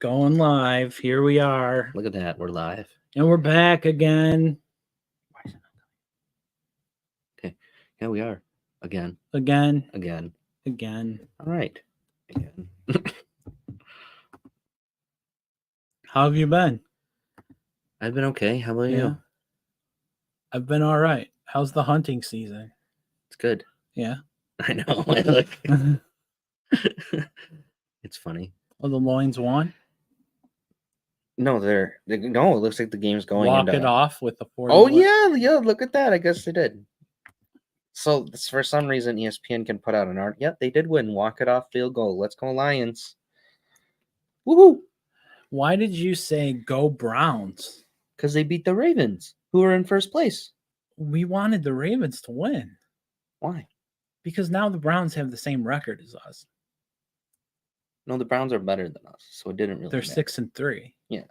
Going live. Here we are. Look at that. We're live. And we're back again. Okay. Yeah, we are. Again. Again. Again. Again. All right. Again. How have you been? I've been okay. How about you? I've been all right. How's the hunting season? It's good. Yeah. I know. It's funny. Oh, the loins won? No, no, it looks like the game's going Walk into... it off with the 40. Oh, yeah, look at that. I guess they did. So, for some reason, ESPN can put out an art. Yep, they did win. Walk it off, field goal. Let's go, Lions. Woohoo! Why did you say go Browns? Because they beat the Ravens, who were in first place. We wanted the Ravens to win. Why? Because now the Browns have the same record as us. No, the Browns are better than us, so it didn't really They're matter. 6-3. Yeah.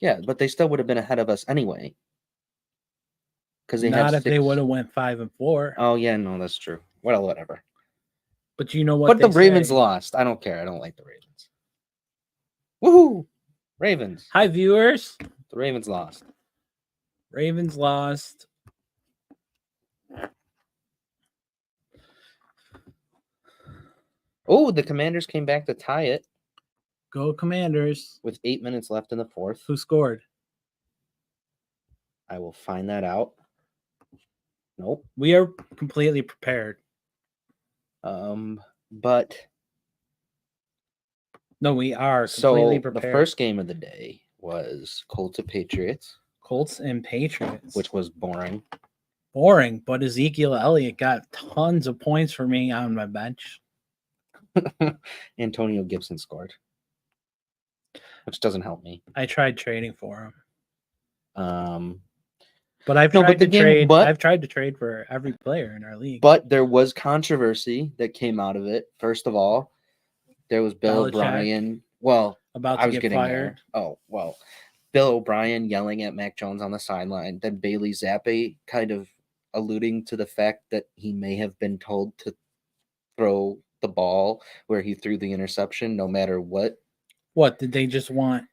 Yeah, but they still would have been ahead of us anyway. Because they Not have if they would have went 5-4. Oh, yeah, no, that's true. Well, whatever. But you know what? But the Ravens lost. I don't care. I don't like the Ravens. Woohoo! Ravens. Hi, viewers. The Ravens lost. Ravens lost. Oh, the Commanders came back to tie it. Go Commanders. With 8 minutes left in the fourth. Who scored? I will find that out. Nope. We are completely prepared. But... No, we are completely prepared. The first game of the day was Colts and Patriots. Colts and Patriots. Which was boring. Boring, but Ezekiel Elliott got tons of points for me on my bench. Antonio Gibson scored. Which doesn't help me. I tried trading for him. But I've tried to trade for every player in our league. But there was controversy that came out of it. First of all, there was Bill O'Brien. Well, about to get fired. There. Oh, well. Bill O'Brien yelling at Mac Jones on the sideline. Then Bailey Zappi kind of alluding to the fact that he may have been told to throw the ball where he threw the interception no matter what. What did they just want?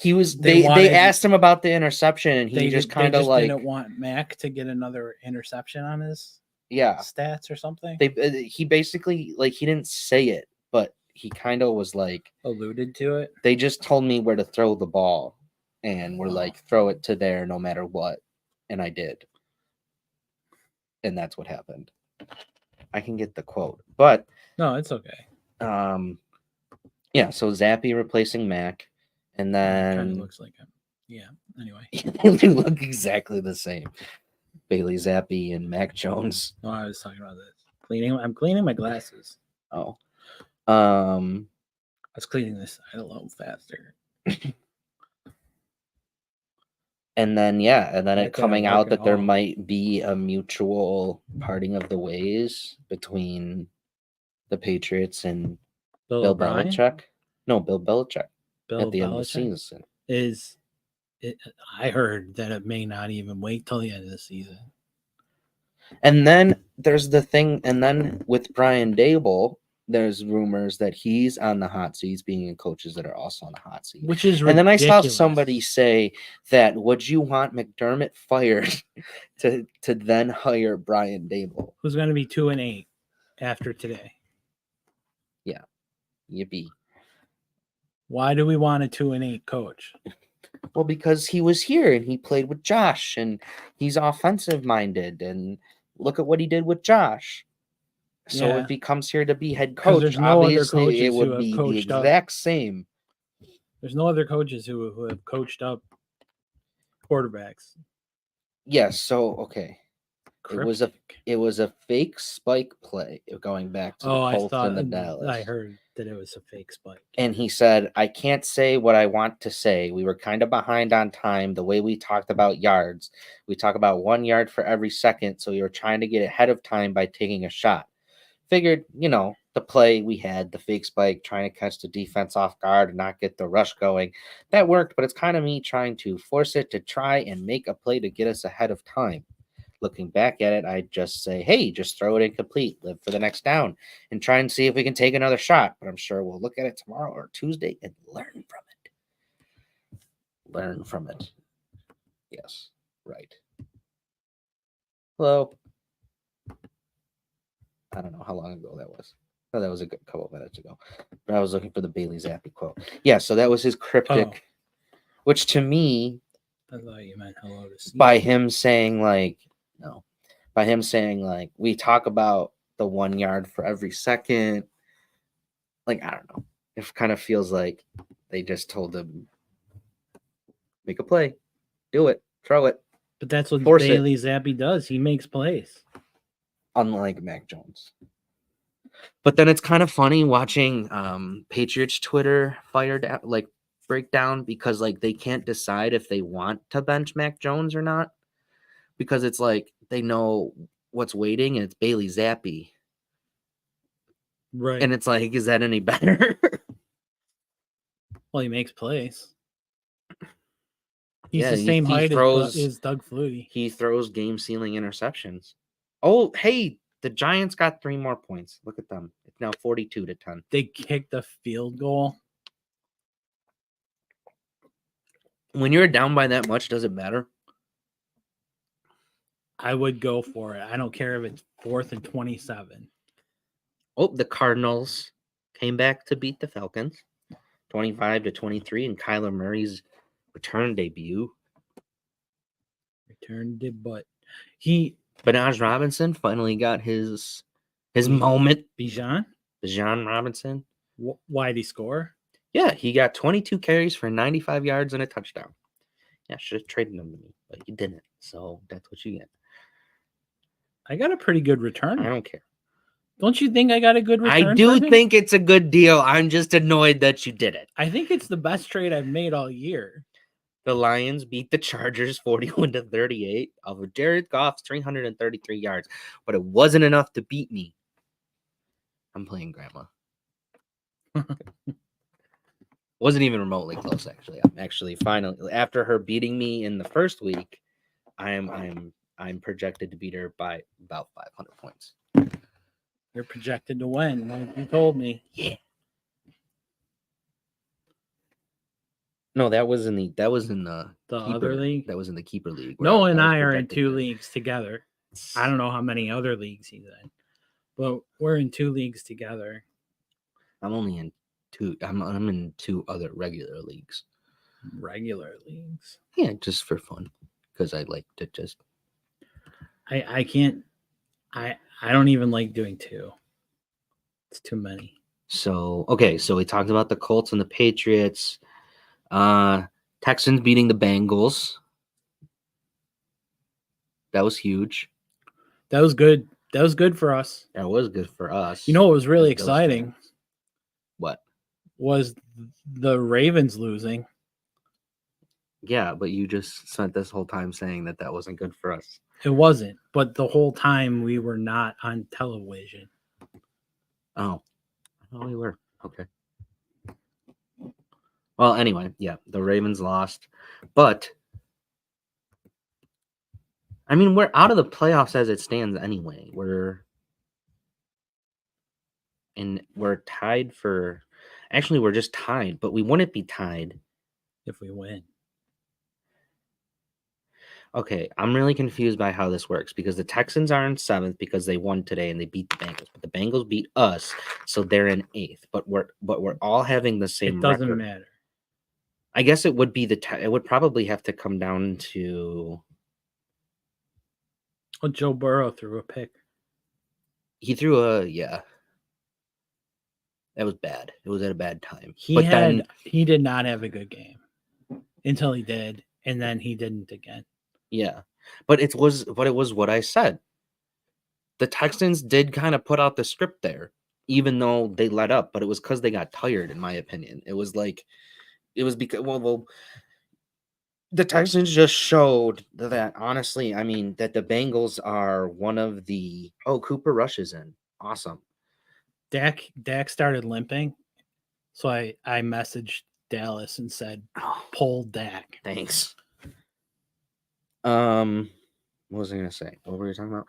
They asked him about the interception and he just kind of like didn't want Mac to get another interception on his stats or something. He basically he didn't say it, but he kind of was like alluded to it. They just told me where to throw the ball and we're like, throw it to there no matter what. And I did. And that's what happened. I can get the quote, but no, it's okay. Yeah, so Zappi replacing Mac, and then kind of looks like him. Yeah. Anyway, they look exactly the same. Bailey Zappi and Mac Jones. No, I was talking about this. I'm cleaning my glasses. Oh. I was cleaning this side a little faster. And then it coming out that there might be a mutual parting of the ways between the Patriots and Bill Belichick. No, Bill Belichick. At the end of the season. I heard that it may not even wait till the end of the season. And then there's the thing, and then with Brian Daboll, there's rumors that he's on the hot seat, being in coaches that are also on the hot seat. Which is ridiculous. And then I saw somebody say that, would you want McDermott fired to then hire Brian Daboll? Who's going to be 2-8 after today? Yeah. Yippee. Why do we want a 2-8 coach? Well, because he was here and he played with Josh and he's offensive minded and look at what he did with Josh. So if he comes here to be head coach, obviously it would be the exact same. There's no other coaches who have coached up quarterbacks. Yes, so okay. It was a fake spike play going back to the Colts and the Dallas. I heard that it was a fake spike. And he said, I can't say what I want to say. We were kind of behind on time. The way we talked about yards, we talk about 1 yard for every second. So you're trying to get ahead of time by taking a shot. Figured, the play we had, the fake spike, trying to catch the defense off guard and not get the rush going. That worked, but it's kind of me trying to force it to try and make a play to get us ahead of time. Looking back at it, I'd just say, hey, just throw it incomplete, live for the next down, and try and see if we can take another shot. But I'm sure we'll look at it tomorrow or Tuesday and learn from Learn from it. Yes, right. Hello. I don't know how long ago that was. Oh, that was a good couple of minutes ago. But I was looking for the Bailey Zappi quote. Yeah, so that was his cryptic, which to me, I thought you meant hello to Steve. by him saying like, no, by him saying like, we talk about the 1 yard for every second. Like, I don't know. It kind of feels like they just told him, make a play, do it, throw it. But that's what Force it. Bailey Zappi does. He makes plays. Unlike Mac Jones. But then it's kind of funny watching Patriots Twitter breakdown because like they can't decide if they want to bench Mac Jones or not because it's like they know what's waiting and it's Bailey Zappi. Right. And it's like, is that any better? Well, he makes plays. He's Yeah, the same height as Doug Flutie. He throws game-sealing interceptions. Oh, hey, the Giants got 3 more points. Look at them. It's now 42-10. They kicked the field goal. When you're down by that much, does it matter? I would go for it. I don't care if it's 4th and 27. Oh, the Cardinals came back to beat the Falcons 25-23 in Kyler Murray's return debut. Returned it, but Banaj Robinson finally got his moment. Bijan Robinson. Why did he score? Yeah, he got 22 carries for 95 yards and a touchdown. Yeah, should have traded him to me, but you didn't. So that's what you get. I got a pretty good return. I don't care. Don't you think I got a good return? I do think it's a good deal. I'm just annoyed that you did it. I think it's the best trade I've made all year. The Lions beat the Chargers 41-38 of Jared Goff's 333 yards, but it wasn't enough to beat me. I'm playing grandma. Wasn't even remotely close, actually. I'm actually finally, after her beating me in the first week, I'm projected to beat her by about 500 points. You're projected to win, like you told me. Yeah. No, that was in the keeper, other league. That was in the keeper league. No, and I are in 2 leagues together. I don't know how many other leagues he's in, but we're in 2 leagues together. I'm only in 2. I'm in 2 other regular leagues. Regular leagues? Yeah, just for fun, because I like to just. I can't. I don't even like doing 2. It's too many. So okay, so we talked about the Colts and the Patriots. Texans beating the Bengals. That was huge. That was good. That was good for us. That was good for us. You know what was really exciting? What? Was the Ravens losing. Yeah, but you just spent this whole time saying that wasn't good for us. It wasn't, but the whole time we were not on television. Oh, we were. Okay. Well, anyway, yeah, the Ravens lost, but I mean, we're out of the playoffs as it stands anyway. We're tied for. Actually, we're just tied, but we wouldn't be tied if we win. Okay, I'm really confused by how this works because the Texans are in 7th because they won today and they beat the Bengals, but the Bengals beat us, so they're in 8th. But we're all having the same. It doesn't record. matter. I guess it would be it would probably have to come down to. Oh, Joe Burrow threw a pick. He threw yeah. That was bad. It was at a bad time. He did not have a good game until he did, and then he didn't again. Yeah, but it was what I said. The Texans did kind of put out the script there, even though they let up, but it was because they got tired, in my opinion. It was because the Texans just showed that, honestly, I mean, that the Bengals are one of the... Oh, Cooper Rush is in. Awesome. Dak started limping, so I messaged Dallas and said, pull Dak. Thanks. What was I going to say? What were we talking about?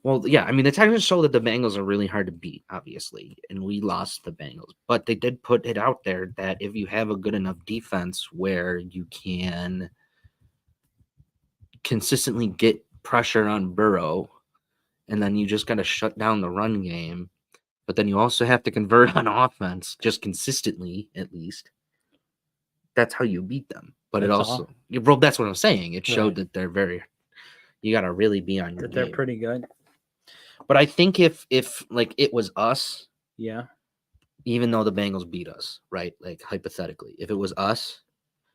Well, yeah, I mean, the Texans show that the Bengals are really hard to beat, obviously, and we lost the Bengals. But they did put it out there that if you have a good enough defense where you can consistently get pressure on Burrow, and then you just got to shut down the run game, but then you also have to convert on offense just consistently, at least. That's how you beat them. But it That's also, all? well, that's what I'm saying. It showed Right. that they're very, you got to really be on your That they're game. pretty good. But I think if like it was us, Yeah. even though the Bengals beat us, right? Like hypothetically, if it was us,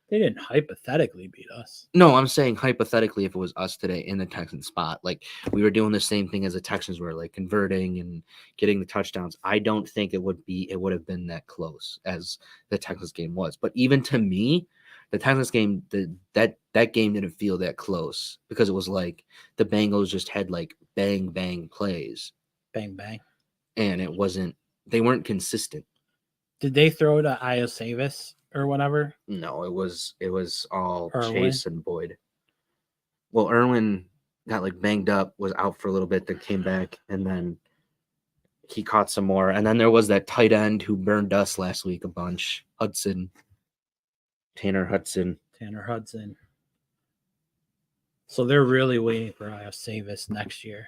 They didn't hypothetically beat us. no, I'm saying hypothetically, if it was us today in the Texans spot, like we were doing the same thing as the Texans were, like converting and getting the touchdowns. I don't think it would have been that close as the Texans game was. But even to me, the Texans game, that game didn't feel that close because it was like the Bengals just had like bang bang plays, Bang, bang. and they weren't consistent. Did they throw to Iosavis or whatever? No, it was all Irwin? Chase and Boyd. Well, Irwin got like banged up, was out for a little bit, then came back, and then he caught some more. And then there was that tight end who burned us last week a bunch, Tanner Hudson. So they're really waiting for Iosavis next year.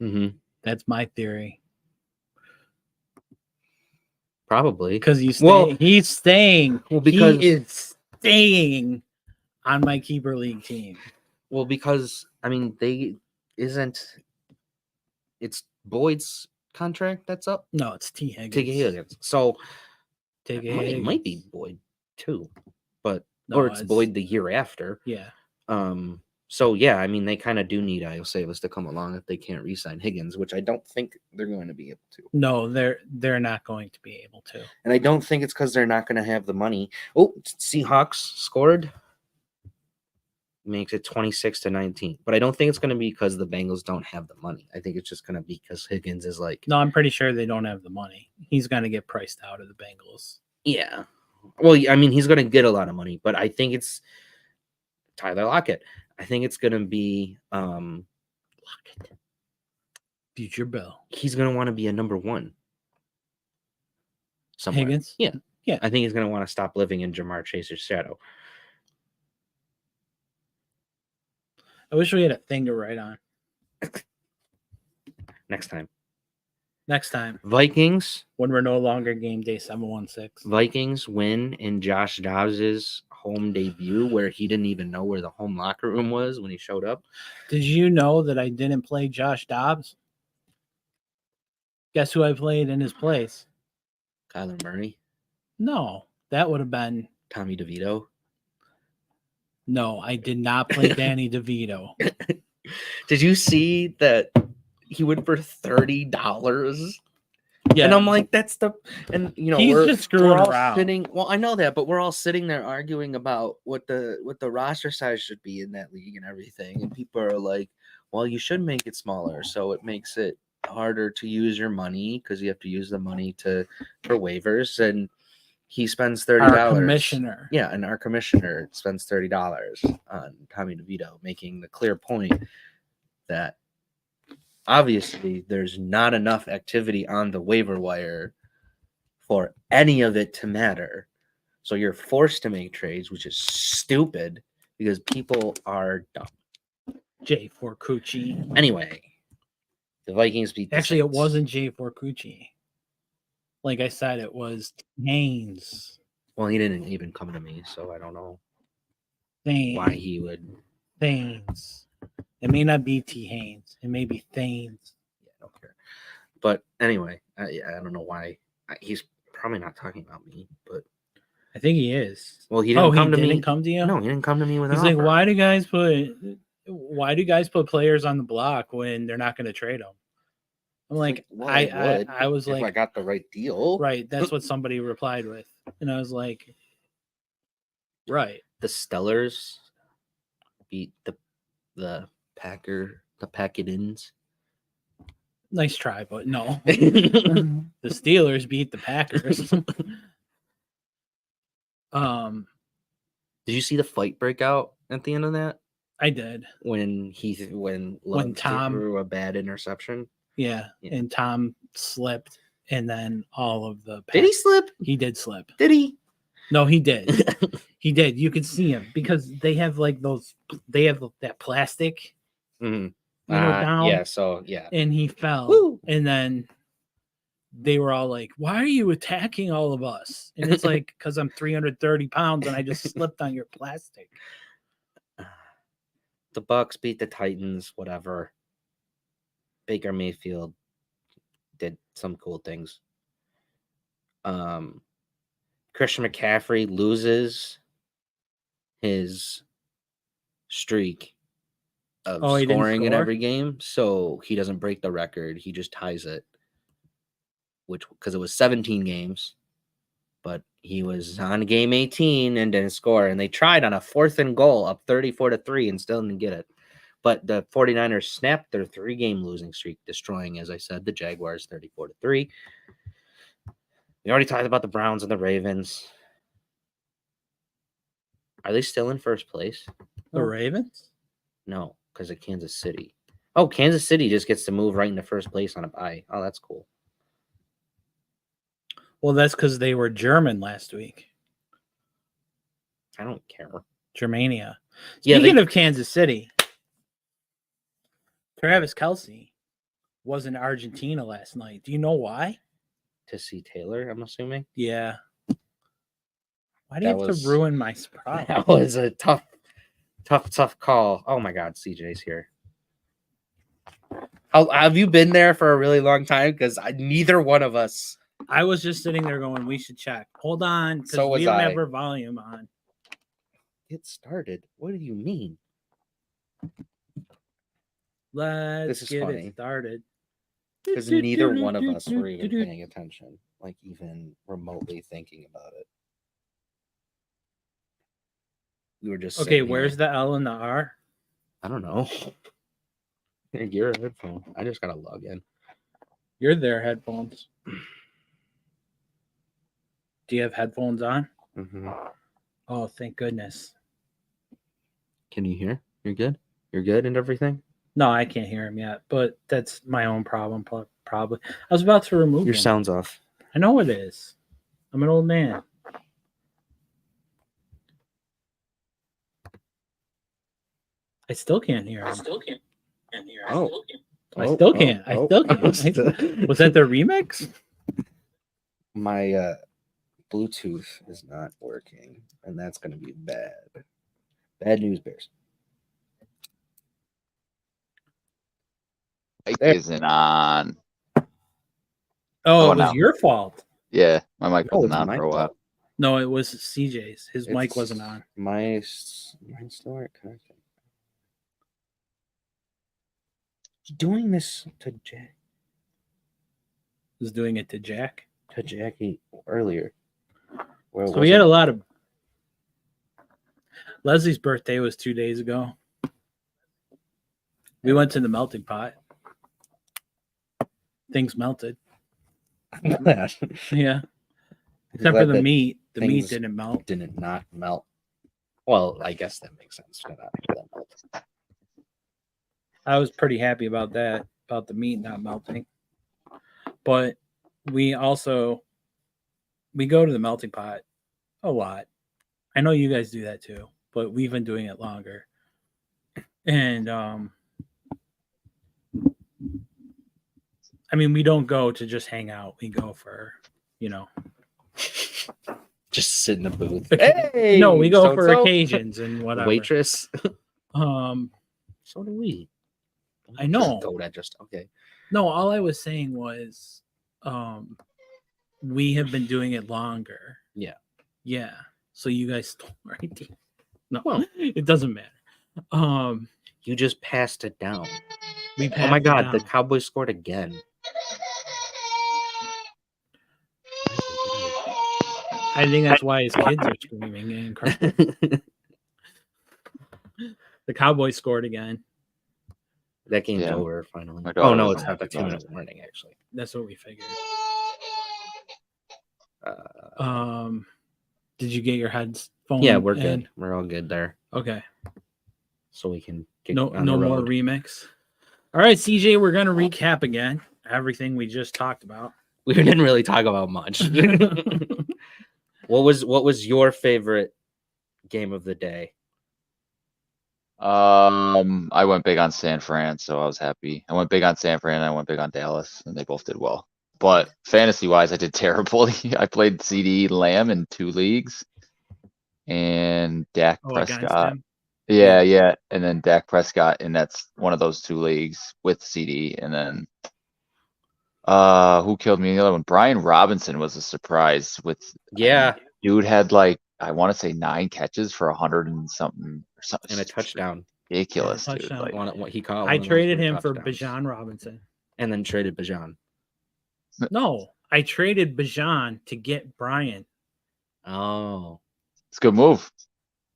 Mm-hmm. That's my theory. Probably because he's staying. Well, because he is staying on my keeper league team. Well, because I mean, it's Boyd's contract that's up. No, it's T. Higgins. So Higgins. It might be Boyd too, but No, or it's Boyd the year after. Yeah. So yeah, I mean, they kind of do need Iosavis to come along if they can't re-sign Higgins, which I don't think they're going to be able to. No, they're not going to be able to. And I don't think it's because they're not going to have the money. Oh, Seahawks scored. Makes it 26-19. But I don't think it's going to be because the Bengals don't have the money. I think it's just going to be because Higgins is like... No, I'm pretty sure they don't have the money. He's going to get priced out of the Bengals. Yeah. Well, I mean, he's going to get a lot of money, but I think it's Tyler Lockett. I think it's going to be Lockett. Future Bill. He's going to want to be a number one. Somewhere. Higgins? Yeah. Yeah. I think he's going to want to stop living in Jamar Chase's shadow. I wish we had a thing to write on. Next time. Vikings. When we're no longer game day 716. Vikings win in Josh Dobbs' home debut where he didn't even know where the home locker room was when he showed up. Did you know that I didn't play Josh Dobbs? Guess who I played in his place? Kyler Murray? No, that would have been Tommy DeVito. No, I did not play Danny DeVito. Did you see that he went for $30? Yeah. And I'm like, that's the... And, you know, he's just screwing around. Well, I know that, but we're all sitting there arguing about what the roster size should be in that league and everything. And people are like, well, you should make it smaller so it makes it harder to use your money because you have to use the money for waivers. And he spends $30. Our commissioner. Yeah, and our commissioner spends $30 on Tommy DeVito, making the clear point that obviously there's not enough activity on the waiver wire for any of it to matter. So you're forced to make trades, which is stupid because people are dumb. Jay Forcucci. Anyway, the Vikings beat the Actually, Saints. It wasn't Jay Forcucci. Like I said, it was Haynes. Well, he didn't even come to me, so I don't know why he would. Thanes. It may not be T. Haynes. It may be Thanes. Yeah, I don't care. But anyway, I don't know why. He's probably not talking about me, but I think he is. Well, he didn't come to me. He didn't come to you? No, he didn't come to me with an He's offer. like, why do guys put players on the block when they're not going to trade them? I'm like, well, I was if like, I got the right deal. Right. That's what somebody replied with. And I was like, right. The Stellars beat the Packers. Nice try, but no. The Steelers beat the Packers. Did you see the fight break out at the end of that? I did. when Love Tom- threw a bad interception. Yeah. Yeah. And Tom slipped, and then all of the Did he slip? He did slip. Did he? No, he did. He did. You could see him because they have like those. They have that plastic, Mhm. down. Yeah. So yeah. And he fell. Woo! And then they were all like, "Why are you attacking all of us?" And it's like, "Because I'm 330 pounds and I just slipped on your plastic." The Bucks beat the Titans. Whatever. Baker Mayfield did some cool things. Christian McCaffrey loses his streak of Oh, he didn't scoring in score? every game, so he doesn't break the record. He just ties it, because it was 17 games, but he was on game 18 and didn't score. And they tried on a 4th and goal up 34-3 and still didn't get it. But the 49ers snapped their 3-game losing streak, destroying, as I said, the Jaguars 34-3. We already talked about the Browns and the Ravens. Are they still in first place? The Ravens? No, because of Kansas City. Oh, Kansas City just gets to move right into first place on a bye. Oh, that's cool. Well, that's because they were German last week. I don't care. Germania. Yeah, Speaking of Kansas City, Travis Kelce was in Argentina last night. Do you know why? To see Taylor, I'm assuming. Yeah. Why do you have to ruin my surprise? That was a tough call. Oh my God, CJ's here. Have you been there for a really long time? Because neither one of us. I was just sitting there going, we should check. Hold on, because we don't have our volume on. It started. What do you mean? Let's get it started. Because neither one of us were even paying attention, like even remotely thinking about it. We were just okay. Where's the L and the R? I don't know. Your headphone. I just gotta log in. You're their headphones. Do you have headphones on? Mm-hmm. Oh, thank goodness. Can you hear? You're good? You're good and everything? No, I can't hear him yet, but that's my own problem, probably. I was about to remove your him. sound's off. I know it is. I'm an old man. I still can't hear him. I still can't hear him. I still can't. Was that the remix? My Bluetooth is not working, and that's going to be bad. Bad news, Bears. Mic isn't on. Oh, it was your fault. Yeah, my mic wasn't on my for a while. fault. No, it was CJ's. His mic wasn't on. Mine's still aren't connected. Doing this to Jack. Was doing it to Jack. To Jackie earlier. So we had a lot of. Leslie's birthday was 2 days ago. We went to the melting pot. Things melted. Yeah. Except for the meat. The meat didn't melt. Didn't not melt. Well, I guess that makes sense. I was pretty happy about that, about the meat not melting. But we go to the melting pot a lot. I know you guys do that too, but we've been doing it longer. And I mean, we don't go to just hang out. We go for, just sit in the booth. Hey, no, we go for occasions and whatever. Waitress. So do we. I know. Go that just okay. No, all I was saying was, we have been doing it longer. Yeah. Yeah. So you guys stole our idea. No, it doesn't matter. You just passed it down. Oh my God, the Cowboys scored again. I think that's why his kids are screaming and crying. The Cowboys scored again. That game's over finally. Oh no, it's not the 2-minute warning actually. That's what we figured. Did you get your headphones? Yeah, we're good. We're all good there. Okay. so we can get No, on no the more road. remix. All right, CJ, we're gonna recap again everything we just talked about. We didn't really talk about much. What was your favorite game of the day? I went big on San Fran, so I was happy. I went big on San Fran, and I went big on Dallas, and they both did well. But fantasy-wise, I did terribly. I played CD Lamb in 2 leagues, and Dak Against Prescott. him. Yeah, and then Dak Prescott, and that's one of those 2 leagues with CD, and then who killed me in the other one? Brian Robinson was a surprise with. Yeah, Dude had like, I want to say 9 catches for 100 and something or something. and a touchdown. Ridiculous, Yeah, dude. touchdown. Like, What he caught. I one of those traded were him for touchdowns. Bijan Robinson. And then traded Bijan. No, I traded Bijan to get Brian. Oh, it's a good move.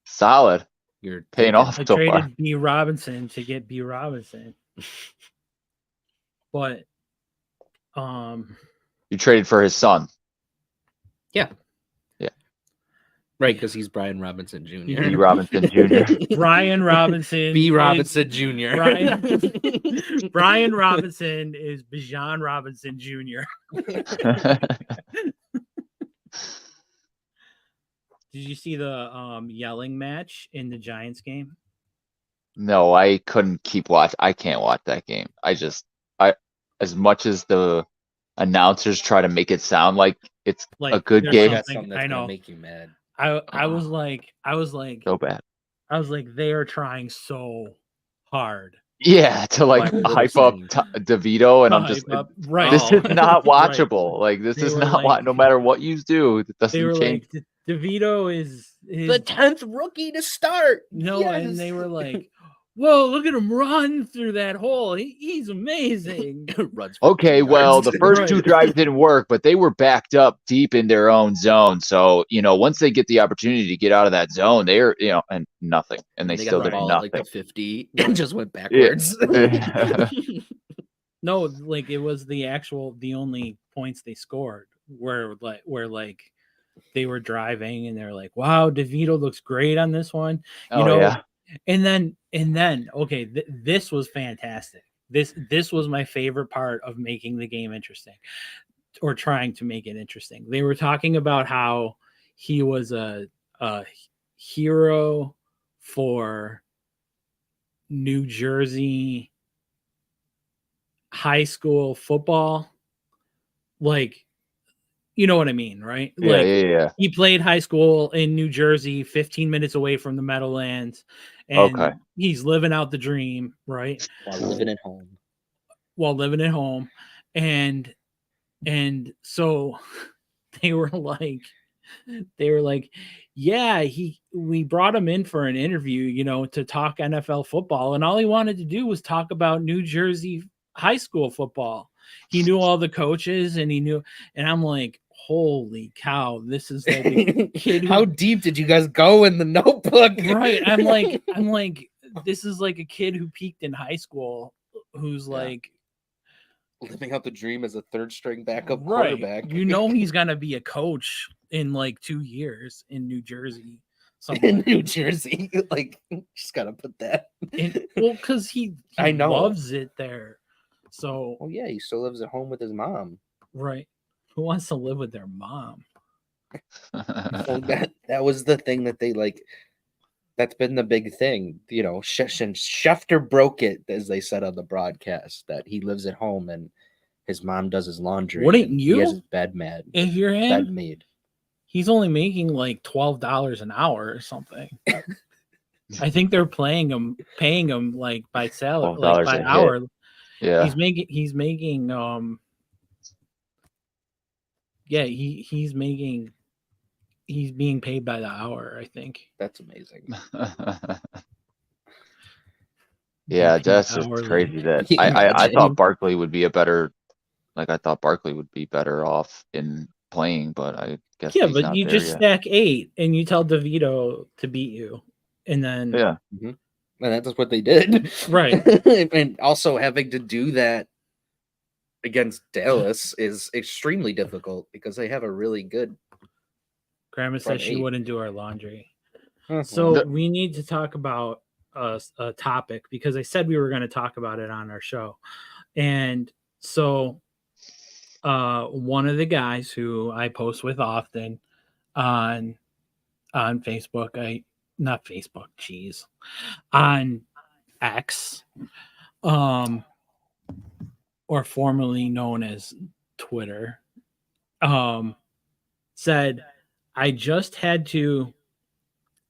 Solid. you're Paying thinking. off I so far. traded B Robinson to get B Robinson. But You traded for his son. Right, because he's Brian Robinson Jr. B. Robinson Jr. Brian Robinson. B. is- Robinson Jr. Brian Robinson is Bijan Robinson Jr. Did you see the yelling match in the Giants game? No, I couldn't keep watch. I can't watch that game. As much as the announcers try to make it sound like it's Like a good there's game, Got something- something that's I gonna know. make you mad. I was like so bad. they are trying so hard. Yeah, to like Like, hype up listen. DeVito, and to I'm just, hype up. Right. this Oh. is not Right. watchable. Like, this They is were not like- no matter what you do, it They doesn't were change. like DeVito is The 10th rookie to start. no, Yes. and they were like, "Whoa, look at him run through that hole! He's amazing." Runs for Okay, 10 well, yards. the first 2 Right. drives didn't work, but they were backed up deep in their own zone. So, once they get the opportunity to get out of that zone, they're, and nothing. And they still got the did ball at, like nothing. the 50 and just went backwards. No, like it was the only points they scored where they were driving and they're like, "Wow, DeVito looks great on this one," Yeah. And then, okay, this was fantastic. This was my favorite part of making the game interesting, or trying to make it interesting. They were talking about how he was a hero for New Jersey high school football. Like, you know what I mean, right? Like, Yeah. he played high school in New Jersey, 15 minutes away from the Meadowlands, and Okay. he's living out the dream, right? While living at home. While living at home, and so they were like, yeah, we brought him in for an interview, to talk NFL football, and all he wanted to do was talk about New Jersey high school football. He knew all the coaches, and and I'm like, holy cow, this is like a kid. How deep did you guys go in the notebook? Right. I'm like, this is like a kid who peaked in high school, who's like living out the dream as a third string backup right. quarterback. He's gonna be a coach in like 2 years in New Jersey. In New Jersey. Like, just gotta put that. Because he I know. loves it there. So Oh yeah, he still lives at home with his mom. right. Who wants to live with their mom? Well, that was the thing that they like. That's been the big thing, since Schefter broke it, as they said on the broadcast, that he lives at home and his mom does his laundry. Wouldn't and you? He has his bed made. If you're Bed him, made. he's only making like $12 an hour or something. I think they're paying him like by salary, like $12 by a hour. Yeah. He's making he's being paid by the hour, I think. That's amazing. Yeah, Paid that's just hourly. crazy that Can you I imagine? thought Barkley would be I thought Barkley would be better off in playing, but I guess Yeah, he's but not you there just yet. stack 8 and you tell DeVito to beat you. And then Yeah. And that's what they did. Right. And also having to do that against Dallas is extremely difficult because they have a really good. Grandma says Front she 8. wouldn't do our laundry. So So we need to talk about a topic because I said we were going to talk about it on our show. And so one of the guys who I post with often on Facebook, not Facebook, geez, on X, or formerly known as Twitter, said, I just had to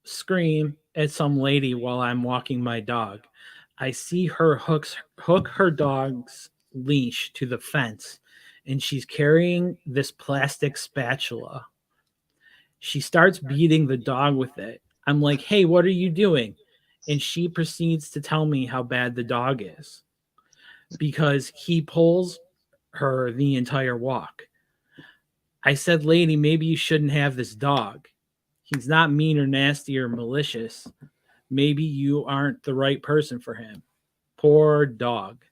scream at some lady while I'm walking my dog. I see her hook her dog's leash to the fence, and she's carrying this plastic spatula. She starts beating the dog with it. I'm like, hey, what are you doing? And she proceeds to tell me how bad the dog is because he pulls her the entire walk. I said, lady, maybe you shouldn't have this dog. He's not mean or nasty or malicious. Maybe you aren't the right person for him. Poor dog.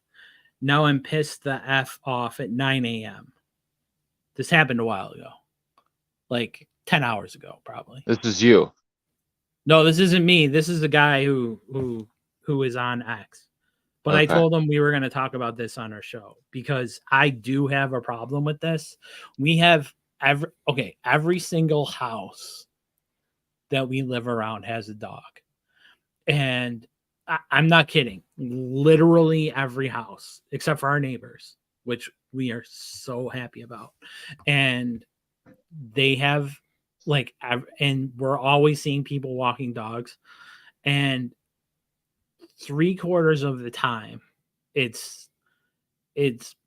Now I'm pissed the F off at 9 a.m. This happened a while ago, like 10 hours ago, probably. This is you. No, this isn't me. This is the guy who is on X. But I Okay. told him we were going to talk about this on our show because I do have a problem with this. We have every single house that we live around has a dog. And I'm not kidding. Literally every house, except for our neighbors, which we are so happy about. And they have and we're always seeing people walking dogs. And 3/4 of the time, it's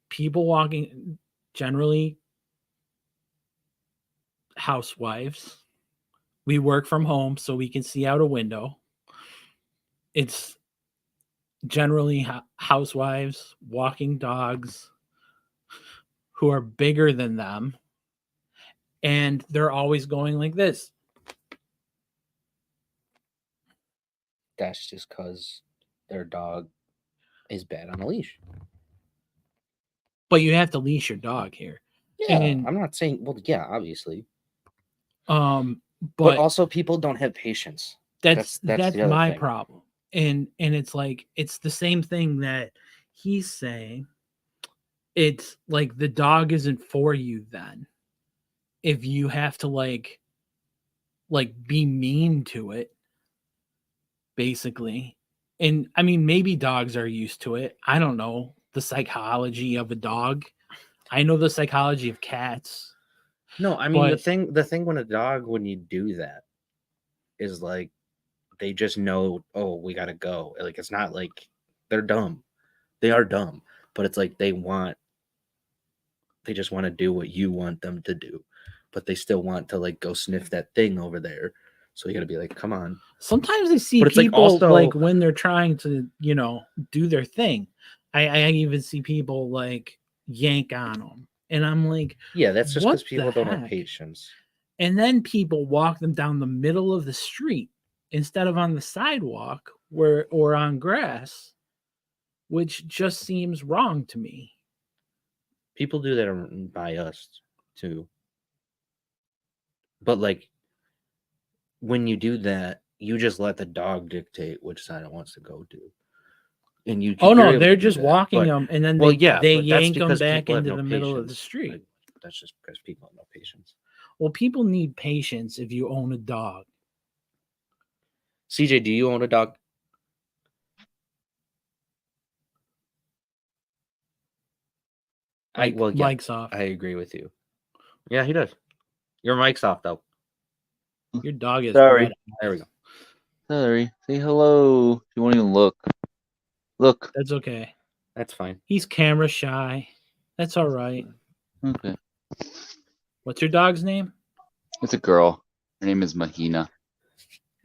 people walking, generally housewives. We work from home so we can see out a window. It's generally housewives walking dogs who are bigger than them, and they're always going like this. That's just because their dog is bad on a leash. But you have to leash your dog here. Yeah, And I'm not saying. Well, yeah, obviously, but but also people don't have patience. that's the other my thing. problem. And it's like it's the same thing that he's saying. It's like the dog isn't for you then. If you have to like be mean to it, basically. And I mean, maybe dogs are used to it. I don't know the psychology of a dog. I know the psychology of cats. No, I mean But the thing when you do that is like they just know, oh, we gotta go. Like it's not like they're dumb. They are dumb, but it's like they just want to do what you want them to do, but they still want to like go sniff that thing over there. So you gotta be like, come on. sometimes I see But it's like people also- like when they're trying to, do their thing. I even see people like yank on them. And I'm like, Yeah, that's just what because people the don't have heck? patience. And then people walk them down the middle of the street instead of on the sidewalk or on grass, which just seems wrong to me. People do that by us too. But like when you do that, you just let the dog dictate which side it wants to go to. And you're Oh no, able they're to do just that. walking But- them, and then well, they yeah, but that's yank them because back people have into no the middle of the patience. street. Like, that's just because people have no patience. Well, people need patience if you own a dog. CJ, do you own a dog? Mike's off. I agree with you. Yeah, he does. Your mic's off though. Your dog is Sorry. red. There we go. Sorry. Say hello. You won't even look. Look. That's okay. That's fine. He's camera shy. That's all right. Okay. What's your dog's name? It's a girl. Her name is Mahina.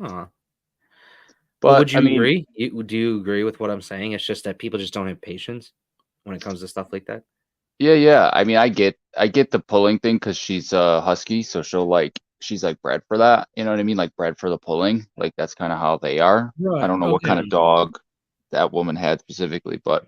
Aw. But would you I mean, agree? Do you agree with what I'm saying? It's just that people just don't have patience when it comes to stuff like that. yeah. I mean, I get the pulling thing because she's a husky, so she's like bred for that. You know what I mean? Like bred for the pulling. Like that's kind of how they are. Right. I don't know what kind of dog that woman had specifically, but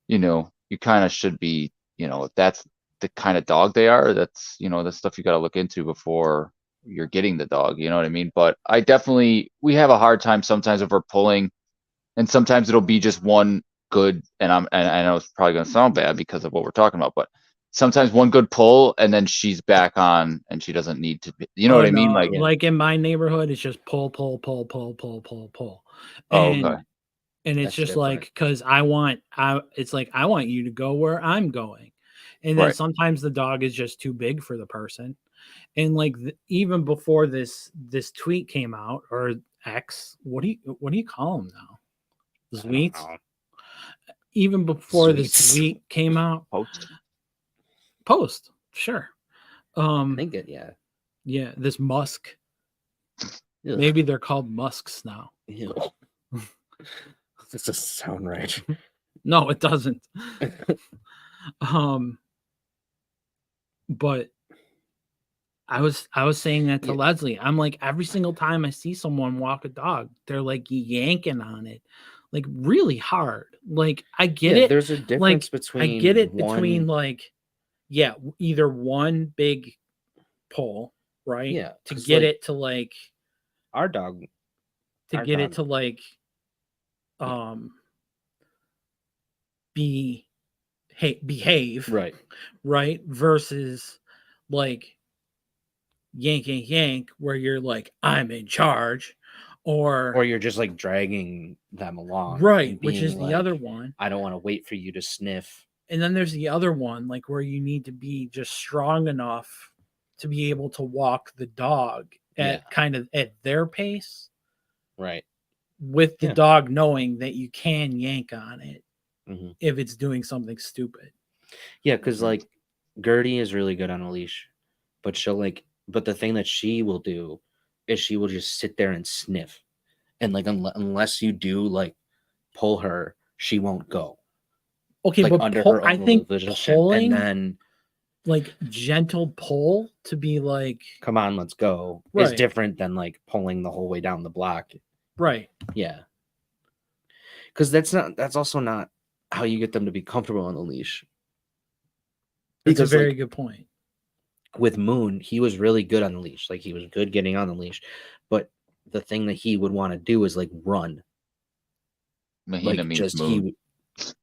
you kind of should be, if that's the kind of dog they are, that's that's stuff you got to look into before you're getting the dog. You know what I mean? But we have a hard time sometimes if we're pulling And sometimes it'll be just one good, and I know it's probably gonna sound bad because of what we're talking about, but sometimes one good pull and then she's back on and she doesn't need to be, you know what I mean? no, Like, like in my neighborhood, it's just pull, pull, pull, pull, pull, pull, pull, oh, and okay. and it's That's just different. like because it's like I want you to go where I'm going, and then Right. sometimes the dog is just too big for the person, and like even before this tweet came out or X, what do you call them now? I don't Tweets. know. Even before the Sweets. tweet came out, post sure. I think it, yeah. Yeah, this Musk. Ugh. Maybe they're called Musks now. Ew. This doesn't sound right. No, it doesn't. But I was saying that to Yeah. Leslie. I'm like, every single time I see someone walk a dog, they're like yanking on it, like really hard. Like I get it. There's a difference Like between I get it one, between like, yeah, either one big pull, right? Yeah, To 'cause, get like, it to like our dog. to Our get it dog. to like be behave right versus like yank where you're like I'm in charge Or you're just like dragging them along, right, and which is being the like, other one. I don't want to wait for you to sniff. And then there's the other one like where you need to be just strong enough to be able to walk the dog at kind of at their pace, Right. with the Yeah. dog knowing that you can yank on it Mm-hmm. if it's doing something stupid. Yeah, because like Gertie is really good on a leash, but but the thing that she will do is she will just sit there and sniff, and like unless you do like pull her, she won't go. Okay, Like but under her I own think volition, pulling, and then like gentle pull to be like, come on, let's go, is different than like pulling the whole way down the block. Right. Yeah. Because that's also not how you get them to be comfortable on the leash. That's Because a very like, good point. with Moon, he was really good on the leash. Like he was good getting on the leash, but the thing that he would want to do is like run. Mahina Like means just moon he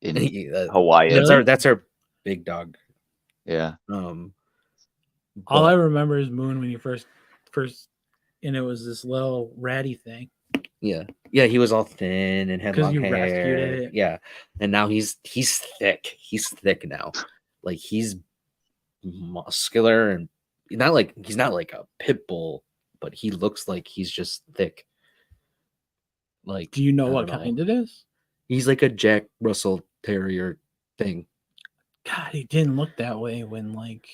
in Hawaiian. Really? that's our big dog. Yeah. All I remember is Moon when you first, and it was this little ratty thing. Yeah, he was all thin and had long you hair. rescued it. Yeah, and now he's thick. He's thick now. Like he's muscular and he's not like a pit bull, but he looks like he's just thick. Like, do you know what kind it is? He's like a Jack Russell Terrier thing. God, he didn't look that way when like.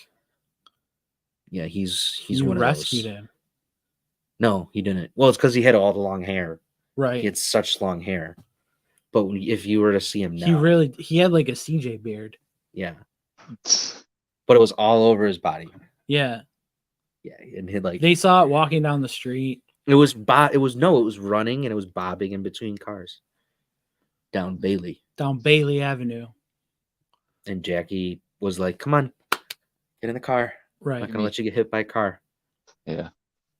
Yeah, he's you one rescued of those. him. No, he didn't. Well, it's because he had all the long hair. Right. He had such long hair. But if you were to see him now, he had like a CJ beard. Yeah. But it was all over his body. Yeah. Yeah, and he like they saw it walking down the street. It was running and it was bobbing in between cars. Down Bailey Avenue. And Jackie was like, "Come on, get in the car. Right. I'm not gonna let you get hit by a car." Yeah.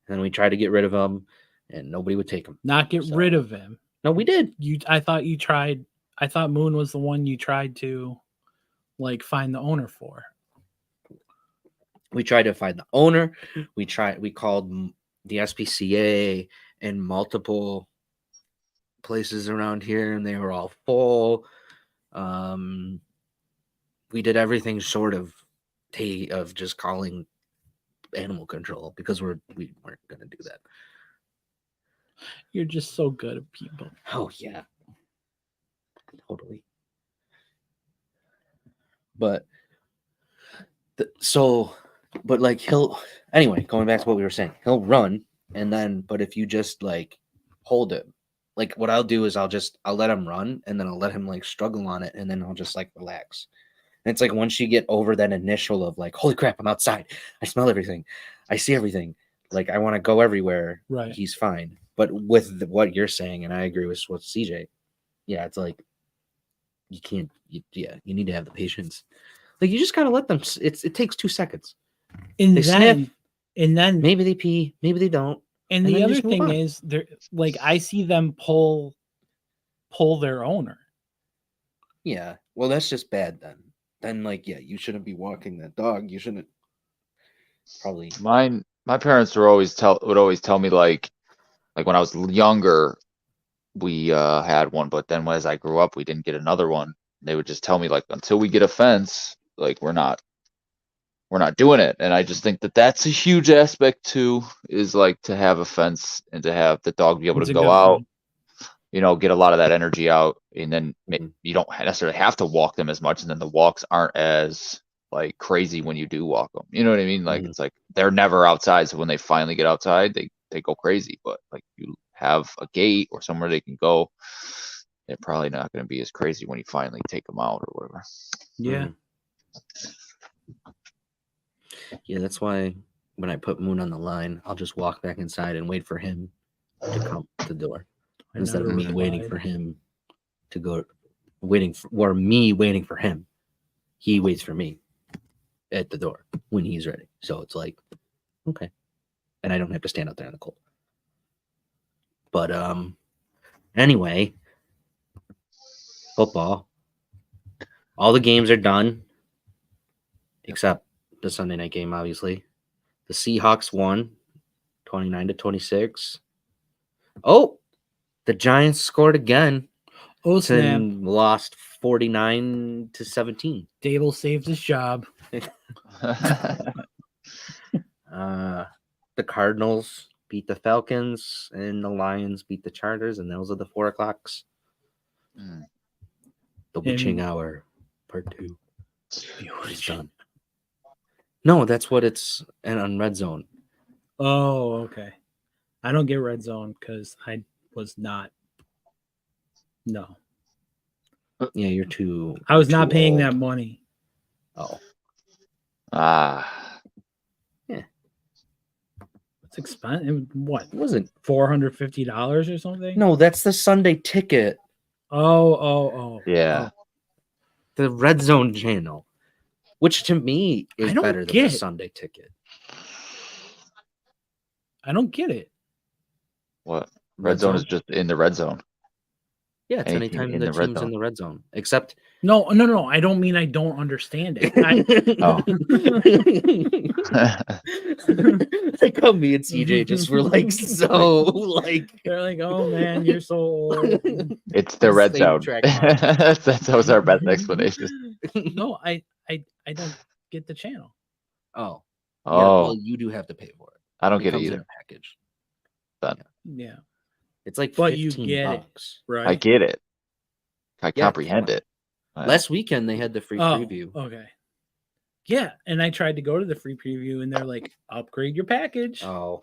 And we tried to get rid of him, and nobody would take him. Not get rid of him. No, we did. I thought you tried. I thought Moon was the one you tried to, like, find the owner for. We tried to find the owner. We called the SPCA and multiple places around here, and they were all full. We did everything short of just calling animal control because we weren't going to do that. You're just so good at people. Oh yeah, totally. But like anyway, going back to what we were saying, he'll run, and then but if you just like hold it, like what I'll do is I'll let him run, and then I'll let him like struggle on it, and then I'll just like relax. And it's like once you get over that initial of like, holy crap, I'm outside, I smell everything, I see everything, like I want to go everywhere, right? He's fine. But with what you're saying, and I agree with what CJ, yeah, it's like you can't, you need to have the patience. Like you just gotta let them. It takes 2 seconds. And then maybe they pee, maybe they don't. And the other thing is, they're like, I see them pull pull their owner. Yeah. Well, that's just bad then. Then, like, yeah, you shouldn't be walking that dog. You shouldn't probably. My parents would always tell me like when I was younger, we had one, but then as I grew up, we didn't get another one. They would just tell me like until we get a fence, like we're not doing it. And I just think that that's a huge aspect too, is like to have a fence and to have the dog be able It's to a go good out, point. you know, get a lot of that energy out, and then Mhm. you don't necessarily have to walk them as much, and then the walks aren't as like crazy when you do walk them. You know what I mean? Like Mhm. it's like they're never outside, so when they finally get outside, they go crazy. But like you have a gate or somewhere they can go, they're probably not going to be as crazy when you finally take them out or whatever. Yeah. Mhm. Yeah, that's why when I put Moon on the line, I'll just walk back inside and wait for him to come to the door I instead of never me waiting replied. for him to go. Me waiting for him. He waits for me at the door when he's ready. So it's like, okay, and I don't have to stand out there in the cold. But anyway, football. All the games are done except the Sunday night game, obviously. The Seahawks won 29-26. Oh, the Giants scored again Oh snap! and lost 49-17. Dable saved his job. The Cardinals beat the Falcons and the Lions beat the Chargers, and those are the 4 o'clocks. Mm. The witching And- hour, part 2. It's done. No, that's what it's and on Red Zone. Oh, okay. I don't get red zone because I was not. No, Yeah, you're too. I was you're not too paying old. that money. Oh, It's expensive. What it wasn't. $450 or something? No, that's the Sunday ticket. Oh. Yeah. The Red Zone channel, which to me I is don't better than get the it. Sunday ticket. I don't get it. What? Red zone is just in the red zone. Yeah, it's anything anytime in the the red team's in zone. the red zone, except No. I don't mean I don't understand it. Oh. Like how me and CJ just were like so like They're like, oh man, you're so old. It's the red Same zone. track mark. that was our best explanation. No, I don't get the channel. Oh, yeah. Oh, Well, you do have to pay for it. I don't It get it comes in either. a package. Yeah, It's like but you $15. get it, right? I get it. I Yeah. comprehend it. Last weekend they had the free preview. Okay. Yeah, and I tried to go to the free preview, and they're like, "Upgrade your package," Oh,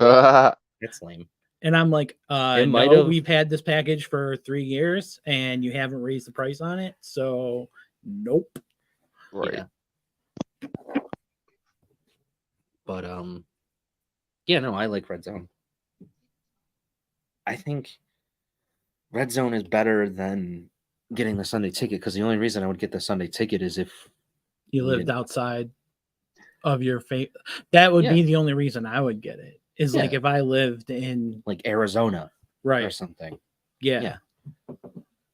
that's lame. and I'm like, It might "No, have- we've had this package for 3 years, and you haven't raised the price on it, so nope." Right. Yeah. But yeah, no, I like Red Zone. I think Red Zone is better than getting the Sunday ticket because the only reason I would get the Sunday ticket is if You lived didn't- outside of your fate. That would Yeah. be the only reason I would get it. Is like Yeah. if I lived in like Arizona or right, something. yeah.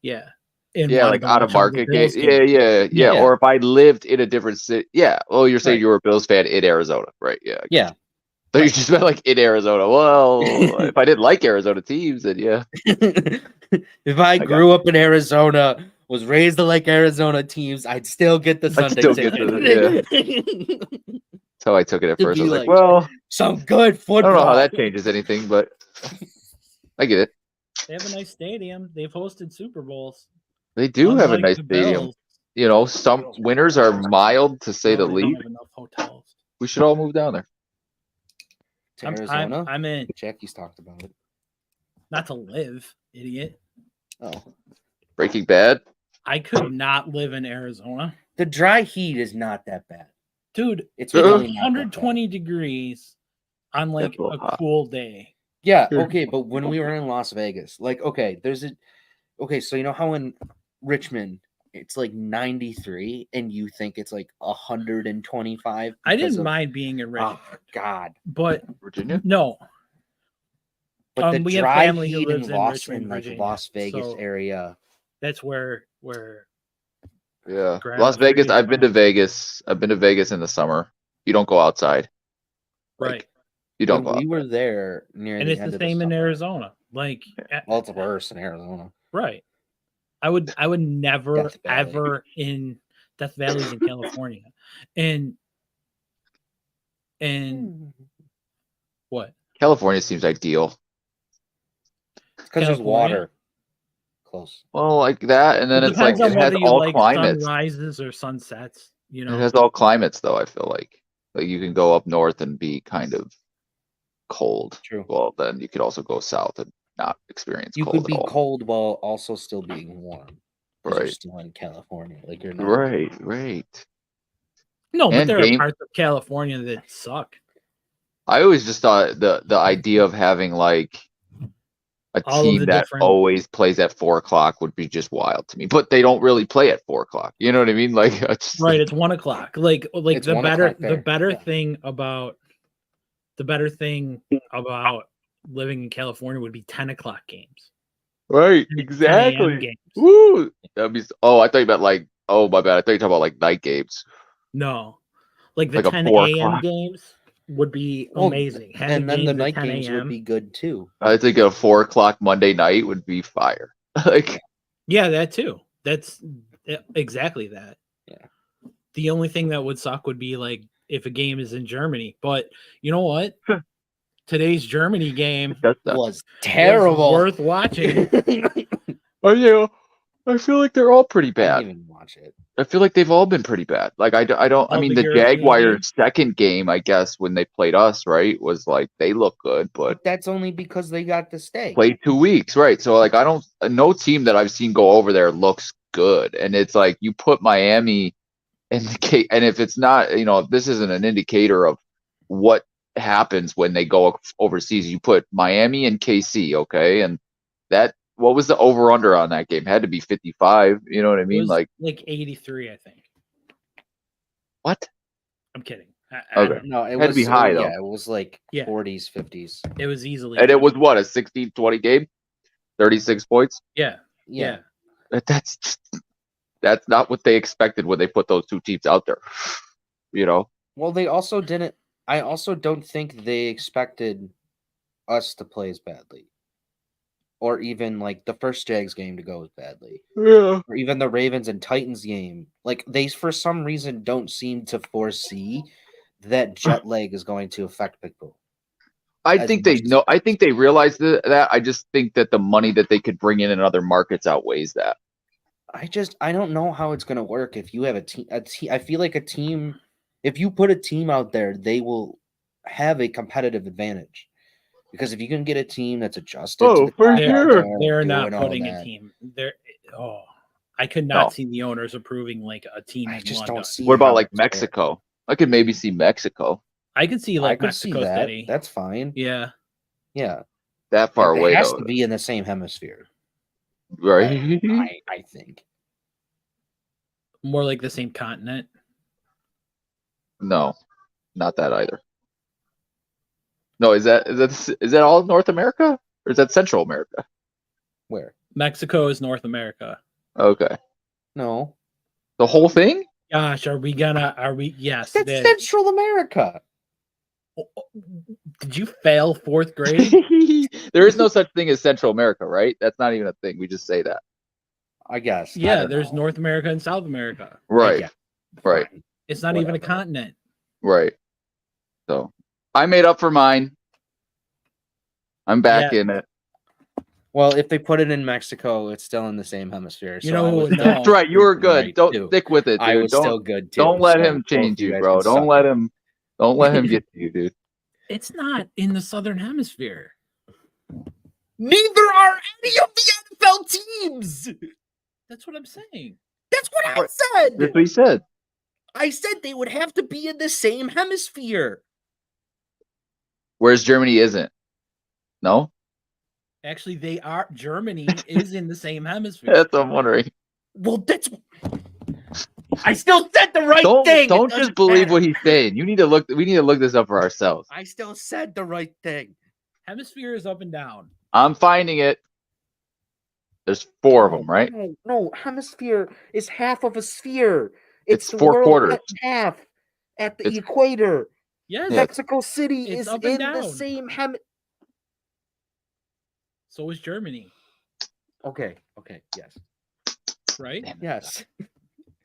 Yeah. And Yeah, wanted like to out of watch all the market Bills game. Yeah. Yeah. Or if I lived in a different city. Yeah. Well, you're saying Right. you were a Bills fan in Arizona, right? Yeah. Yeah. So you just meant like in Arizona. Well, if I didn't like Arizona teams, then yeah. If I got grew up in Arizona, was raised to like Arizona teams, I'd still get the Sunday still get ticket. That's how I took it at To first. I be was like, like, well, Some good I football. don't know how that changes anything, but I get it. They have a nice stadium. They've hosted Super Bowls. They do have a Unlike nice the stadium. Bills. You know, some winters are mild to say No, the they don't least. have enough hotels. We should all move down there. To Arizona. I'm in. Jackie's talked about it. Not to live, idiot. Oh, Breaking Bad. I could not live in Arizona. the dry heat is not that bad. Dude, It's it's really not that 120 degrees on like That's a little a hot. cool day. Yeah, Sure. okay, but when we were in Las Vegas, like, so you know how in Richmond it's like 93 and you think it's like 125? I because didn't of- mind being in Richmond, Oh, God. but Virginia. no. But the we have dry family who heat lives in in Las, Richmond, in like Virginia, Las Vegas so- area That's where Yeah. Grass Las Vegas. is I've been to fun. Vegas. I've been to Vegas in the summer. You don't go outside. Like, right. you don't When go we out. were there near And the it's end the of the same in summer. Arizona. Like Well, it's worse in Arizona. right. I would never Death Valley. ever in Death Valley's in California. And what? California seems ideal. Because there's California? water close. Well, like that, and then It it's like depends it on has whether you all like climates. sunrises or sunsets, you It know. has all climates, though. I feel like you can go up north and be kind of cold. True. Well, then you could also go south and not experience You cold could at be all. cold while also still being warm. Because you're Right. still in California. Like you're not. Right. No, but And there game- are parts of California that suck. I always just thought the idea of having like a All of team the that different- always plays at 4:00 would be just wild to me. But they don't really play at 4:00. You know what I mean? Like it's Right, it's 1 o'clock. Like It's the 1 better o'clock the there. better Yeah. thing about living in California would be 10 o'clock games. right, 10 a.m. games. Woo! That'd be. Oh, I thought you meant like. Oh, my bad. I thought you were talking about like night games. No. Like the Like a 10 4 a.m. o'clock. games would be Well, amazing. Having And then the games at night 10 games would a.m. be good too. I think a 4:00 Monday night would be fire. Like Yeah, that too. That's exactly that. Yeah. The only thing that would suck would be like if a game is in Germany. But you know what? Today's Germany game that's not. Was terrible. was worth watching. Oh yeah. I feel like they're all pretty I bad. didn't even watch it. I feel like they've all been pretty bad. Like I don't. I All mean, the the European Jaguars' second game, I guess, when they played us, right, was like they look good, but But that's only because they got the stay. played 2 weeks, right? So like I don't. No team that I've seen go over there looks good, and it's like you put Miami in the case, and if it's not, this isn't an indicator of what happens when they go overseas. You put Miami and KC, okay, and that. What was the over under on that game? Had to be 55. You know what I It mean? was Like 83, I think. what? I'm kidding. Okay. No, it Had to was be high, though. Yeah, it was like Yeah. 40s, 50s. It was easily. And it was what, a 16-20 game? 36 points? Yeah. Yeah. That's not what they expected when they put those two teams out there. Well, they also didn't. I also don't think they expected us to play as badly, or even like the first Jags game to go as badly, Yeah. or even the Ravens and Titans game. Like they, for some reason, don't seem to foresee that jet lag is going to affect people. I As think they much as know. it I think they realize that. I just think that the money that they could bring in other markets outweighs that. I don't know how it's going to work if you have a team. I feel like a team. If you put a team out there, they will have a competitive advantage. Because if you can get a team that's adjusted to the for time sure. zone, They're doing not all putting a that, team. I could not No. see the owners approving like a team. I in just London. don't see. What about how like it's gonna- Mexico? I could maybe see Mexico I could see I like could see Mexico that. City. That's fine. Yeah. Yeah, that far it away has though, to be in the same hemisphere. right? I think. More like the same continent. No, not that either. No, is that all North America or is that Central America? Where? Mexico is North America. Okay, No, the whole thing. Gosh, are we? Yes. that's it is. Central America. Did you fail fourth grade? There is no such thing as Central America, right? That's not even a thing. We just say that. I guess. I Yeah, don't there's know. North America and South America. Right, guess. right, Fine. It's not even a Whatever. continent. right. So I made up for mine. I'm back in it. Well, if they put it in Mexico, it's still in the same hemisphere. You so know I who was would still know? That's right. You were good. right, Don't too. stick with it, dude. I was don't still good too. don't let so him both change of you, guys bro. can Don't suck let it. him. Don't let him get to you, dude. It's not in the southern hemisphere. Neither are any of the NFL teams. That's what I'm saying. That's what I That's said. what he said. I said they would have to be in the same hemisphere. Whereas Germany isn't. No, Actually, they are. Germany is in the same hemisphere. that's what I'm wondering. Well, that's. I still said the right thing. Don't just believe what he's saying. You need to look. We need to look this up for ourselves. I still said the right thing. Hemisphere is up and down. I'm finding it. There's 4 of them, right? No, hemisphere is half of a sphere. It's the 4 world quarters. cut in half at the It's- equator. Yes. Yeah. Mexico City It's is up and in the down. same So is Germany, Okay, yes. right? Damn it, Yes.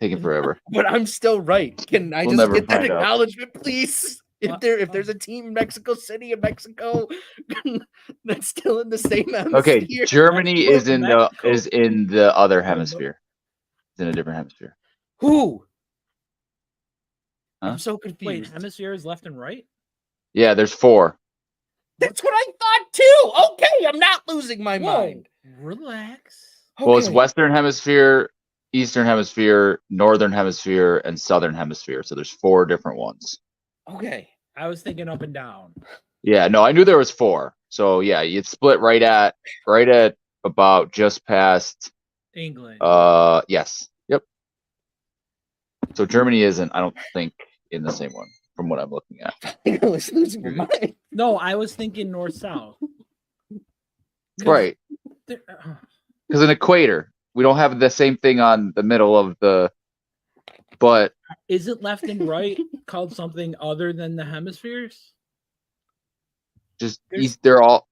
taking forever. But I'm still right. Can I We'll just never get that find out. acknowledgement, please? Well, If there's a team in Mexico City and Mexico that's still in the same Okay, hemisphere. Germany is in the Mexico- other hemisphere. It's in a different hemisphere. Who? Huh? I'm so Wait, confused. hemispheres left and right? Yeah, there's 4. That's what I thought too. Okay, I'm not losing my mind. Relax. Well, it's Okay. Western Hemisphere, Eastern Hemisphere, Northern Hemisphere, and Southern Hemisphere. So there's 4 different ones. Okay. I was thinking up and down. Yeah, no, I knew there was 4. So yeah, you'd split right at about just past. England. Yes, yep. So Germany isn't, I don't think, in the same one from what I'm looking at. I think I was losing my mind. No, I was thinking north south. Right, because an equator, we don't have the same thing on the middle of the. But Isn't left and right called something other than the hemispheres? just There's- they're all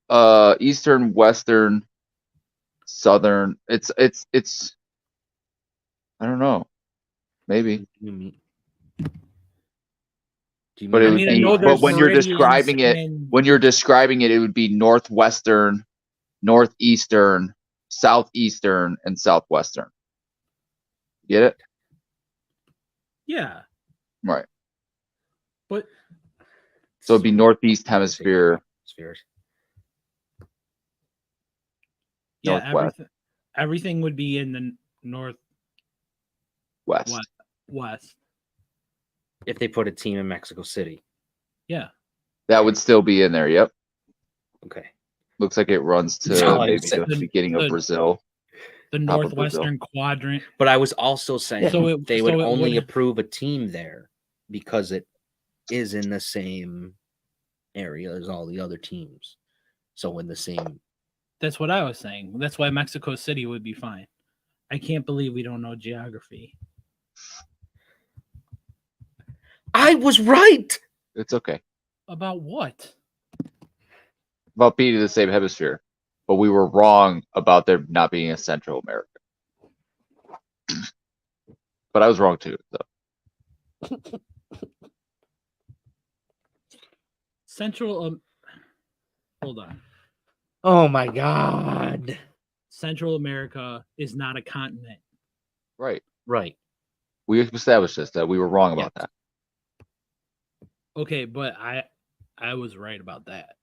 Eastern, Western, Southern. It's I don't know, maybe. But it I would mean, I be. know But there's when you're meridians describing it, and- it would be northwestern, northeastern, southeastern, and southwestern. Get it? Yeah, Right. but So it'd be northeast hemisphere, Spheres. yeah, northwest, everything would be in the northwest. west. If they put a team in Mexico City. Yeah, That would still be in there. Yep. Okay. Looks like it runs That's all to I maybe said. the beginning of The- Brazil. the Top of Brazil. northwestern quadrant. But I was also saying So it- they would so it only would- approve a team there because it is in the same area as all the other teams. So in the same. That's what I was saying. That's why Mexico City would be fine. I can't believe we don't know geography. I was right. It's okay. About what? About being in the same hemisphere, but we were wrong about there not being a Central America. But I was wrong too. So. Central. Hold on. Oh my god. Central America is not a continent. Right. Right. We established this that we were wrong about that. Okay, but I was right about that. I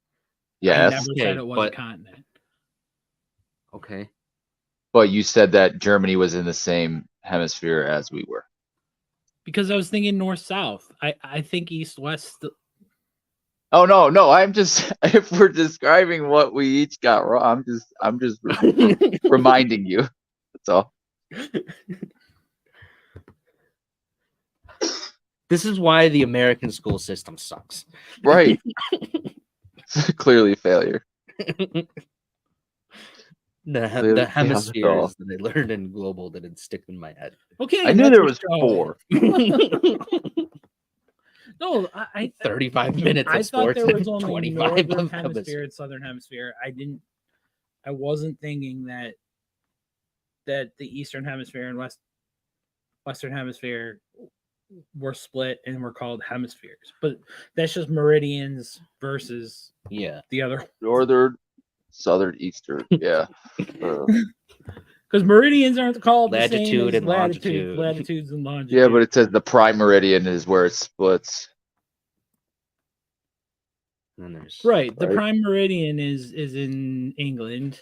Yes, never okay, said it was a but- continent. Okay. but you said that Germany was in the same hemisphere as we were. Because I was thinking north south. I think east west. Oh no! I'm just if we're describing what we each got wrong, I'm just reminding you. That's all. This is why the American school system sucks. Right. Clearly a failure. The Clearly failed at all. hemispheres that I learned in global didn't stick in my head. Okay, I knew that's there a was show. 4. No, I 35 minutes I of thought sports there was and only 25 northern of hemisphere and southern hemisphere. I wasn't thinking that the eastern hemisphere and western hemisphere were split and were called hemispheres. But that's just meridians versus Yeah. the other. Northern, southern, eastern. Yeah. Because meridians aren't called the same Latitude as and longitude. latitudes and longitude. Yeah, but it says the prime meridian is where it splits. And there's right. The Right. prime meridian is in England.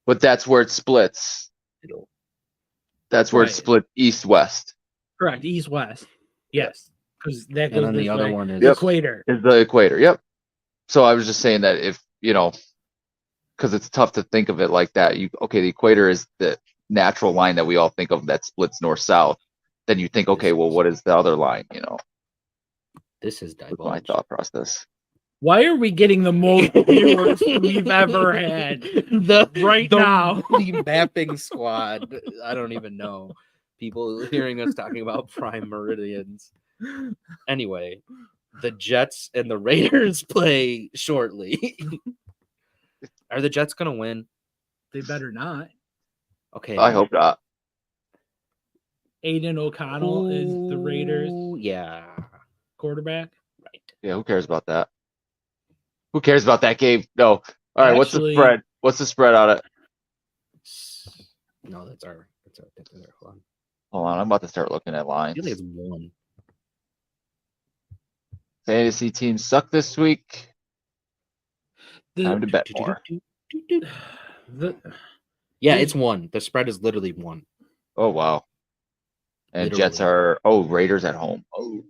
But that's where it splits. That's where Right. it split east-west. Correct. East west. Yes. Because that goes and then the this other way. one is Yep. Equator. Is the equator. Yep. So I was just saying that if, because it's tough to think of it like that. The equator is the natural line that we all think of that splits north-south. Then you think, okay, well, what is the other line? this is With my divulge. thought process. Why are we getting the most viewers we've ever had right now? The mapping squad. I don't even know. People hearing us talking about prime meridians. Anyway, the Jets and the Raiders play shortly. Are the Jets gonna win? They better not. Okay. I hope not. Aiden O'Connell is the Raiders Yeah. quarterback. Right. Yeah, who cares about that? Who cares about that game? No. All right, what's the Actually- spread? What's the spread on it? No, that's our hold on. Hold on, I'm about to start looking at I lines. feel like it's 1. Fantasy teams suck this week. Time to bet more. Yeah, it's 1. The spread is literally 1. Oh wow. And Jets Literally. are Raiders at home. Oh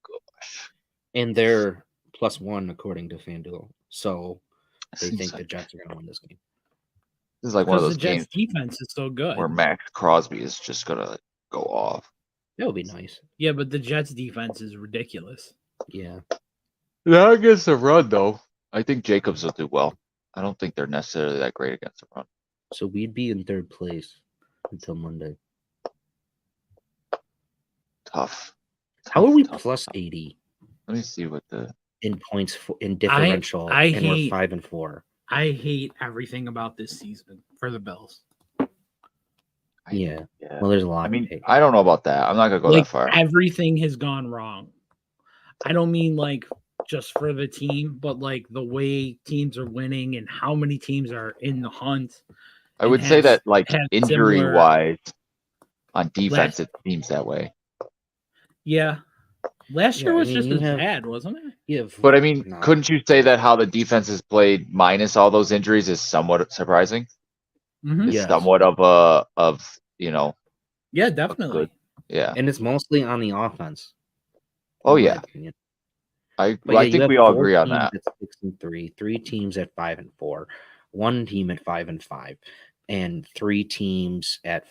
gosh. And they're +1 according to FanDuel. So they Seems think like- the Jets are gonna win this game. This is like one of Because those the Jets' games defense is so good. where Max Crosby is just gonna go off. That would be nice. Yeah, but the Jets' defense is ridiculous. Yeah. Not against the run though. I think Jacobs will do well. I don't think they're necessarily that great against the run. So we'd be in 3rd place until Monday. Tough. How are we Tough. plus 80 Let me see what the in points in differential, I and hate- we're 5-4? I hate everything about this season for the Bills. Yeah. yeah. Well, there's a lot. I to mean, hate. I don't know about that. I'm not gonna go Like that far. everything has gone wrong. I don't mean like just for the team, but like the way teams are winning and how many teams are in the hunt. I would say has- that like has injury similar- wise on defense it seems that way. Yeah. Last year Yeah, I was mean, just you as have- bad, wasn't it? Yeah, But I mean, no. couldn't you say that how the defense is played minus all those injuries is somewhat surprising? Mhm. It's Yes. somewhat of you know, Yeah, definitely. yeah. And it's mostly on the offense. Oh in my yeah. opinion. I But yeah, you think have we all 4 agree on teams that. At 6-3, 3 teams at 5-4, 1 team at 5-5, and 3 teams at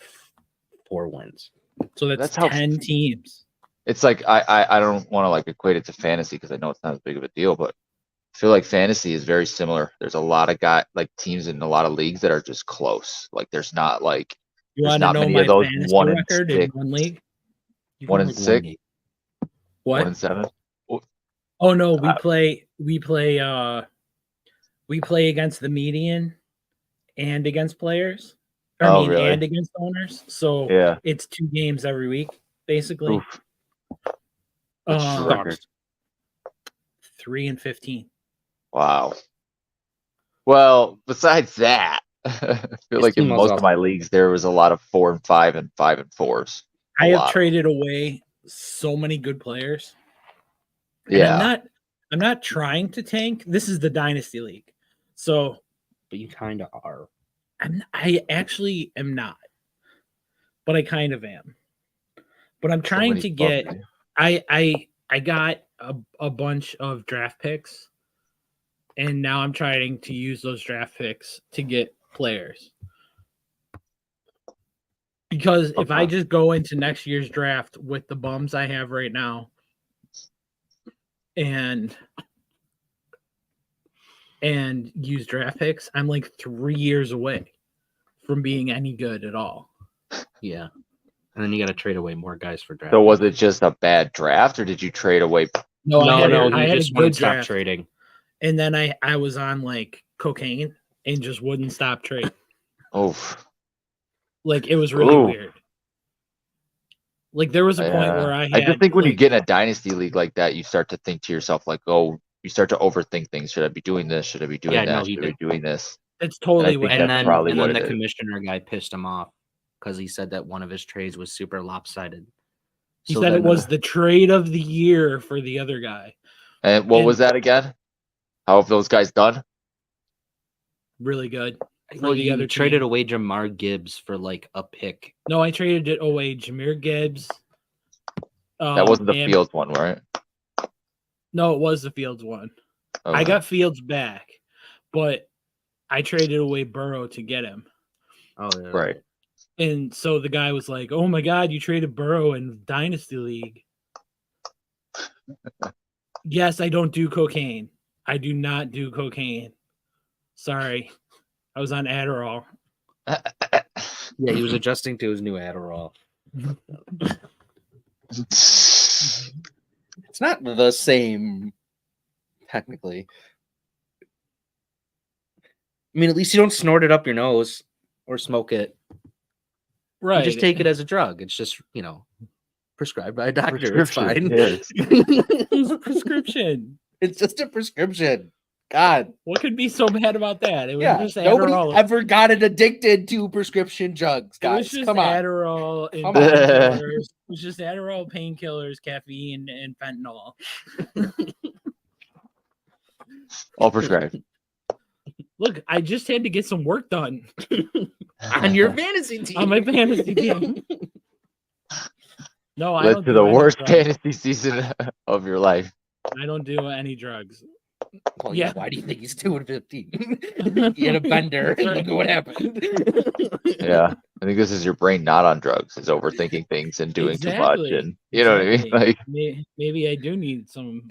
4 wins. So that's That's how- 10 teams. It's like I don't want to like equate it to fantasy because I know it's not as big of a deal, but I feel like fantasy is very similar. There's a lot of teams in a lot of leagues that are just close. Like there's not like You There's want to not know many my of those fantasy 1 and record in 6. one league? You 1 can and win 6, game. what? 1 and 7. Oh no, we Uh, play against the median and against players. Oh, really? And against owners. So Yeah. it's 2 games every week, basically. Oof. What's your Um, record? 3-15. Wow. Well, besides that, I feel His like in team was most of also- my leagues there was a lot of 4 and 5 and 5 and 4s. I A have lot. traded away so many good players. And Yeah. I'm not trying to tank. This is the dynasty league. So But you kind of are. I actually am not. But I kind of am. But I'm trying Somebody to bugged get me. I got a bunch of draft picks, and now I'm trying to use those draft picks to get players. Because if I Okay. just go into next year's draft with the bums I have right now and use draft picks, I'm like 3 years away from being any good at all. Yeah. And then you got to trade away more guys for draft. So was it just a bad draft or did you trade away? No, I had you a just good want to stop draft. trading. And then I was on like cocaine and just wouldn't stop trading. Oh, Like it was really Ooh. weird. Like there was a point where I had, just think when you like, get in a dynasty league like that, you start to think to yourself like, oh, you start to overthink things. Should I be doing this? Should I be doing Yeah, that? no, he Should I be did. doing this? it's totally think what that's And happened. then, probably and what then it the is. commissioner guy pissed him off because he said that one of his trades was super lopsided. He So said it then- was the trade of the year for the other guy. And what And- was that again? How have those guys done? Really good. For Well, the you other traded team. away Jamar Gibbs for like a pick. No, I traded it away. Jameer Gibbs. That wasn't the and- Fields one, right? No, it was the Fields one. I Okay. got Fields back, but I traded away Burrow to get him. Oh, yeah. Right. And so the guy was like, "Oh my God, you traded Burrow in Dynasty League." Yes, I don't do cocaine. I do not do cocaine. Sorry. I was on Adderall. Yeah, he was adjusting to his new Adderall. It's not the same, technically. I mean, at least you don't snort it up your nose or smoke it. Right. You just take it as a drug. It's just, prescribed by a doctor. It's fine. Yes. It's a prescription. It's just a prescription. God. What could be so bad about that? It was Yeah. just Nobody Adderall. ever got addicted to prescription drugs, It was guys. just Come on. Adderall and Come on. painkillers. It was just Adderall, painkillers, caffeine, and fentanyl. All prescribed. Look, I just had to get some work done On your fantasy team. on my fantasy team. No, I Led don't to do the any worst drugs. fantasy season of your life. I don't do any drugs. Well, Yeah. Why do you think he's 2-15? He had a bender. And look at what happened. Yeah. I think this is your brain not on drugs. It's overthinking things and doing too much. Exactly. And you know what I mean? Exactly. Like, Maybe I do need some.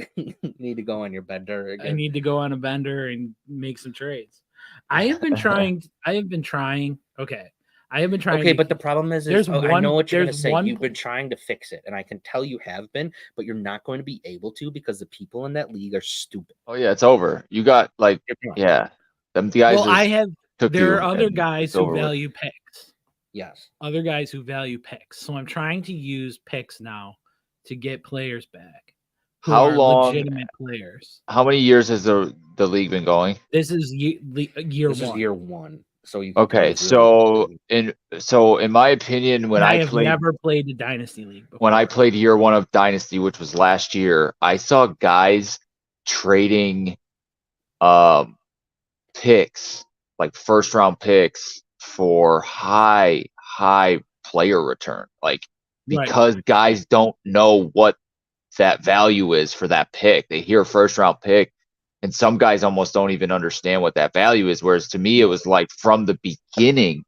Need to go on your bender I again. need to go on a bender and make some trades. I have been trying. Okay. I have been trying. Okay, to- but the problem is there's I one- know what you're going to there's say. one- You've been trying to fix it, and I can tell you have been, but you're not going to be able to because the people in that league are stupid. oh yeah, it's over. You got like, You're not. yeah. Them guys well, I have. took There you are other and guys it's who over with. value picks. Yes. Other guys who value picks. So I'm trying to use picks now to get players back. Who How are long- legitimate players? How many years has the league been going? This is year This one. is year one. So you can Okay, use really so in my opinion, when And I I have played never played the Dynasty League before. when I played year one of Dynasty, which was last year, I saw guys trading picks, like first round picks for high player return. Like Right. because guys don't know what that value is for that pick. They hear first round pick and some guys almost don't even understand what that value is. Whereas to me, it was like from the beginning,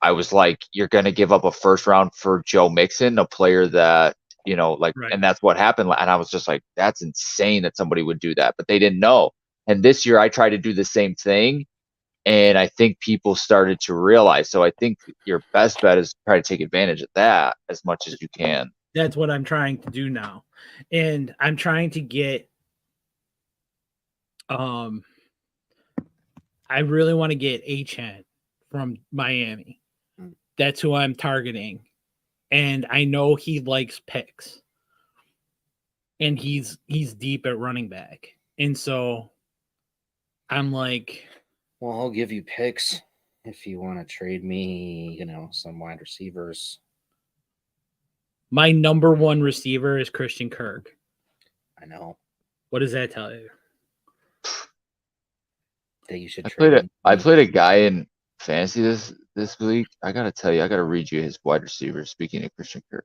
I was like, you're going to give up a first round for Joe Mixon, a player that, like, Right. and that's what happened. And I was just like, that's insane that somebody would do that, but they didn't know. And this year I tried to do the same thing. And I think people started to realize. So I think your best bet is try to take advantage of that as much as you can. That's what I'm trying to do now. And I'm trying to get I really want to get H-Hen from Miami. That's who I'm targeting. And I know he likes picks. And he's deep at running back. And so I'm like, well, I'll give you picks if you want to trade me, some wide receivers. my number one receiver is Christian Kirk. I know What does that tell you? that you should I trade me. played a guy in fantasy this week. I gotta tell you, I gotta read you his wide receiver. Speaking of Christian Kirk,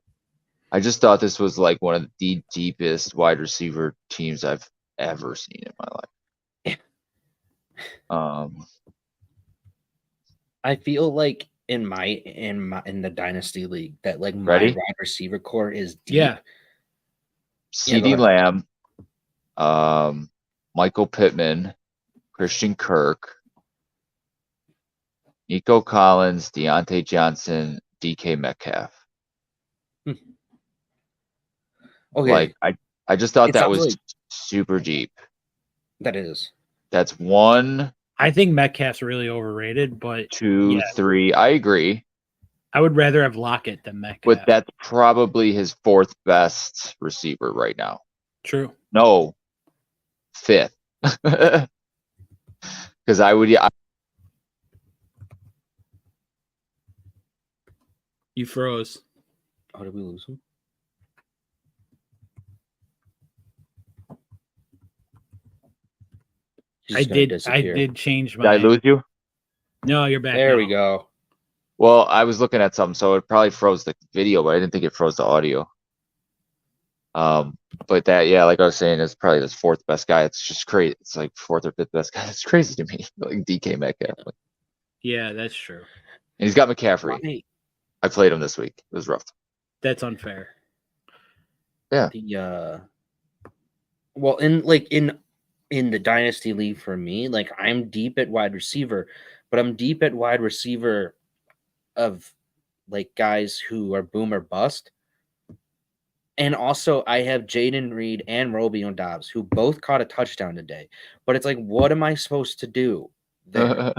I just thought this was like one of the deepest wide receiver teams I've ever seen in my life. I feel like in the Dynasty League that like my Ready? wide receiver core is deep. Yeah. CeeDee go Lamb, Michael Pittman, Christian Kirk, Nico Collins, Deontay Johnson, DK Metcalf. Okay, Like I just thought It that sounds was like- super deep. that is. That's 1, I think Metcalf's really overrated, but 2, Yeah. 3. I agree. I would rather have Lockett than Metcalf. But that's probably his 4th best receiver right now. True. No, 5th. Because You froze. Oh, did we lose him? He's I just gonna did disappear. change did I my lose you? No, you're back. There now. we go. Well, I was looking at something, so it probably froze the video, but I didn't think it froze the audio. But that, yeah, like I was saying, is probably his 4th best guy. It's just crazy. It's like 4th or 5th best guy. It's crazy to me. Like DK Metcalf. And Yeah, that's true. he's got McCaffrey. Why? I played him this week. It was rough. That's unfair. Well, in in the dynasty league for me. Like I'm deep at wide receiver, but I'm deep at wide receiver of like guys who are boom or bust. And also I have Jaden Reed and Romeo Dobbs who both caught a touchdown today. But it's like, what am I supposed to do there?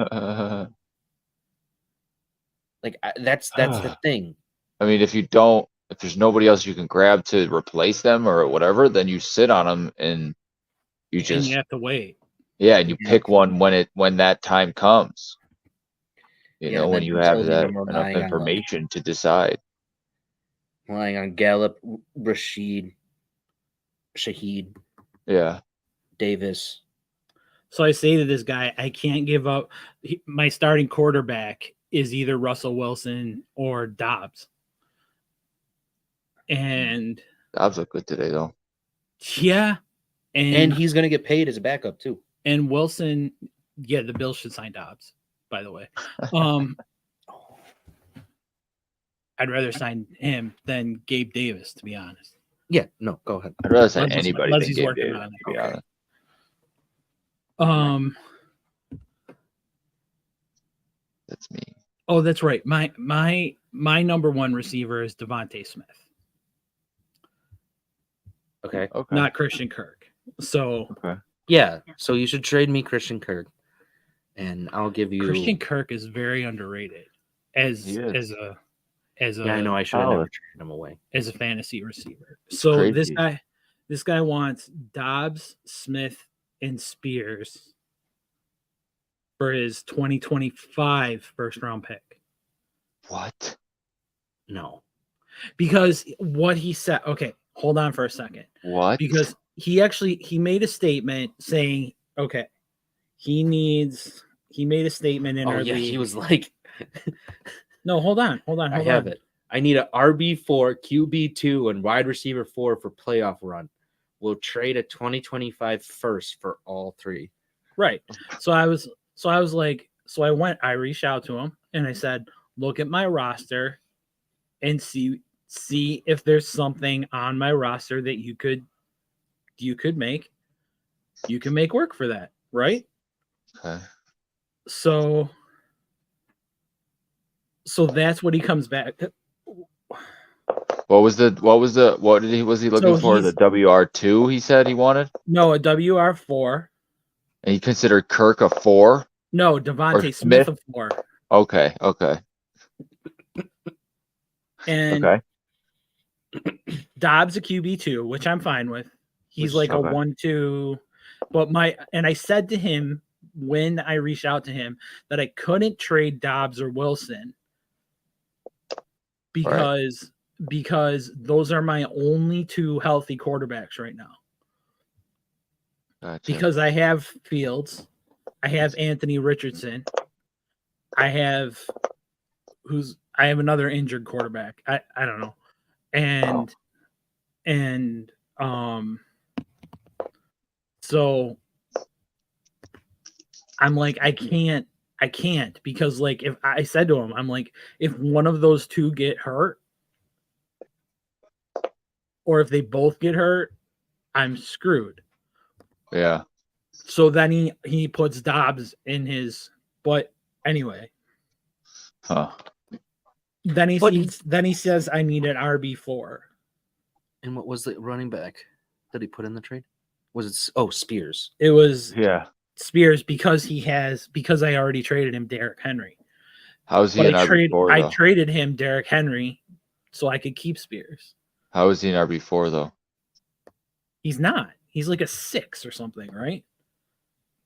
Like that's the thing. I mean, if there's nobody else you can grab to replace them or whatever, then you sit on them and you And just you have to wait. and you Yeah. pick one when that time comes. You Yeah, know, and when then you have until then, that I'm enough relying on, like, information to decide. relying on Gallup, Rashid, Shaheed, Yeah. Davis. So I say to this guy, I can't give up. My starting quarterback is either Russell Wilson or Dobbs. And Dobbs looked good today though. yeah. And he's going to get paid as a backup too. And Wilson, yeah, the Bills should sign Dobbs, by the way. I'd rather sign him than Gabe Davis, to be honest. Yeah, no, go ahead. I'd rather sign Leslie's- anybody Leslie's than Gabe working Davis, on it. to be Okay. honest. That's me. Oh, that's right. My number one receiver is Devontae Smith, Okay. Okay. not Christian Kirk. So Okay. Yeah, so you should trade me Christian Kirk, and I'll give you. Christian Kirk is very underrated as He is. as a Yeah, I know. I should have never Solid. traded him away. as a fantasy receiver. So Crazy. this guy wants Dobbs, Smith, and Spears for his 2025 first round pick. What? No. Because what he said, okay, hold on for a second. What? Because he made a statement saying, okay, he made a statement in Oh our yeah, league. he was like, No, hold on. I have it. I need a RB4, QB2, and wide receiver 4 for playoff run. We'll trade a 2025 first for all three. Right. So I reached out to him and I said, look at my roster and see if there's something on my roster that you could make work for that, right? Okay. So that's what he comes back. Was he looking for? The WR2 he said he wanted? No, a WR4. And he considered Kirk a 4? No, Or Devontae Smith a 4. Okay. And Okay. Dobbs a QB2, which I'm fine with. He's like a Okay. 1-2. But I said to him when I reached out to him that I couldn't trade Dobbs or Wilson because those are my only two healthy quarterbacks right now. Gotcha. Because I have Fields, I have Anthony Richardson, I have another injured quarterback. I don't know. So I'm like, I can't because like if I said to him, I'm like, if one of those two get hurt or if they both get hurt, I'm screwed. Yeah. So then he puts Dobbs in his, but anyway. Huh. Then he says I need an RB4. And what was the running back that he put in the trade? Was it Spears? It was Spears because I already traded him Derrick Henry. How is he an RB4 I though? traded him Derrick Henry so I could keep Spears. How is he an RB4 though? He's not. He's like a 6 or something, right?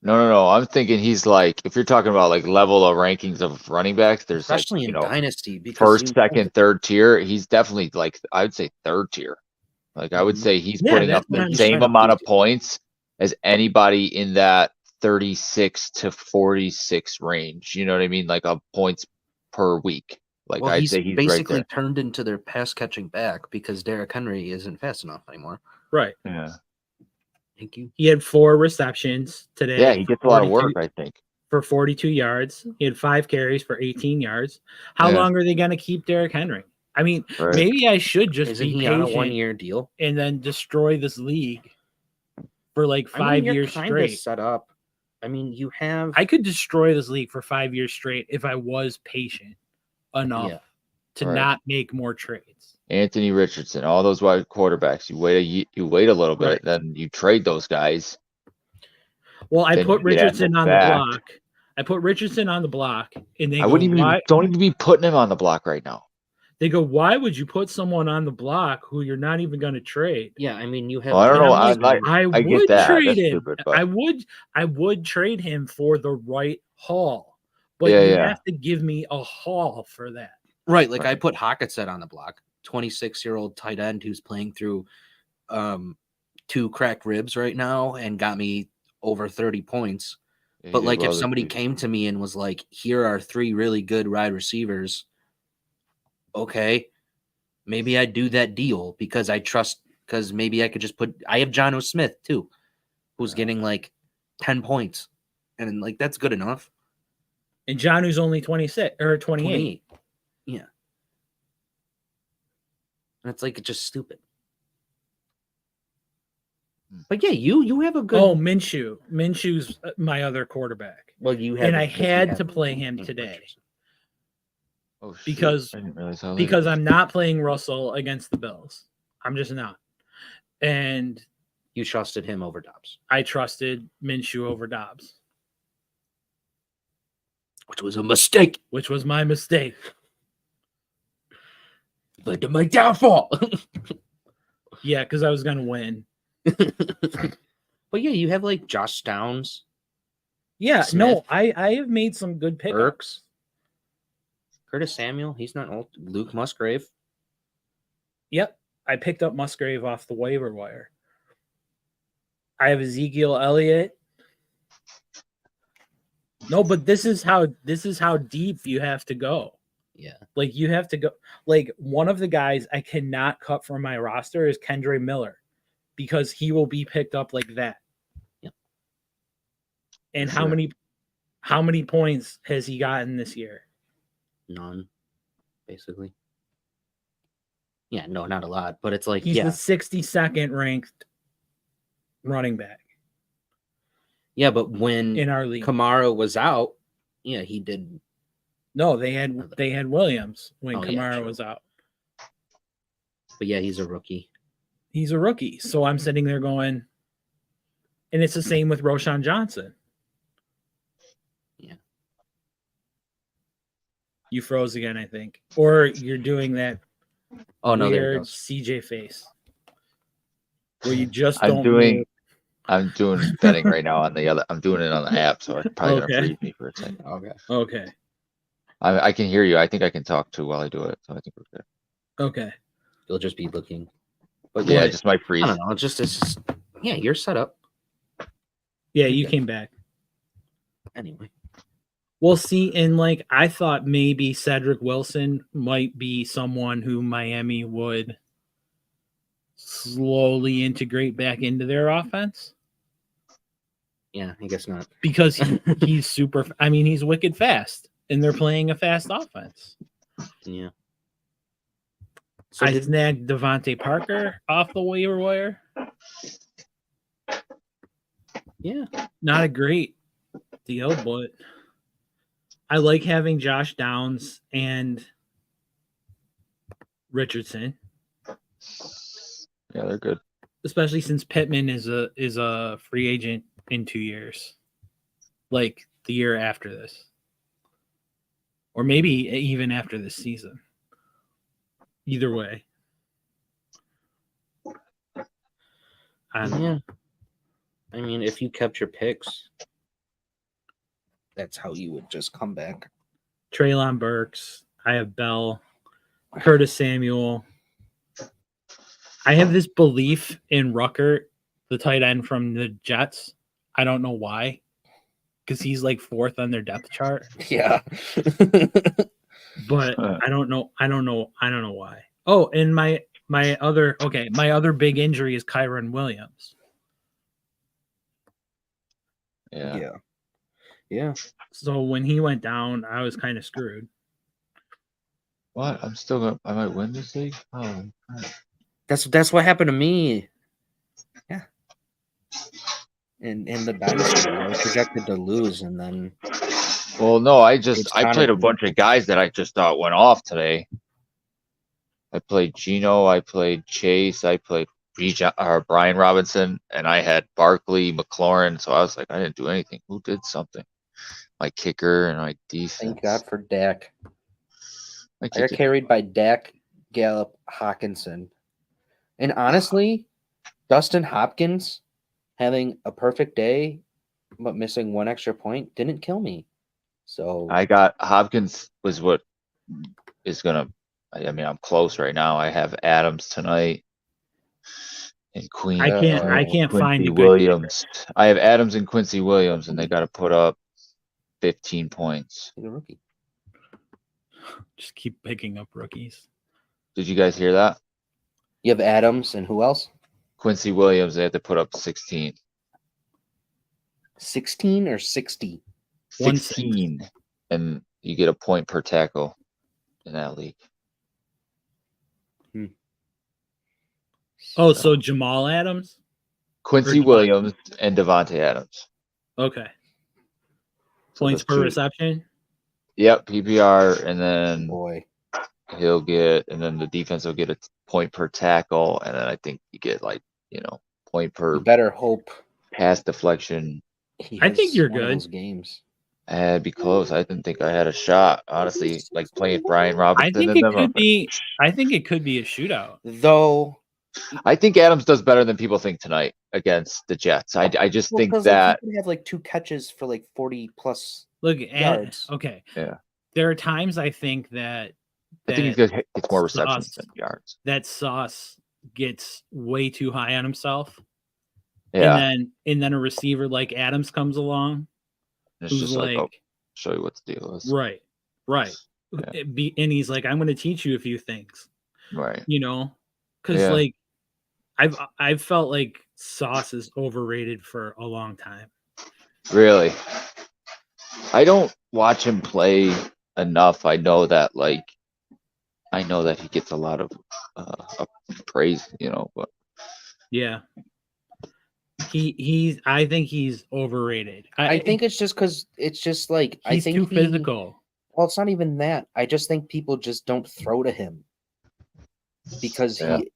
No. I'm thinking he's like, if you're talking about like level of rankings of running backs, there's especially like, in Dynasty, because first, second, third tier. He's definitely like, I would say third tier. Like I would say he's putting up the same amount of points as anybody in that 36 to 46 range. You know what I mean? Like a points per week. Like I'd say he's basically right there. turned into their pass catching back because Derrick Henry isn't fast enough anymore. Right. Yeah. Thank you. He had 4 receptions today. Yeah, he gets a lot of work, I think. For 42 yards. He had 5 carries for 18 yards. How long are they going to keep Derrick Henry? I mean, maybe I should just Isn't be he patient on a 1-year deal and then destroy this league for like 5 you're years kinda straight. set up. I mean, you have. I could destroy this league for 5 years straight if I was patient enough Yeah. to Right. not make more trades. Anthony Richardson, all those wide quarterbacks. You wait a little bit, Right. then you trade those guys. Well, I Then put you get Richardson Emmett on the back. block. I put Richardson on the block, and they I go, wouldn't even why? don't even be putting him on the block right now. They go, why would you put someone on the block who you're not even going to trade? Yeah, I mean, you have. Well, I don't And know. I'm like, I I get would that. trade That's him. stupid, but I would trade him for the right haul, but Yeah, you yeah. have to give me a haul for that. Right, like I Right. put Hawkinson on the block, 26-year-old tight end who's playing through 2 cracked ribs right now and got me over 30 points. he But did like well if this somebody week. came to me and was like, here are 3 really good wide receivers, okay, maybe I'd do that deal because maybe I could just I have John O. Smith too, who's Yeah. getting like 10 points. And like that's good enough. And John, who's only 26 or 28. 28. Yeah. And it's like it's just stupid. But yeah, you have a good. Oh, Minshew. Minshew's my other quarterback. Well, you have, And I because you had have to play him Anthony today Richardson. Oh, shoot. because I didn't realize how late it because was. I'm not playing Russell against the Bills. I'm just not. And You trusted him over Dobbs, I trusted Minshew over Dobbs, which was a mistake. which was my mistake. Led to my downfall. Yeah, because I was going to win. But yeah, you have like Josh Downs, Yeah, Smith. no, I have made some good pickups. Burks, Curtis Samuel. He's not old. Luke Musgrave. Yep, I picked up Musgrave off the waiver wire. I have Ezekiel Elliott. No, but this is how deep you have to go. Yeah. Like you have to go. Like one of the guys I cannot cut from my roster is Kendre Miller because he will be picked up like that. Yep. And For how sure. many points has he gotten this year? None, basically. Yeah, no, not a lot, but it's like He's the 62nd ranked running back yeah, but when in our league. Kamara was out, yeah, he did. No, they had Williams when Oh, yeah, Kamara sure. was out. But yeah, he's a rookie. He's a rookie. So I'm sitting there going, and it's the same with Roshan Johnson. Yeah. You froze again, I think. Or you're doing that Oh no, there it weird goes. CJ face. Where you just I'm don't doing move. I'm doing betting right now on the other. I'm doing it on the app, so it's probably Okay. gonna freeze me for a second. Okay. Okay. I can hear you. I think I can talk too while I do it, so I think we're good. Okay. You'll just be looking. But Yeah, yeah, it just might I freeze. don't know. It's just yeah, you're set up Yeah, you Okay. came back. anyway. We'll see. And like I thought maybe Cedric Wilson might be someone who Miami would slowly integrate back into their offense. Yeah, I guess not. Because he's super. I mean, he's wicked fast, and they're playing a fast offense. Yeah. So I snagged Devontae Parker off the waiver wire. yeah, Not a great deal, but I like having Josh Downs and Richardson, Yeah, they're good. especially since Pittman is a free agent in 2 years, like the year after this, or maybe even after this season. Either way, yeah. I mean, if you kept your picks, that's how you would just come back. Treylon Burks. I have Bell, Curtis Samuel. I have this belief in Ruckert, the tight end from the Jets. I don't know why, because he's like 4th on their depth chart. Yeah. But I don't know why. Oh, and my other big injury is Kyron Williams. Yeah. Yeah. So when he went down, I was kind of screwed. What? I might win this league. Oh, crap. That's what happened to me. Yeah. in the dynasty. I was projected to lose, and then Well, no, I Connor played a did. bunch of guys that I just thought went off today. I played Gino, I played Chase, I played Brian Robinson, and I had Barkley, McLaurin. So I was like, I didn't do anything. Who did something? My kicker and my defense. Thank God for Dak. My I got kicker. carried by Dak, Gallup, Hawkinson, and honestly, Dustin Hopkins having a perfect day but missing one extra point didn't kill me. So I got Hopkins was what is gonna. I mean, I'm close right now. I have Adams tonight and Queen. I can't Quincy find a good Williams. I have Adams and Quincy Williams, and they got to put up 15 points. he's a rookie. Just keep picking up rookies. Did you guys hear that? You have Adams and who else? Quincy Williams, they have to put up 16. 16 or 60? 16. And you get a point per tackle in that league. Oh, so Jamal Adams? Quincy Or Devontae. Williams and Devontae Adams. Okay. So Points the per two- reception? Yep, PPR, and then Boy. he'll get, and then the defense will get a point per tackle, and then I think you get like, point per You better hope pass deflection. he I think has you're one of good. those games. I'd be close. I didn't think I had a shot, honestly. Like playing Brian Robinson. I think and it them. could be. I think it could be a shootout. Though I think Adams does better than people think tonight against the Jets. I just think that he could have like 2 catches for like 40 plus. Look, Yards. okay. Yeah. There are times I think that I think he gets more receptions than yards. that Sauce gets way too high on himself. Yeah. And then a receiver like Adams comes along. It's Who's just like, oh, show you what the deal is. right. Yeah. And he's like, I'm going to teach you a few things, Right. because Yeah. like I've felt like Sauce is overrated for a long time. Really. I don't watch him play enough. I know that he gets a lot of praise, but Yeah. I think he's overrated. I think it's just because it's just like he's too physical. Well, it's not even that. I just think people just don't throw to him because he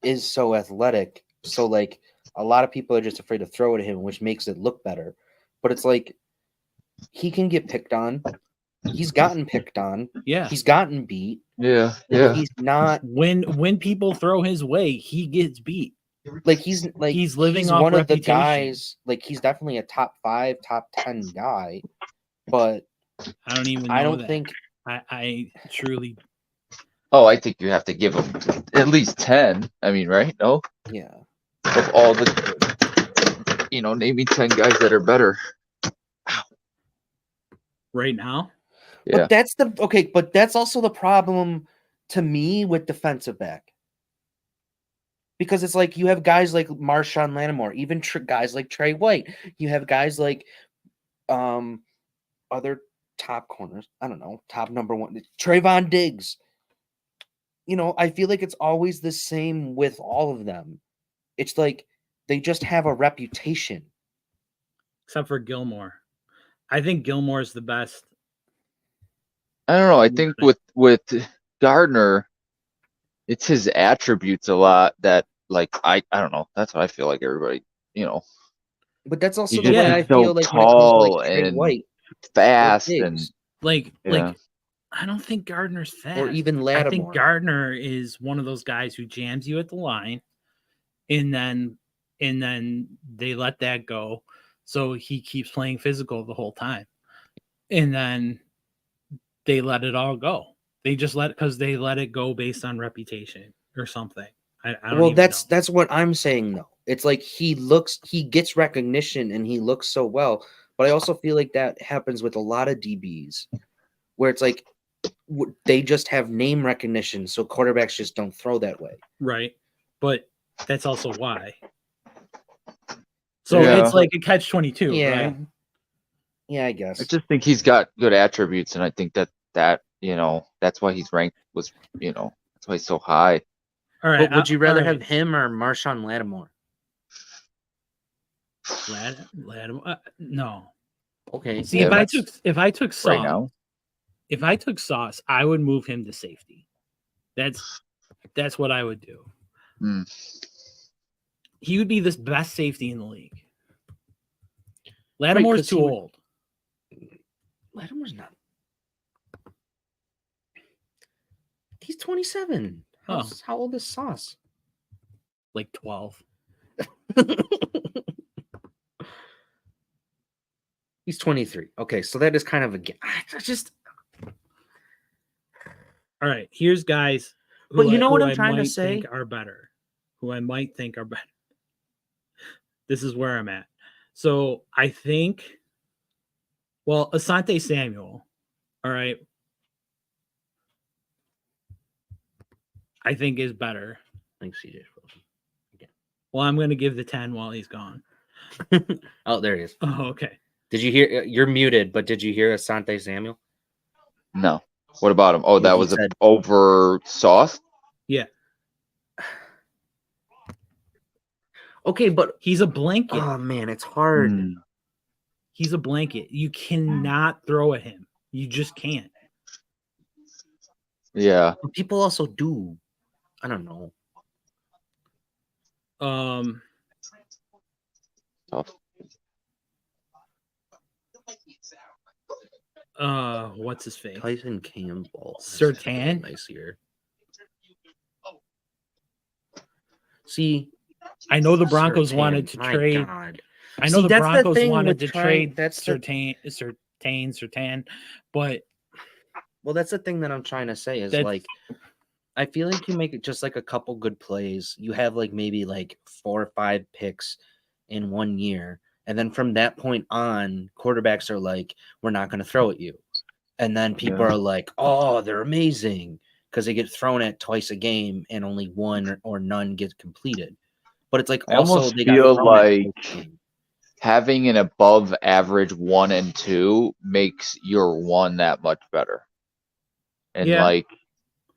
is so athletic. So like a lot of people are just afraid to throw to him, which makes it look better. But it's like he can get picked on. He's gotten picked on. Yeah. He's gotten beat. Yeah. He's not when people throw his way, he gets beat. like he's living off one of the reputation. guys. Like he's definitely a top 5, top 10 guy. But I don't even know I don't that. think I truly. Oh, I think you have to give him at least 10. I mean, right? No? yeah. Of all the, name me 10 guys that are better. Right now. Yeah. But that's also the problem to me with defensive back. Because it's like you have guys like Marshawn Lattimore, even guys like Trey White. You have guys like other top corners. I don't know, top number 1, Trayvon Diggs. I feel like it's always the same with all of them. It's like they just have a reputation. Except for Gilmore. I think Gilmore is the best. I don't know. I think with Gardner, it's his attributes a lot that I don't know. That's what I feel like everybody, But that's also He's the way just I so feel like tall when it comes to like Trey and White fast or and Diggs, like Yeah. I don't think Gardner's fast. or even I Lattimore. think Gardner is one of those guys who jams you at the line, and then they let that go, so he keeps playing physical the whole time, and then they let it all go. They just let it go based on reputation or something. I don't Well, even know. that's what I'm saying though. It's like he gets recognition and he looks so well, but I also feel like that happens with a lot of DBs, where it's like they just have name recognition, so quarterbacks just don't throw that way. Right, but that's also why. So Yeah. it's like a catch-22, Yeah. right? Yeah, I guess. I just think he's got good attributes, and I think that that's why he's ranked that's why he's so high. All right. But would you rather all right. have him or Marshawn Lattimore? No. Okay. See, Yeah, if I took Sauce, right now. if I took Sauce, I would move him to safety. That's what I would do. Hmm. He would be the best safety in the league. Lattimore's 'cause too he would- old. Lattimore's not. He's 27. Oh. How old is Sauce? Like 12. He's 23. Okay, so that is kind of a. I just. All right, here's guys. But you know what who I'm trying to might say? think are better. Who I might think are better. This is where I'm at. So I think, well, Asante Samuel. All right. I think is better. Thanks, CJ. Well, I'm going to give the 10 while he's gone. Oh, there he is. Oh, okay. Did you hear? You're muted, but did you hear Asante Samuel? No. What about him? Oh, that He was said- over Sauce. Yeah. Okay, but He's a blanket. oh man, it's hard. Hmm. He's a blanket. You cannot throw at him. You just can't. Yeah. But people also do. I don't know. Tough. What's his face? Tyson Campbell. Surtain? Nice year. See, I know the Broncos Surtain, wanted to my trade. God. I know See, the that's the Broncos thing wanted with to trade that's the- Surtain, but Well, that's the thing that I'm trying to say is That's- like, I feel like you make it just like a couple good plays. You have like maybe like 4 or 5 picks in 1 year. And then from that point on, quarterbacks are like, we're not going to throw at you. And then people Yeah. are like, oh, they're amazing because they get thrown at twice a game and only one or none gets completed. But it's like I also almost they got feel thrown at like twice a game. having an above average 1 and 2 makes your 1 that much better. And Yeah. like,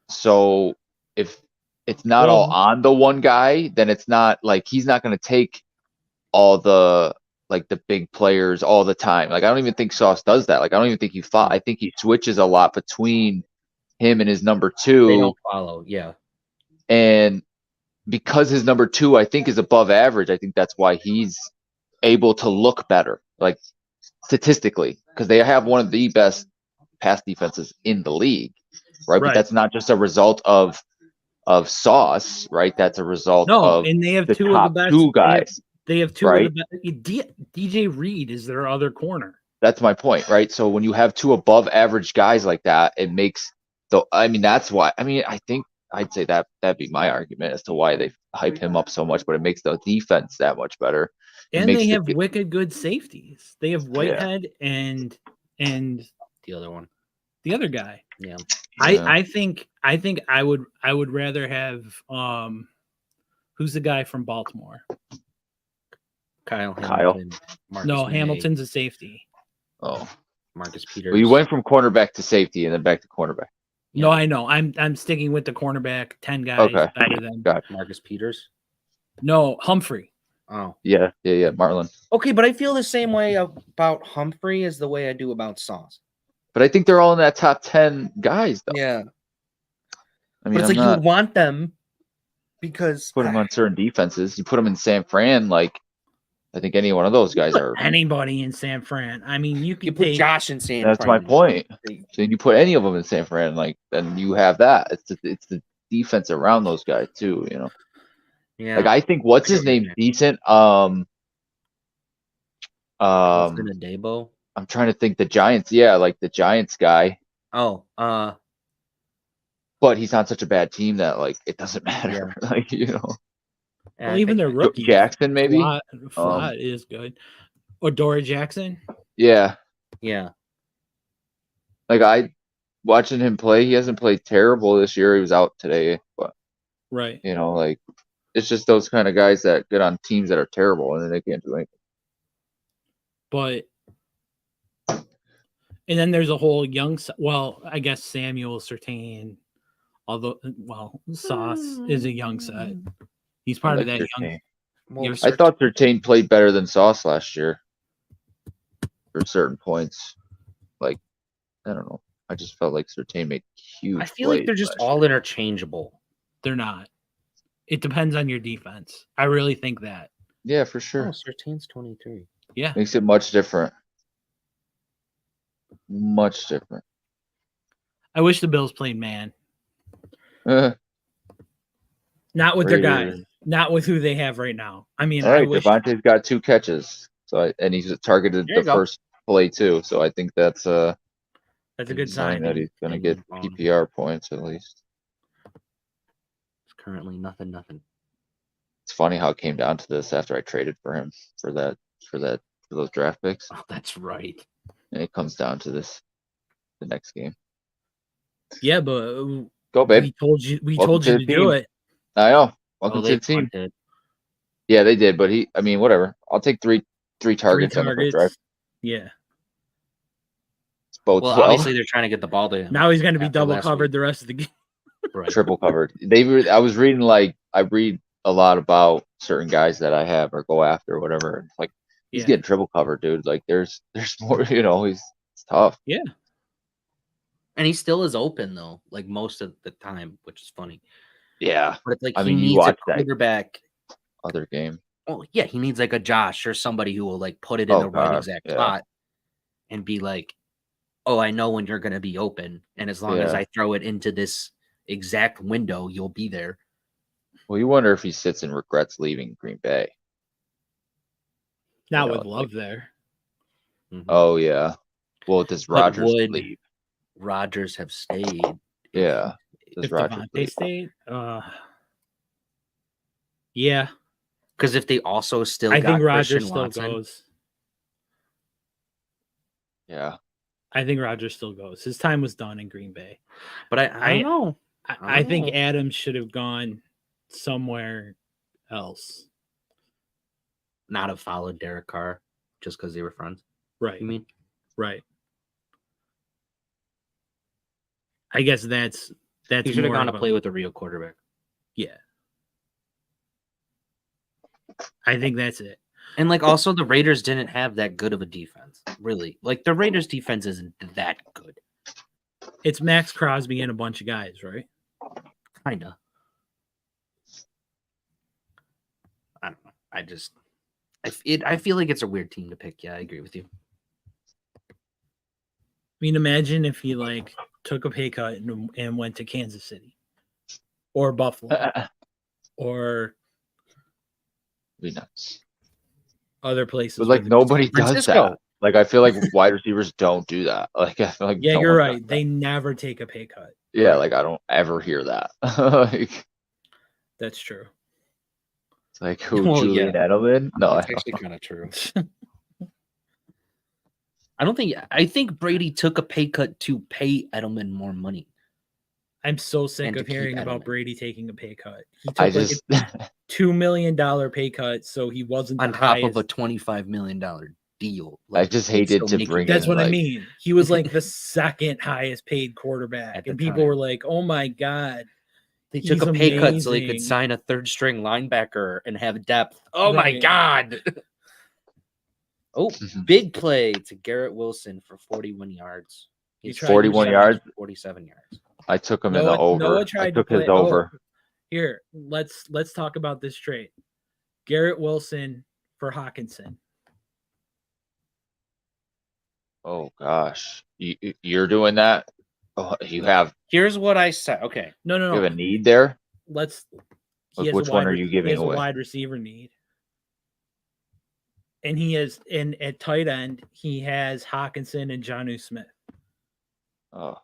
so if it's not all Well- on the one guy, then it's not like he's not going to take all the like the big players all the time. Like I don't even think Sauce does that. Like I don't even think he fought. I think he switches a lot between him and his number They 2. don't follow. Yeah. And because his number 2, I think, is above average, I think that's why he's able to look better, like statistically, because they have one of the best pass defenses in the league, right? But that's not just a result of Sauce, right? That's a result no, of and they have the two top of the best 2 guys. They have two right? of the best. DJ Reed is their other corner. That's my point, right? So when you have 2 above average guys like that, it makes that's why. I think I'd say that'd be my argument as to why they hype him up so much, but it makes the defense that much better. It And makes they the- have wicked good safeties. They have Whitehead and The other one. the other guy. Yeah. Yeah. I think I would rather have who's the guy from Baltimore? Kyle. Kyle. Marcus No, May, Hamilton's a safety. Oh, Marcus Peters. well, you went from cornerback to safety and then back to cornerback. No, Yeah. I know. I'm sticking with the cornerback. 10 guys Okay. better than Got it. Marcus Peters. no Humphrey. Oh. Yeah, Marlon. Okay, but I feel the same way about Humphrey as the way I do about Sauce. But I think they're all in that top 10 guys, though. Yeah. I mean, But it's I'm like you not would want them because put them on certain defenses. You put them in San Fran, like I think any one of those guys are. Anybody in San Fran. I mean, you you could put take Josh in San That's my Fran. point. So you put any of them in San Fran, like then you have that. It's the defense around those guys too. Yeah. Like I think what's I his get what you're name saying. decent. Colton Adebo. I'm trying to think the Giants. Yeah, like the Giants guy. Oh, But he's on such a bad team that like it doesn't matter. Like well, even their rookie Jackson maybe. Flott is good. Or Dory Jackson. Yeah, yeah. like I watching him play. He hasn't played terrible this year. He was out today, but Right. like it's just those kind of guys that get on teams that are terrible and then they can't do anything. But and then there's a whole I guess Samuel Surtain, although Sauce is a young set. He's part of Like that your young. team. Well, I thought Sertain played better than Sauce last year for certain points. Like, I don't know. I just felt like Sertain made huge I feel like they're plays just last all year. interchangeable. They're not. It depends on your defense. I really think that. Yeah, for Oh, sure. Sertain's 23. Yeah. Makes it much different. Much different. I wish the Bills played man. Uh, Not with their guys. Raiders. Not with who they have right now. I mean, All I right, wish Devontae's got 2 catches. And he's targeted There you the go. first play too. So I think that's that's a good saying sign. that he's gonna And get Vaughn. PPR points at least. It's currently nothing. It's funny how it came down to this after I traded for him for those draft picks. Oh, that's right. And it comes down to the next game. Yeah, but Go, babe. we told you Welcome to to the do team. it. I know. Welcome Oh, to they the team. punted. Yeah, they did, but I mean, whatever. I'll take three targets on the first drive. Yeah. Both Well, well. obviously they're trying to get the ball to him. Now he's going to be After double last covered week. the rest of the game. Right. Triple covered. I was reading I read a lot about certain guys that I have or go after or whatever. It's like he's Yeah. getting triple covered, dude. Like there's more, it's tough. Yeah. And he still is open though, like most of the time, which is funny. Yeah. But it's like I he mean, you needs a watch that quarterback. other game. Well, yeah, he needs like a Josh or somebody who will like put it in Oh, the right God, exact yeah. spot and be like, "Oh, I know when you're going to be open, and as long as Yeah. I throw it into this exact window, you'll be there." Well, you wonder if he sits and regrets leaving Green Bay. Not You know, with Love there. Mhm. Oh yeah. Well, does But Rodgers would leave? Rodgers have stayed? Yeah. Does If Rodgers Devontae leave? stayed, yeah, Because if they also still I got think Rodgers Christian still Watson, goes. Yeah. I think Rodgers still goes. His time was done in Green Bay. but I don't know. I think know. Adams should have gone somewhere else. Not have followed Derek Carr just because they were friends. Right. You mean? Right. I guess that's He should have more gone of to play with a real quarterback. Yeah. I think that's it. And like also the Raiders didn't have that good of a defense, really. Like the Raiders defense isn't that good. It's Max Crosby and a bunch of guys, right? Kinda. I don't know. I feel like it's a weird team to pick. Yeah, I agree with you. I mean, imagine if he like took a pay cut and went to Kansas City or Buffalo or Be nuts. other places. But like where nobody San does Francisco. that. Like I feel like wide receivers don't do that. Like I feel like yeah, no you're one right. does that. They never take a pay cut. Yeah, Right. like I don't ever hear that. Like That's true. it's like who Well, Julian yeah. Edelman? No, I That's don't. actually kind of true. I think Brady took a pay cut to pay Edelman more money. I'm so sick And to of keep hearing about Edelman. Brady taking a pay cut. He I took just like a $2 million pay cut, so he wasn't On the top highest. of a $25 million deal. I just he's hated still to making bring that That's in, what I like- mean. He was like the second highest paid quarterback, At the and people time. were like, "Oh my god, They took he's a pay cut so they could amazing." sign a third string linebacker and have depth. Oh my Right. God. Oh, big play to Garrett Wilson for 41 yards. You He's tried- 41 47 yards. 47 yards. I took him in the over. Noah I tried to took his play. over. Here, let's talk about this trade. Garrett Wilson for Hawkinson. Oh gosh, you're doing that. Oh, you have Here's what I said. Okay. No, you have a need there. Let's. He Like, has a which one wide are re- you He giving has away? a wide receiver need, and he has at tight end he has Hawkinson and Jonnu Smith. Oh,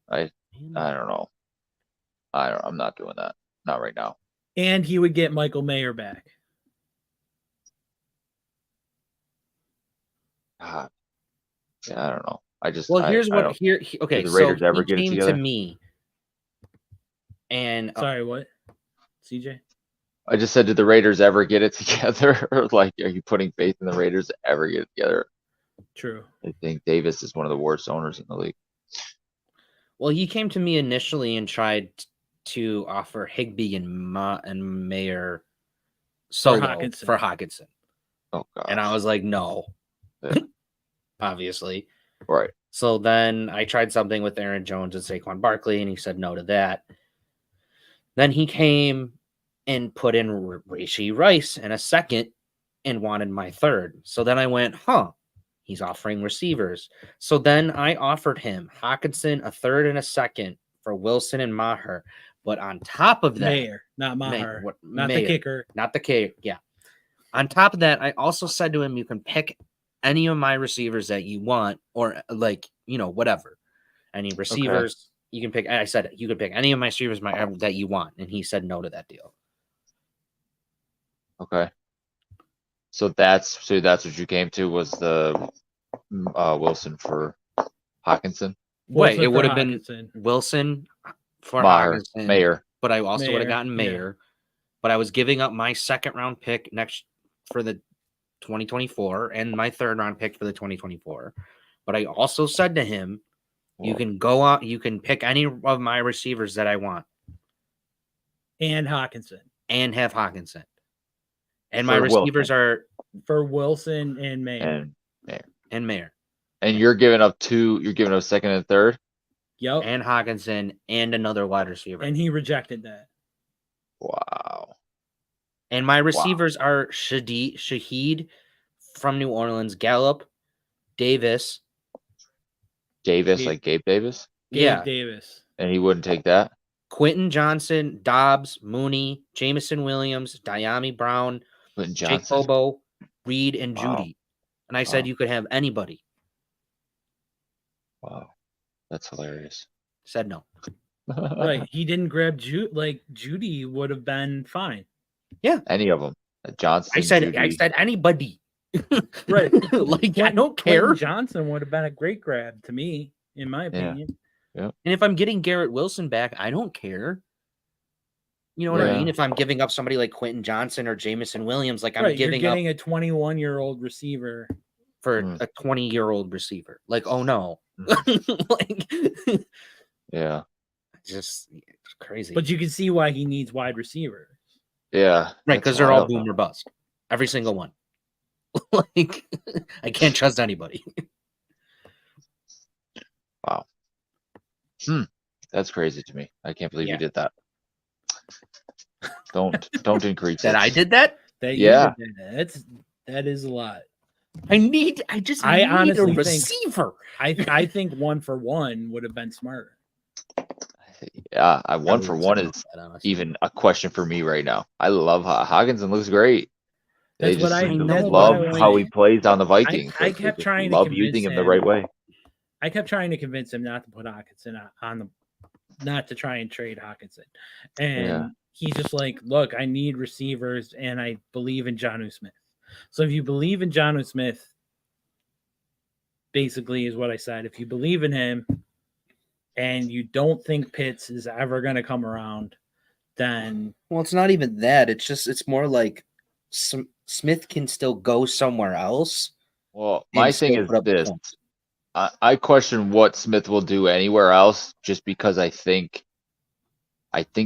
I don't know. I'm not doing that. Not right now. And he would get Michael Mayer back. God. Yeah, I don't know. I just Well, here's I what don't- okay. the Raiders so ever he get it came to together? me, and Sorry, what? CJ? I just said, did the Raiders ever get it together? Or like, are you putting faith in the Raiders to ever get it together? True. I think Davis is one of the worst owners in the league. well, he came to me initially and tried to offer Higbee and Mayer solo Hawkinson. for Hawkinson. Oh god. And I was like, no, Yeah. obviously. Right. So then I tried something with Aaron Jones and Saquon Barkley, and he said no to that. Then he came and put in Rashee Rice in a second and wanted my third. So then I went, he's offering receivers. So then I offered him Hawkinson, a third and a second for Wilson and Maher. But on top of that, Mayer, not Maher, not Mayer, the kicker. not the kicker. Yeah. On top of that, I also said to him, you can pick any of my receivers that you want, or like, whatever. Any receivers you can pick. I said, you can pick any of my receivers that you want. And he said no to that deal. Okay. So that's what you came to was the Wilson for Hawkinson. Wait, Wilson it for would have been Hawkinson. Wilson for Maher, Hawkinson, Mayer. but I also would have Mayer, gotten yeah. Mayer. But I was giving up my second round pick for the 2024 and my third round pick for the 2024. But I also said to him, you can go out, you can pick any of my receivers that I want And Hawkinson. and have Hawkinson. And my For receivers Wilson. are For Wilson and Mayer. And Mayer you're giving up second and third? Yep. and Hawkinson and another wide receiver. And he rejected that. Wow. And my receivers are Shaheed from New Orleans, Gallup, Davis. Davis, like Gabe Davis? Gabe Davis. And he wouldn't take that? Quentin Johnson, Dobbs, Mooney, Jamison Williams, Diami Brown, Quentin Jake Johnson? Bobo, Reed, and Wow. Judy. And I said Wow. you could have anybody. Wow. That's hilarious. Said no. Right. He didn't grab Judy would have been fine. Any of them. Johnson. I said Judy. anybody. Right. Like I don't care. Quentin Johnson would have been a great grab to me, in my opinion. And if I'm getting Garrett Wilson back, I don't care. You know what I mean? If I'm giving up somebody like Quentin Johnson or Jamison Williams, like I'm giving you're up getting a 21-year-old receiver for a 20-year-old receiver. Like, oh no. Like Yeah. just it's crazy. But you can see why he needs wide receivers. Yeah. Right, because they're all boom or bust. Every single one. Like I can't trust anybody. Wow. That's crazy to me. I can't believe you did that. Don't increase That it. I did that? That Yeah. you did that is a lot. I need a honestly receiver. I think 1 for 1 would have been smarter. Yeah, I 1 for 1 is even a question for me right now. I love Hawkinson looks great. That's They what just I seem to that's love what I how he wanted. plays on the Vikings. I Like, they kept just trying to love convince using him the him. right way. I kept trying to convince him not to put Hawkinson on the, not to try and trade Hawkinson, and he's just like, "Look, I need receivers, and I believe in Jonnu Smith. So if you believe in Jonnu Smith, basically is what I said. If you believe in him, and you don't think Pitts is ever going to come around, then it's not even that. It's more like Smith can still go somewhere else. Well, my thing is this. I question what Smith will do anywhere else just because I think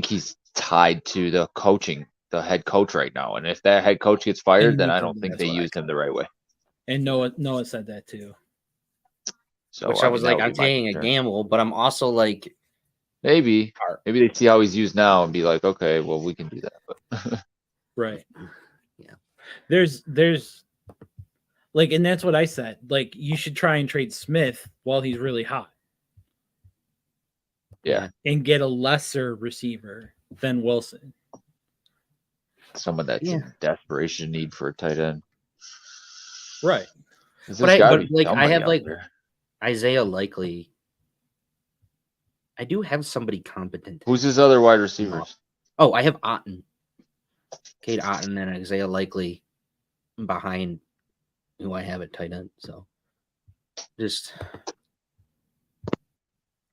he's tied to the head coach right now. And if that head coach gets fired, then I don't think they used him the right way. And Noah said that too. So which I was like, I'm taking a gamble, but I'm also like, maybe they see how he's used now and be like, okay, well, we can do that. But right. Yeah. There's like, and that's what I said. Like, you should try and trade Smith while he's really hot. Yeah. And get a lesser receiver than Wilson. Someone that's in desperation need for a tight end. Right. But I have like Isaiah Likely. I do have somebody competent. Who's his other wide receivers? Oh, I have Otten. Cade Otten and Isaiah Likely behind who I have at tight end. So just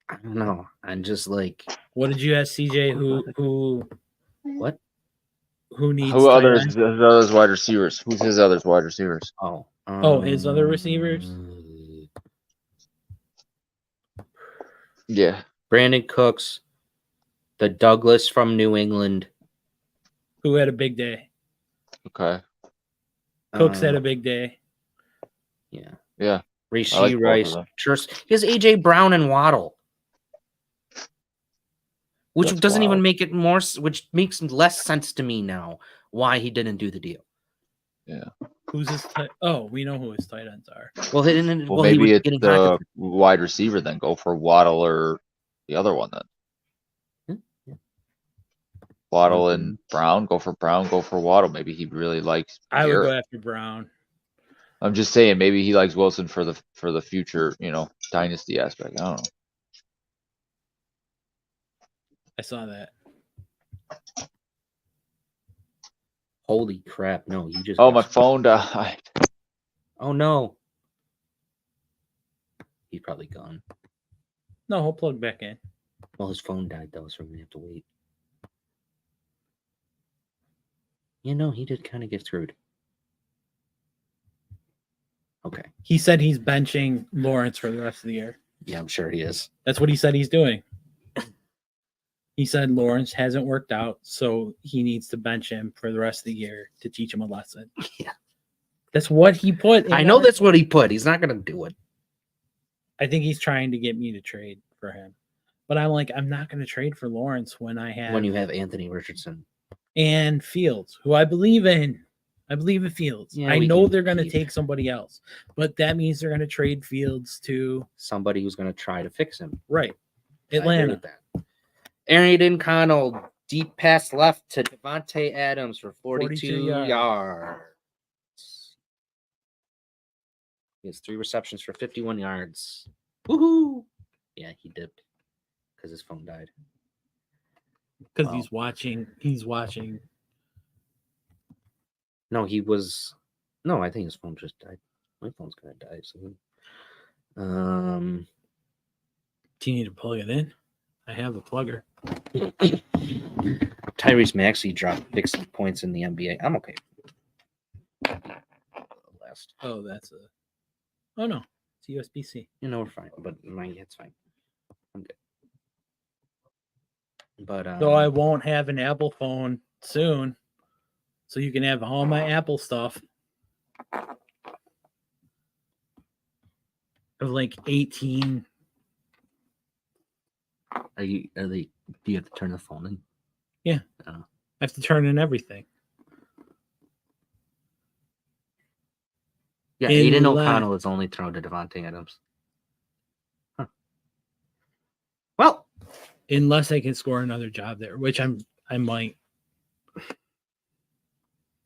I don't know. I'm just like, what did you ask CJ? Who needs his others wide receivers? Who's his others wide receivers? His other receivers? Yeah. Brandon Cooks, the Douglas from New England. Who had a big day. Okay. Cooks had Uh, a big day. Yeah. Yeah. Rishi like both of Rice. them. He has AJ Brown and Waddle. Which That's doesn't even wild. make it more, which makes less sense to me now why he didn't do the deal. Yeah. Who's his tight? Oh, we know who his tight ends are. Well, he didn't. Well, Well, he was maybe it's getting the hot. wide receiver then. Go for Waddle or the other one then. Yeah. Waddle and Brown. Go for Brown. Go for Waddle. Maybe he really likes I would go Garrett. after Brown. I'm just saying, maybe he likes Wilson for the future, dynasty aspect. I don't know. I saw that. Holy crap! No, you just. Oh, my phone died. Oh no. He's probably gone. No, he'll plug back in. Well, his phone died though, so we're gonna have to wait. He did kind of get screwed. Okay. He said he's benching Lawrence for the rest of the year. Yeah, I'm sure he is. That's what he said he's doing. He said Lawrence hasn't worked out, so he needs to bench him for the rest of the year to teach him a lesson. Yeah. That's what he put. I know that's what he put. He's not gonna do it. I think he's trying to get me to trade for him. But I'm like, I'm not going to trade for Lawrence when you have Anthony Richardson and Fields, who I believe in. I believe in Fields. Yeah, I we know can they're going to keep- take somebody else, but that means they're going to trade Fields to somebody who's gonna try to fix him. right I agree Atlanta. with that. Aaron Connell, deep pass left to Devontae Adams for 42 yards. He has 3 receptions for 51 yards. Woohoo! Yeah, he dipped because his phone died. Because Wow. he's watching. He's watching. No, he was. No, I think his phone just died. My phone's gonna die soon. Do you need to plug it in? I have a plugger. Tyrese Maxey dropped 60 points in the NBA. I'm okay. Last, Oh, that's a. Oh no, it's USB-C. we're fine, but it's fine. I'm good. But So I won't have an Apple phone soon, so you can have all my Apple stuff. I have like 18. do you have to turn the phone in? Yeah. I have to turn in everything. Yeah, In Aiden la- O'Connell is only thrown to Devontae Adams. Huh. Well, Unless I can score another job there, which I might.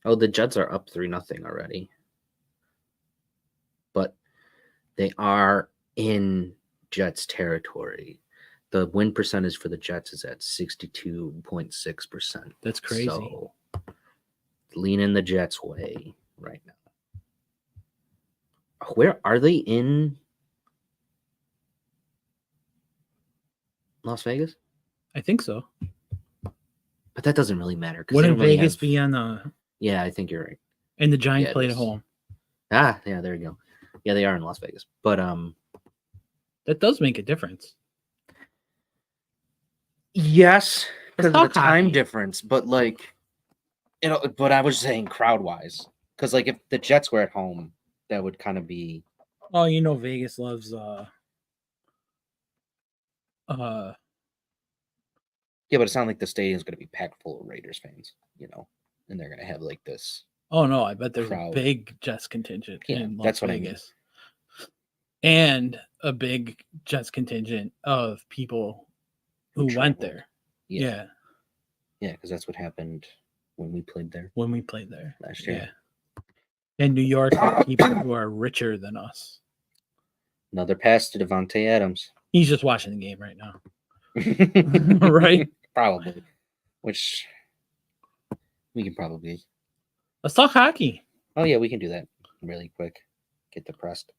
oh, the Jets are up 3-0 already. But they are in Jets territory. The win percentage for the Jets is at 62.6%. That's crazy. So lean in the Jets' way right now. Where are they in Las Vegas? I think so. But that doesn't really matter. Wouldn't Vegas be on the? Yeah, I think you're right. And the Giants Yeah, it played at is. home. Ah, yeah, there you go. Yeah, they are in Las Vegas. But That does make a difference. yes, because of the talk time hockey. difference. But but I was saying crowd wise, because if the Jets were at home, that would kind of be. Oh, Vegas loves Yeah, but it sounds like the stadium's going to be packed full of Raiders fans, and they're going to have this. Oh no, I bet there's crowd. a big Jets contingent Yeah, in Las that's what I mean. Vegas. And a big Jets contingent of people who went there. Yeah. Yeah, because that's what happened when we played there When we played there last year. Yeah. And New York have people who are richer than us. Another pass to Devontae Adams. He's just watching the game right now. Right? Probably. Which we can probably. Let's talk hockey. Oh, yeah, we can do that really quick. Get depressed.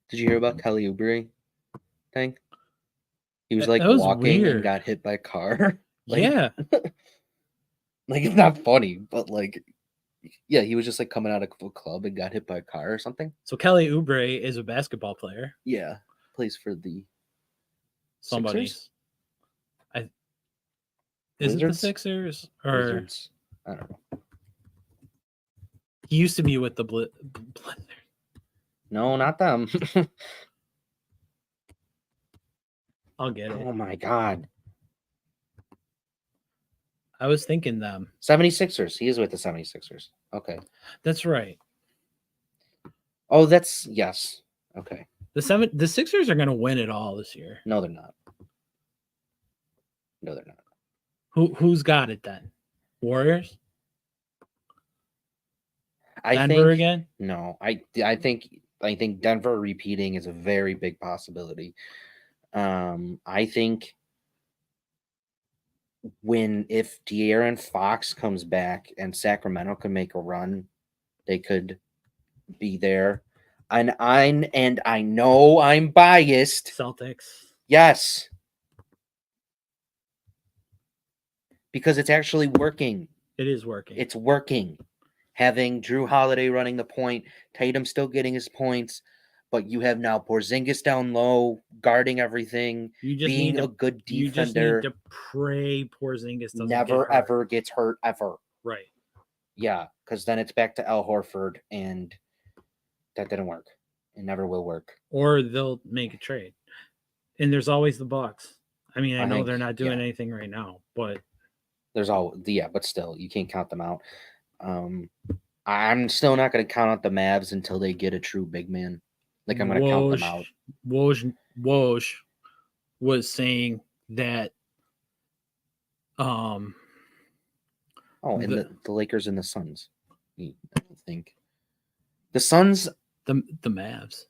Did you hear about Kelly Oubre thing? He was That was walking weird. and got hit by a car. Yeah. It's not funny, but yeah, he was just coming out of a club and got hit by a car or something. So Kelly Oubre is a basketball player. Yeah, plays for the Somebody's. Sixers? Is it the Wizards? Sixers or Wizards? I don't know. he used to be with the Blazers? No, not them. I'll get it. Oh my God. I was thinking them. 76ers. He is with the 76ers. Okay. That's right. Oh, that's yes. Okay. The Sixers are going to win it all this year. No, they're not. No, they're not. Who's got it then? Warriors? I Denver think again? no. I think Denver repeating is a very big possibility. I think if De'Aaron Fox comes back and Sacramento can make a run, they could be there. And I know I'm biased. Celtics. Yes. Because it's actually working. It is working. It's working. Having Drew Holiday running the point, Tatum still getting his points, but you have now Porzingis down low, guarding everything, you just being need a good you just defender. need to pray Porzingis doesn't Never get hurt. ever gets hurt ever. Right. Yeah, because then it's back to Al Horford, and that didn't work. It never will work. Or they'll make a trade. And there's always the Bucks. I mean, I know think, they're not doing yeah. anything right now, but but still, you can't count them out. I'm still not going to count out the Mavs until they get a true big man. Like, I'm going to count them out. Woj was saying that and the Lakers and the Suns. I don't think the Suns, the Mavs.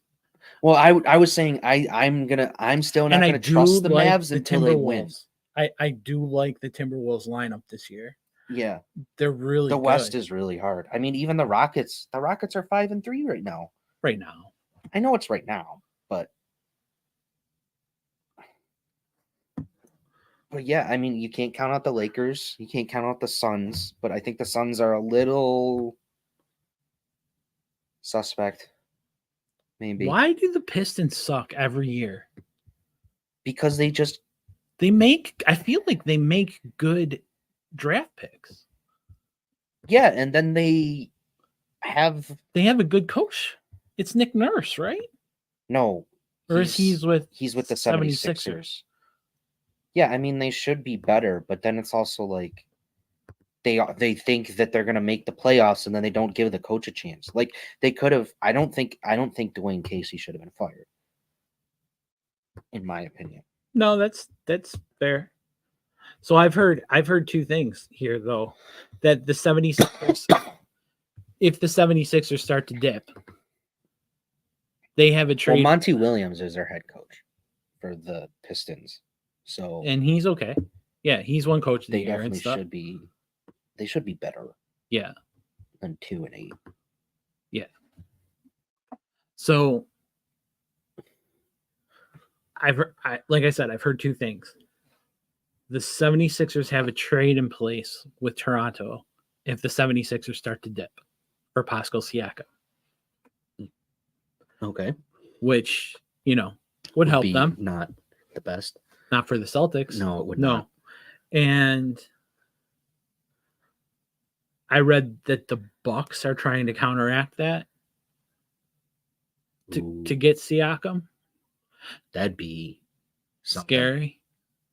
Well, I was saying I'm still not gonna trust the Mavs until they win. I do like the Timberwolves lineup this year. Yeah, they're really the good. West is really hard. I mean, even the Rockets are 5-3 right now. Right now, I know it's right now, but yeah, I mean, you can't count out the Lakers, you can't count out the Suns, but I think the Suns are a little suspect. Maybe. Why do the Pistons suck every year? Because I feel like they make good draft picks. Yeah, and then they have a good coach. It's Nick Nurse, right? No. Or he's with the 76ers. Yeah, I mean, they should be better, but then it's also like they think that they're going to make the playoffs and then they don't give the coach a chance. Like, they could have. I don't think Dwayne Casey should have been fired, in my opinion. No, that's fair. So I've heard two things here, though, that the 76ers, if the 76ers start to dip, they have a trade. Well, Monty Williams is their head coach for the Pistons, so and he's okay. Yeah, he's one coach of the year and stuff. They should be better. Yeah, than 2-8. Yeah. So like I said, I've heard two things. The 76ers have a trade in place with Toronto if the 76ers start to dip for Pascal Siakam. Okay. Which, would help them. Not the best. Not for the Celtics. No, it would not. And I read that the Bucks are trying to counteract that to get Siakam. That'd be scary.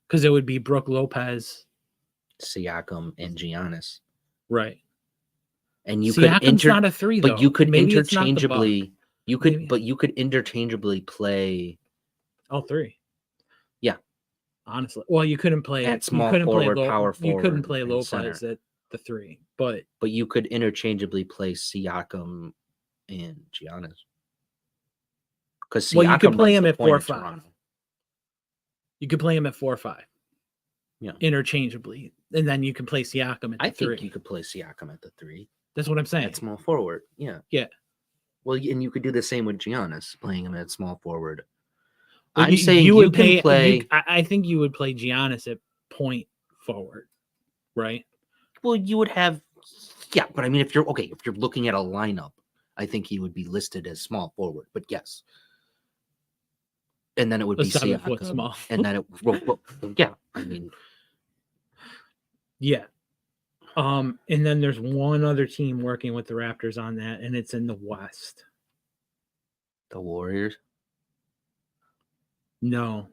Because it would be Brook Lopez, Siakam, and Giannis. Right. And you Siakam's could not a 3, though. But you could Maybe interchangeably you could interchangeably play all 3. Yeah. Honestly. Well, you couldn't play at small forward, power forward. You couldn't play Lopez at the 3, but you could interchangeably play Siakam and Giannis. Because you could play him at 4-5. You could play him at 4-5. Yeah. Interchangeably. And then you can play Siakam at the 3. I think you could play Siakam at the 3. That's what I'm saying. At small forward. Yeah. Yeah. Well, and you could do the same with Giannis, playing him at small forward. Well, I'm saying you can play. I think you would play Giannis at point forward, right? Well, you would have. Yeah, but I mean, if you're looking at a lineup, I think he would be listed as small forward. But yes. And then it would be 7 foot Siakam. small. And then yeah, I mean, Yeah. And then there's one other team working with the Raptors on that, and it's in the West. The Warriors. No.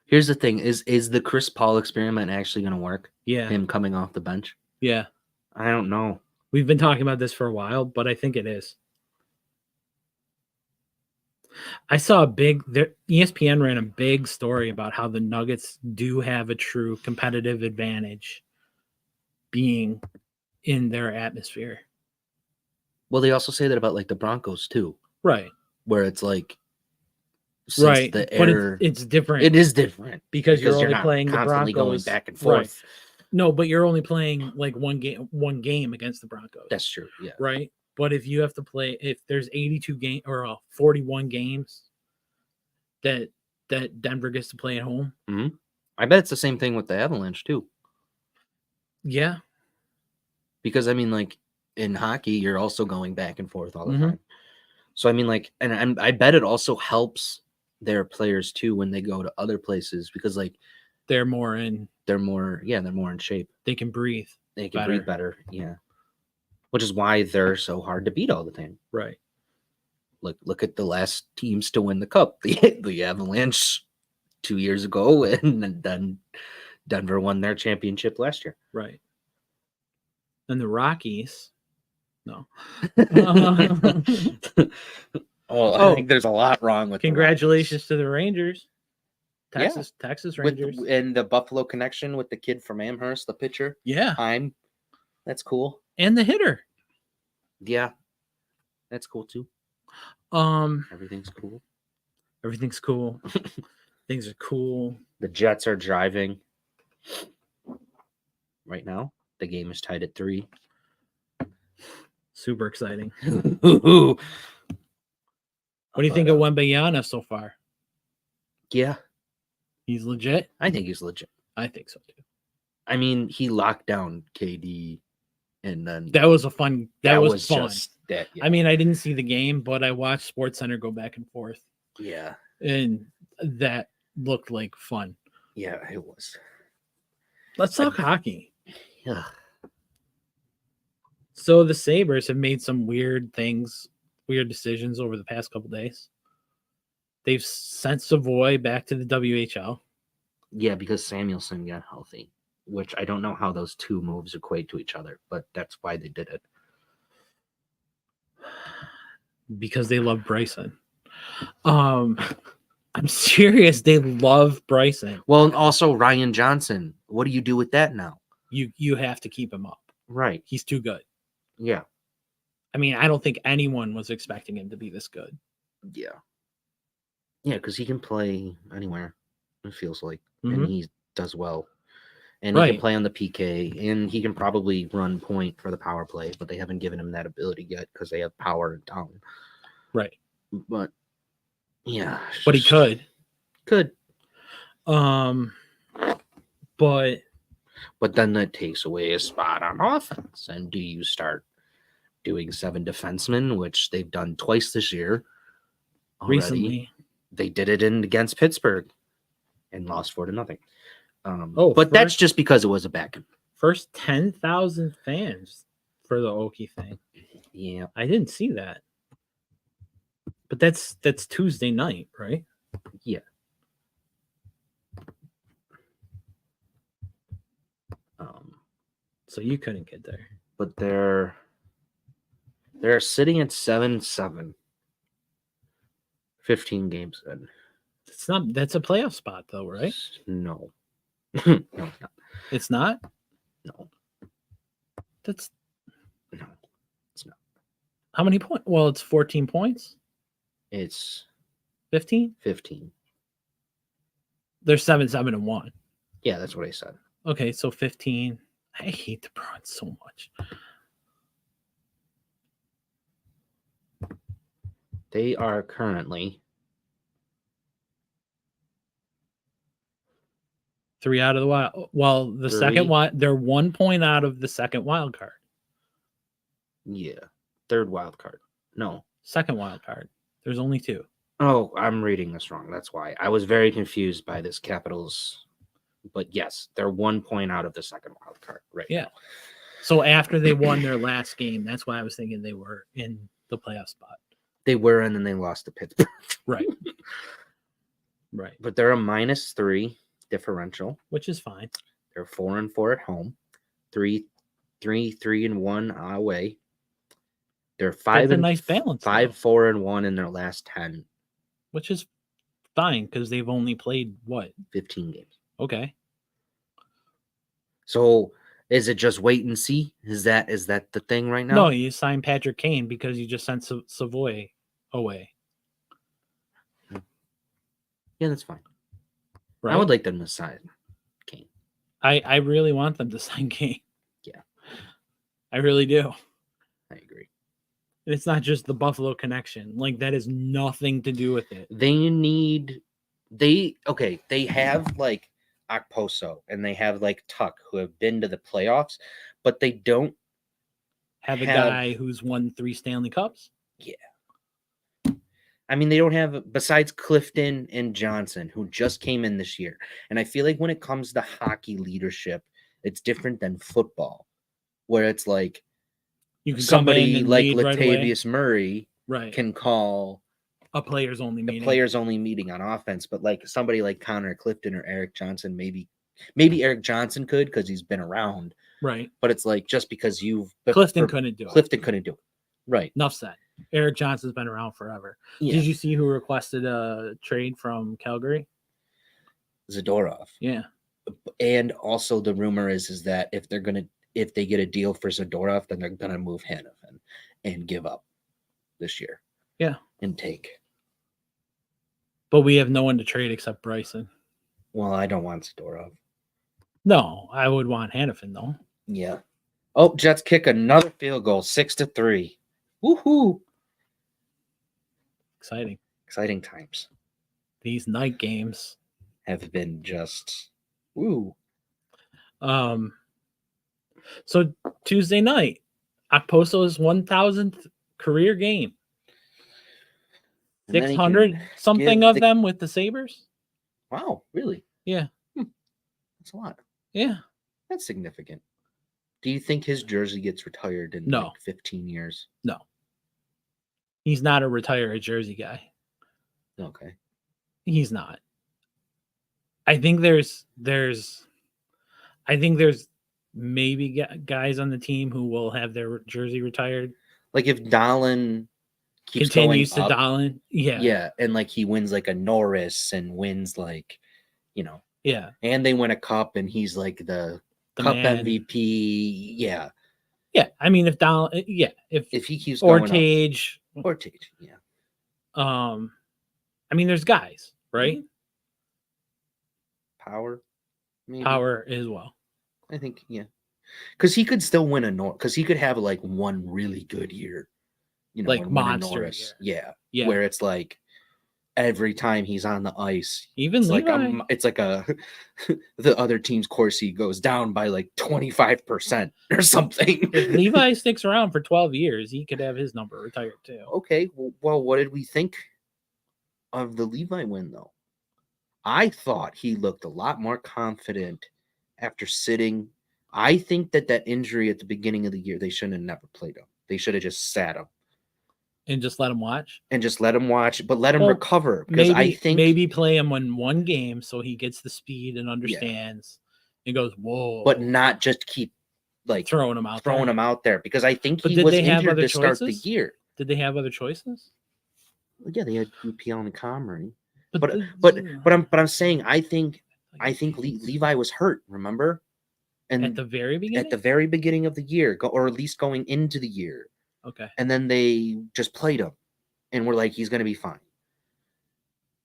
Here's the thing: is the Chris Paul experiment actually going to work? Yeah. Him coming off the bench? Yeah. I don't know. We've been talking about this for a while, but I think it is. I saw ESPN ran a big story about how the Nuggets do have a true competitive advantage being in their atmosphere. Well, they also say that about like the Broncos too, Right. where it's like since Right. the But air, it's different. it is different because you're only not playing the constantly going Broncos back and Right. forth. No, but you're only playing like one game against the Broncos. That's true. Yeah. Right. But if you have to play, if there's 82 game or 41 games that Denver gets to play at home, I bet it's the same thing with the Avalanche too. yeah, Because I mean, like in hockey, you're also going back and forth all the Mhm. time. So I mean, like, and I bet it also helps their players too when they go to other places because like they're more in. they're more in shape. They can breathe. They can breathe better. Yeah. Which is why they're so hard to beat all the time. Right. Look at the last teams to win the cup. The Avalanche 2 years ago, and then Denver won their championship last year. Right. And the Rockies. No. I think there's a lot wrong with congratulations to the Rangers. Texas Rangers. And the Buffalo connection with the kid from Amherst, the pitcher. Yeah. That's cool. And the hitter. Yeah. That's cool too. Everything's cool. Everything's cool. Things are cool. The Jets are driving right now. The game is tied at 3. Super exciting. What do you think of Wembanyama so far? Yeah. He's legit? I think he's legit. I think so too. I mean, he locked down KD, and then that was a fun. That was fun. Yeah. I mean, I didn't see the game, but I watched SportsCenter go back and forth. Yeah. And that looked like fun. Yeah, it was. Let's talk hockey. Yeah. So the Sabres have made some weird decisions over the past couple days. They've sent Savoy back to the WHL. Yeah, because Samuelson got healthy, which I don't know how those two moves equate to each other, but that's why they did it. Because they love Bryson. I'm serious. They love Bryson. Well, and also Ryan Johnson. What do you do with that now? You have to keep him up. Right. He's too good. Yeah. I mean, I don't think anyone was expecting him to be this good. Yeah. Yeah, because he can play anywhere, it feels like. Mm-hmm. And he does well. And he can play on the PK, and he can probably run point for the power play, but they haven't given him that ability yet because they have power in town. Right. But yeah. But he could. Could. But then that takes away a spot on offense. And do you start doing 7 defensemen, which they've done twice this year already? Recently. They did it against Pittsburgh and lost 4-0. But that's just because it was a back. First 10,000 fans for the Okie thing. Yeah. I didn't see that. But that's Tuesday night, right? Yeah. So you couldn't get there. But they're sitting at 7-7. 15 games in. That's a playoff spot though, right? No. No, it's not. It's not? No. It's not. How many points? Well, it's 14 points. It's 15? 15. They're 7-7-1. Yeah, that's what I said. Okay, so 15. I hate the Bruins so much. They are currently 3 out of the wild. Well, the second they're 1 point out of the second wild card. Yeah. Third wild card. No. Second wild card. There's only 2. Oh, I'm reading this wrong. That's why. I was very confused by this Capitals But yes, they're 1 point out of the second wild card right Yeah. now. So after they won their last game, that's why I was thinking they were in the playoff spot. They were, and then they lost to Pittsburgh. Right. Right. But they're a -3 differential. Which is fine. They're 4-4 at home, 3-1 away. They're That's 5 a and nice balance. 5-4-1 in their last 10, Which is fine because they've only played what? 15 games. Okay. So is it just wait and see? Is that the thing right now? No, you signed Patrick Kane because you just sent Savoy away. Yeah, that's fine. Right? I would like them to sign Kane. I really want them to sign Kane. Yeah. I really do. I agree. It's not just the Buffalo connection. Like, that has nothing to do with it. They have like Okposo and they have like Tuck who have been to the playoffs, but they don't Have a guy who's won 3 Stanley Cups. I mean, they don't have, besides Clifton and Johnson, who just came in this year. And I feel like when it comes to hockey leadership, it's different than football, where it's like You can come in somebody and like lead right away. Latavius Murray Right. can call A players only a meeting. players only meeting on offense, but like somebody like Connor Clifton or Eric Johnson, maybe Eric Johnson could because he's been around. Right. But it's like just because Clifton couldn't do it. Clifton couldn't do it. Right. Enough said. Eric Johnson's been around forever. Yeah. Did you see who requested a trade from Calgary? Zadorov. Yeah. And also the rumor is that if they get a deal for Zadorov, then they're gonna move Hanifin and give up this year. Yeah. And take. But we have no one to trade except Bryson. Well, I don't want Zadorov. No, I would want Hanifin though. Yeah. Oh, Jets kick another field goal, 6-3. Woohoo! Exciting. Exciting times These night games. have been just woo. So Tuesday night, Okposo's 1,000th career game. And then he 600 can something give of the- them with the Sabres. Wow, really? Yeah. That's a lot. Yeah. That's significant. Do you think his jersey gets retired in No. like 15 years? No. He's not a retired jersey guy. Okay. He's not. I think there's maybe guys on the team who will have their jersey retired. Like if Dahlin keeps Continues going to up, Dahlin. Yeah. yeah, and like he wins like a Norris and wins like, Yeah. and they win a cup and he's like the The cup man. MVP. Yeah. Yeah. I mean, if Dahlin, If he keeps going up. Ortage, Ortage, yeah. I mean, there's guys, right? Power. Maybe. Power as well. I think, yeah. Because he could still win because he could have like one really good year. Like and win a monster Norris. Yeah. Yeah. Where it's like every time he's on the ice, Even it's Levi. like it's like a the other team's Corsi goes down by like 25% or something. If Levi sticks around for 12 years, he could have his number retired too. Okay, well, what did we think of the Levi win though? I thought he looked a lot more confident after sitting. I think that injury at the beginning of the year, they shouldn't have never played him. They should have just sat him And just let him watch. and just let him watch, but let him Well, recover. Because I think maybe play him in one game so he gets the speed and understands and goes, whoa. but not just keep like throwing him out throwing there. him out there because I think But he did was they have injured other to start the choices? year. Did they have other choices? Well, yeah, they had UPL and Comrie. But But I'm saying I think Levi was hurt, remember? And at the very beginning? at the very beginning of the year, or at least going into the year. Okay. And then they just played him and were like, he's going to be fine.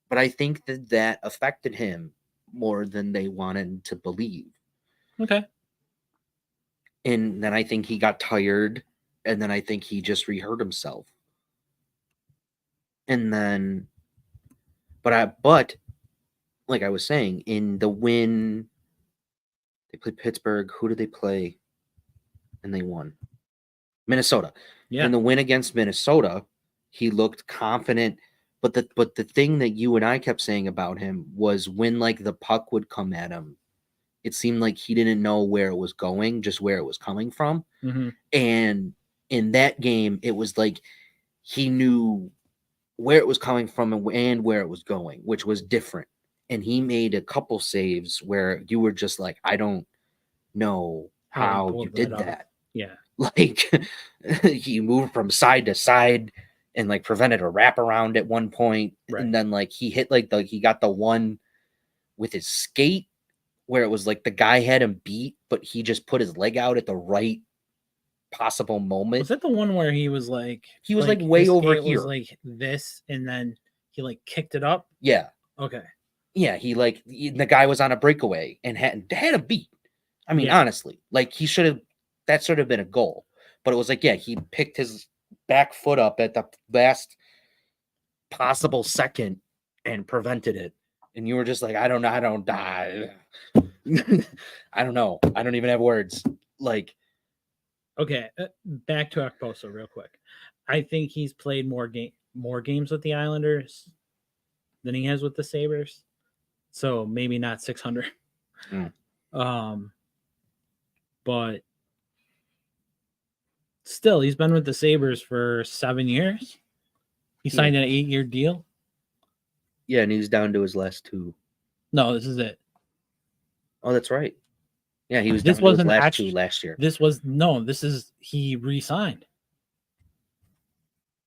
But I think that affected him more than they wanted to believe. Okay. And then I think he got tired, and then I think he just re-hurt himself. And then, but like I was saying, in the win, they played Pittsburgh. Who did they play? And they won. Minnesota. Yeah. In the win against Minnesota, he looked confident. But the thing that you and I kept saying about him was when like the puck would come at him, It seemed like he didn't know where it was going, just where it was coming from. Mm-hmm. And in that game, it was like he knew where it was coming from and where it was going, which was different. And he made a couple saves where you were just like, I don't know how you pulled did that off. that. Yeah. Like he moved from side to side and like prevented a wraparound at one point. Right. And then like he hit like he got the one with his skate where it was like the guy had him beat, but he just put his leg out at the right possible moment. Was that the one where he was like He was like way his over skate here. was like this, and then he like kicked it up? Yeah. Okay. Yeah, the guy was on a breakaway and had him beat. I mean, Yeah. honestly, like that should have been a goal. But it was like, yeah, he picked his back foot up at the last possible second and prevented it. And you were just like, I don't know, I don't die. I don't know. I don't even have words. Like, Okay, back to Okposo real quick. I think he's played more games with the Islanders than he has with the Sabres. So maybe not 600. But still, he's been with the Sabres for 7 years. He signed an 8-year deal. Yeah, and he's down to his last 2. No, this is it. Oh, that's right. Yeah, he was This down to his wasn't last actually 2 last year. This is he re-signed.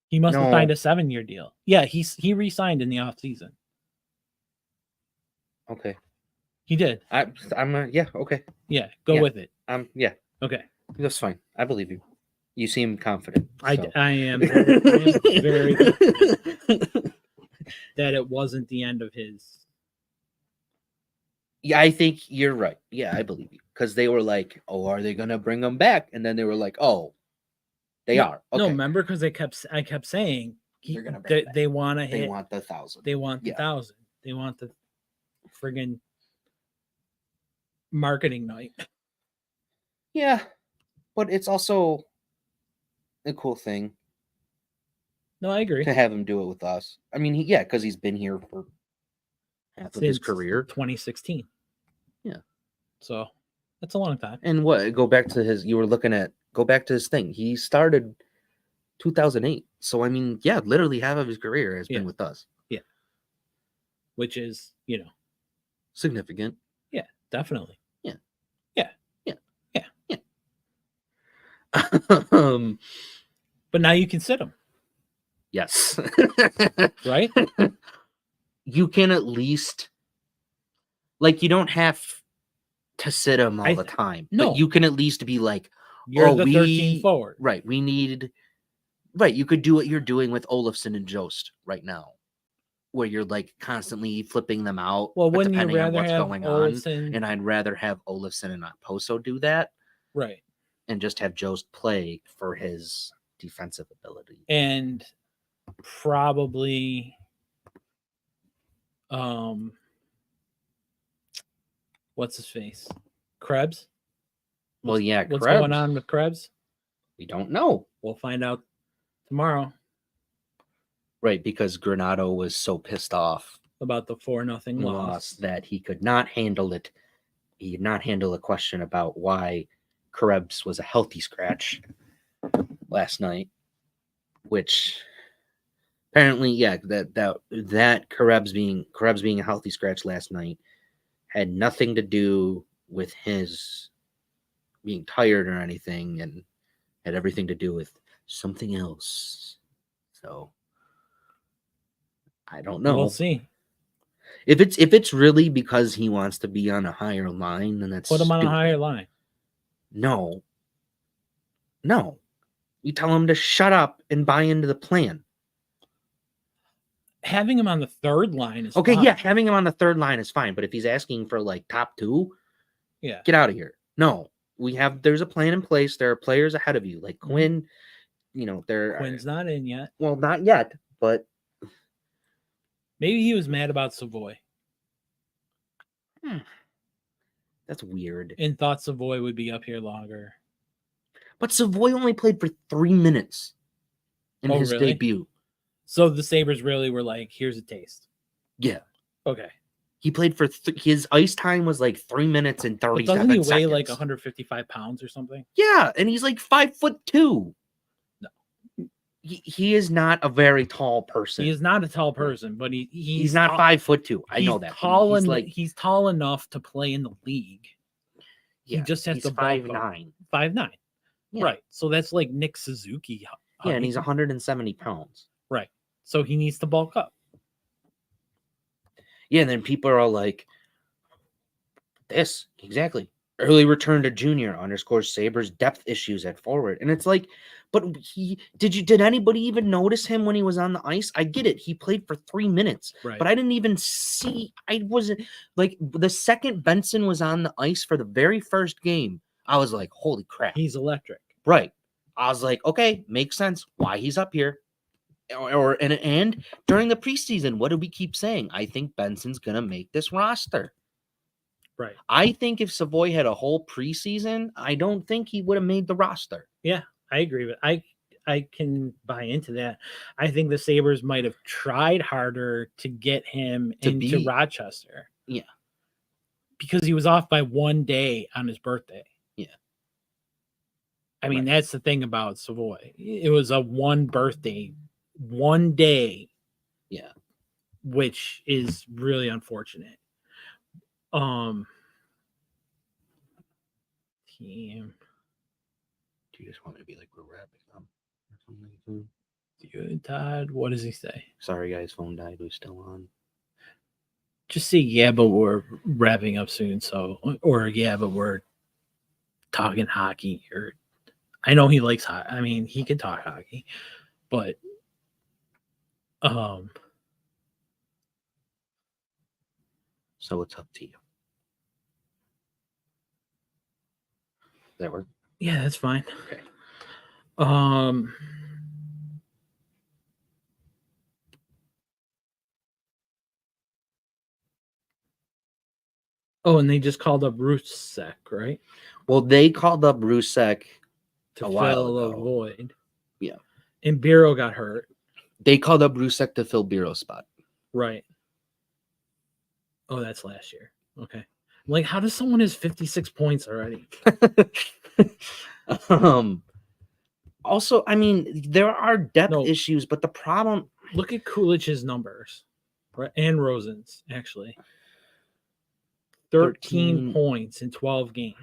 He must have signed a 7-year deal. Yeah, he re-signed in the offseason. Okay. He did. I'm yeah, okay. Yeah, go with it. Yeah. Okay. That's fine. I believe you. You seem confident. So. I am very confident that it wasn't the end of his. Yeah, I think you're right. Yeah, I believe you. Because they were like, oh, are they going to bring him back? And then they were like, oh, they are. Okay. No, remember? Because I kept saying they're gonna bring it back. they want to hit. They want the 1,000. They want the 1,000. They want the friggin' marketing night. Yeah, but it's also a cool thing. No, I agree. To have him do it with us. I mean, because he's been here for half of his career. 2016. Yeah. So that's a long time. And go back to his thing. He started 2008. So, I mean, yeah, literally half of his career has been with us. Yeah. Which is, significant. Yeah, definitely. Yeah. Yeah. Yeah. Yeah. Yeah. But now you can sit him. Yes. Right? You can at least, like, you don't have to sit him all the time. No. But you can at least be like, you're the 13 forward. Right. Right. You could do what you're doing with Olofsson and Jost right now, where you're like constantly flipping them out. Well, wouldn't you depending on rather what's have going Olofsson? on. And I'd rather have Olofsson and Okposo do that. Right. And just have Jost play for his defensive ability. And probably what's his face? Krebs? Well, yeah, what's Krebs. going on with Krebs? We don't know. We'll find out tomorrow. Right, because Granado was so pissed off about the 4-0 loss that he could not handle it. He could not handle a question about why Krebs was a healthy scratch last night, which apparently, yeah, that Krebs being a healthy scratch last night had nothing to do with his being tired or anything, and had everything to do with something else. So I don't know. We'll see. If it's really because he wants to be on a higher line, then that's put him on a higher line. No. You tell him to shut up and buy into the plan. Having him on the third line is okay. fine. Yeah, having him on the third line is fine. But if he's asking for like top 2, yeah, get out of here. No, there's a plan in place. There are players ahead of you, like Quinn. Quinn's not in yet. Well, not yet, but maybe he was mad about Savoy. That's weird. And thought Savoy would be up here longer. But Savoy only played for 3 minutes in his debut. So the Sabres really were like, here's a taste. Yeah. Okay. He played for his ice time was like 3 minutes and But 37 doesn't he seconds. weigh like 155 pounds or something? Yeah, and he's like 5'2". No. He is not a very tall person. He is not a tall person, but he's not 5'2". I know that. He's tall enough to play in the league. He just has to bulk 5'9". 5'9". Yeah. Right. So that's like Nick Suzuki. Yeah, and he's 170 pounds. Right. So he needs to bulk up. Yeah, and then people are all like, this, exactly. Early return to junior underscores Sabres depth issues at forward. And it's like, but did anybody even notice him when he was on the ice? I get it. He played for 3 minutes. Right. But I didn't even see, I wasn't like the second Benson was on the ice for the very first game. I was like, holy crap. He's electric. Right. I was like, okay, makes sense why he's up here. And during the preseason, what do we keep saying? I think Benson's gonna make this roster. Right. I think if Savoy had a whole preseason, I don't think he would have made the roster. Yeah, I agree with I can buy into that. I think the Sabres might have tried harder to get him into Rochester. Yeah. Because he was off by 1 day on his birthday. Yeah. I mean, that's the thing about Savoy. It was a 1 day. Yeah. Which is really unfortunate. Team. Do you just want me to be like, we're wrapping up or something? Good, Todd. What does he say? Sorry, guys, phone died. We're still on. Just say, yeah, but we're wrapping up soon. So, or yeah, but we're talking hockey. Or I know he likes hockey. I mean, he can talk hockey, but so it's up to you. Does that work? Yeah, that's fine. Okay. Oh, and they just called up Rusek, right? Well, they called up Rusek to fill a void. Yeah. And Biro got hurt. They called up Rusek to fill Biro's spot. Right. Oh, that's last year. Okay. Like, how does someone has 56 points already? Also, I mean, there are depth issues, but the problem. Look at Coolidge's numbers, right? And Rosen's, actually. 13 points in 12 games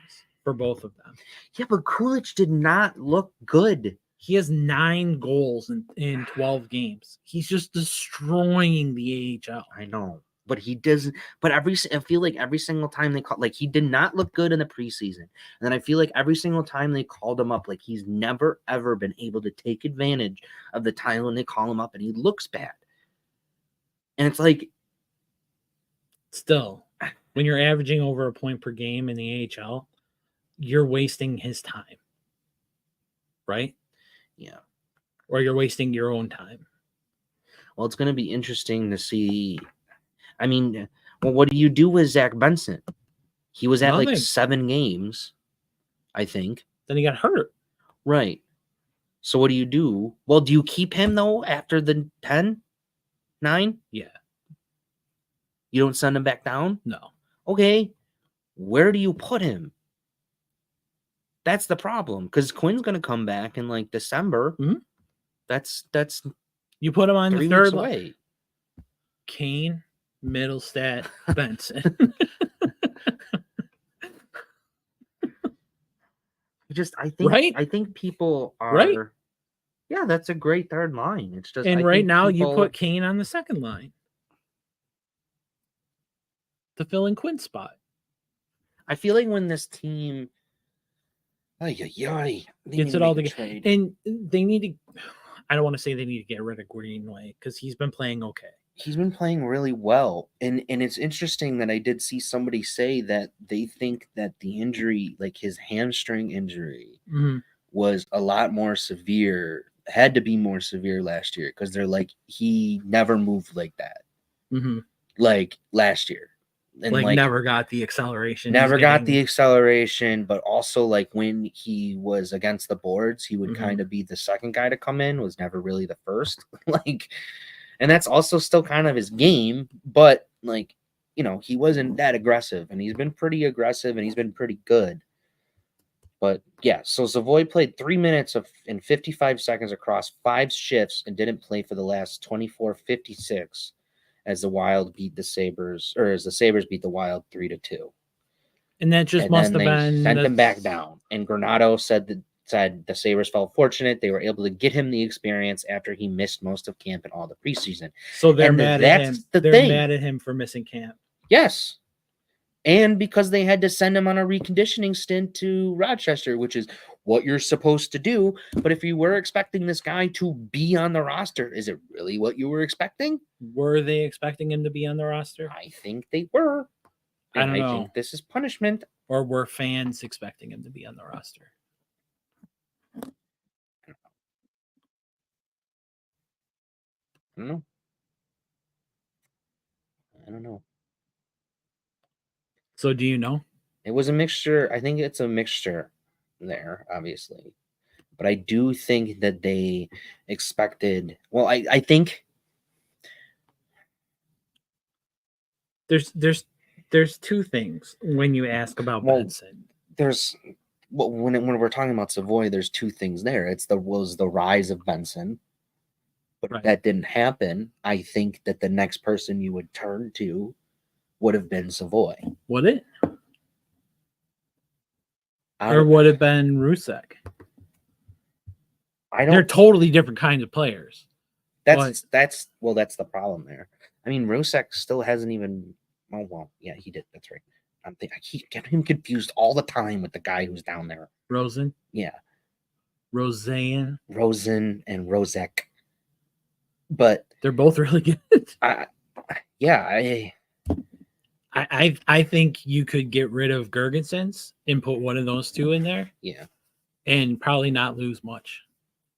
for both of them. Yeah, but Coolidge did not look good. He has 9 goals in 12 games. He's just destroying the AHL. I know, but he doesn't. But I feel like every single time they call, like he did not look good in the preseason, and then I feel like every single time they called him up, like he's never ever been able to take advantage of the time when they call him up, and he looks bad. And it's like, still, when you're averaging over a point per game in the AHL, you're wasting his time, right? Yeah. Or you're wasting your own time. Well, it's going to be interesting to see. I mean, well, what do you do with Zach Benson? He was at like 7 games, I think. Then he got hurt. Right. So what do you do? Well, do you keep him, though, after the 10? 9? Yeah. You don't send him back down? No. Okay. Where do you put him? That's the problem, because Quinn's going to come back in like December. Mm-hmm. That's you put him on 3 the third weeks away. Kane, Middlestat, Benson. I think people are right. Yeah, that's a great third line. It's just now you put Kane on the second line to fill in Quinn's spot. I feel like when this team gets it all together, and they need to. I don't want to say they need to get rid of Greenway because he's been playing okay. He's been playing really well, and it's interesting that I did see somebody say that they think that the injury, like his hamstring injury, was a lot more severe. Had to be more severe last year because they're like he never moved like that, like last year. And like never got the acceleration. But also like when he was against the boards, he would kind of be the second guy to come in, was never really the first. And that's also still kind of his game, but like he wasn't that aggressive, and he's been pretty aggressive, and he's been pretty good. But yeah, so Savoy played 3 minutes and 55 seconds across 5 shifts and didn't play for the last 24:56 as the Wild beat the Sabres, or as the Sabres beat the Wild 3-2. And that just And must then have they been sent him back down. And Granato said the Sabres felt fortunate. They were able to get him the experience after he missed most of camp and all the preseason. So they're And mad at him. that's the They're thing. mad at him for missing camp. Yes. And because they had to send him on a reconditioning stint to Rochester, which is what you're supposed to do. But if you were expecting this guy to be on the roster, is it really what you were expecting? Were they expecting him to be on the roster? I think they were. I And don't I know. think this is punishment. Or were fans expecting him to be on the roster? I don't know. I don't know. So do you know? It was a mixture. I think it's a mixture there, obviously. But I do think that they expected. Well, I think There's two things when you ask about Well, Benson. there's when we're talking about Savoy, there's two things there. It's the rise of Benson, but if Right. that didn't happen, I think that the next person you would turn to would have been Savoy. Would it? I Or don't, would it have been Rusek? I They're don't. totally different kinds of players. That's the problem there. I mean, Rusek still hasn't even. Oh well, yeah, he did. That's right. I keep getting him confused all the time with the guy who's down there. Rosen? Yeah, Roseanne? Rosen and Rosek. But They're both really good. I I think you could get rid of Gergensons and put one of those two in there yeah. and probably not lose much.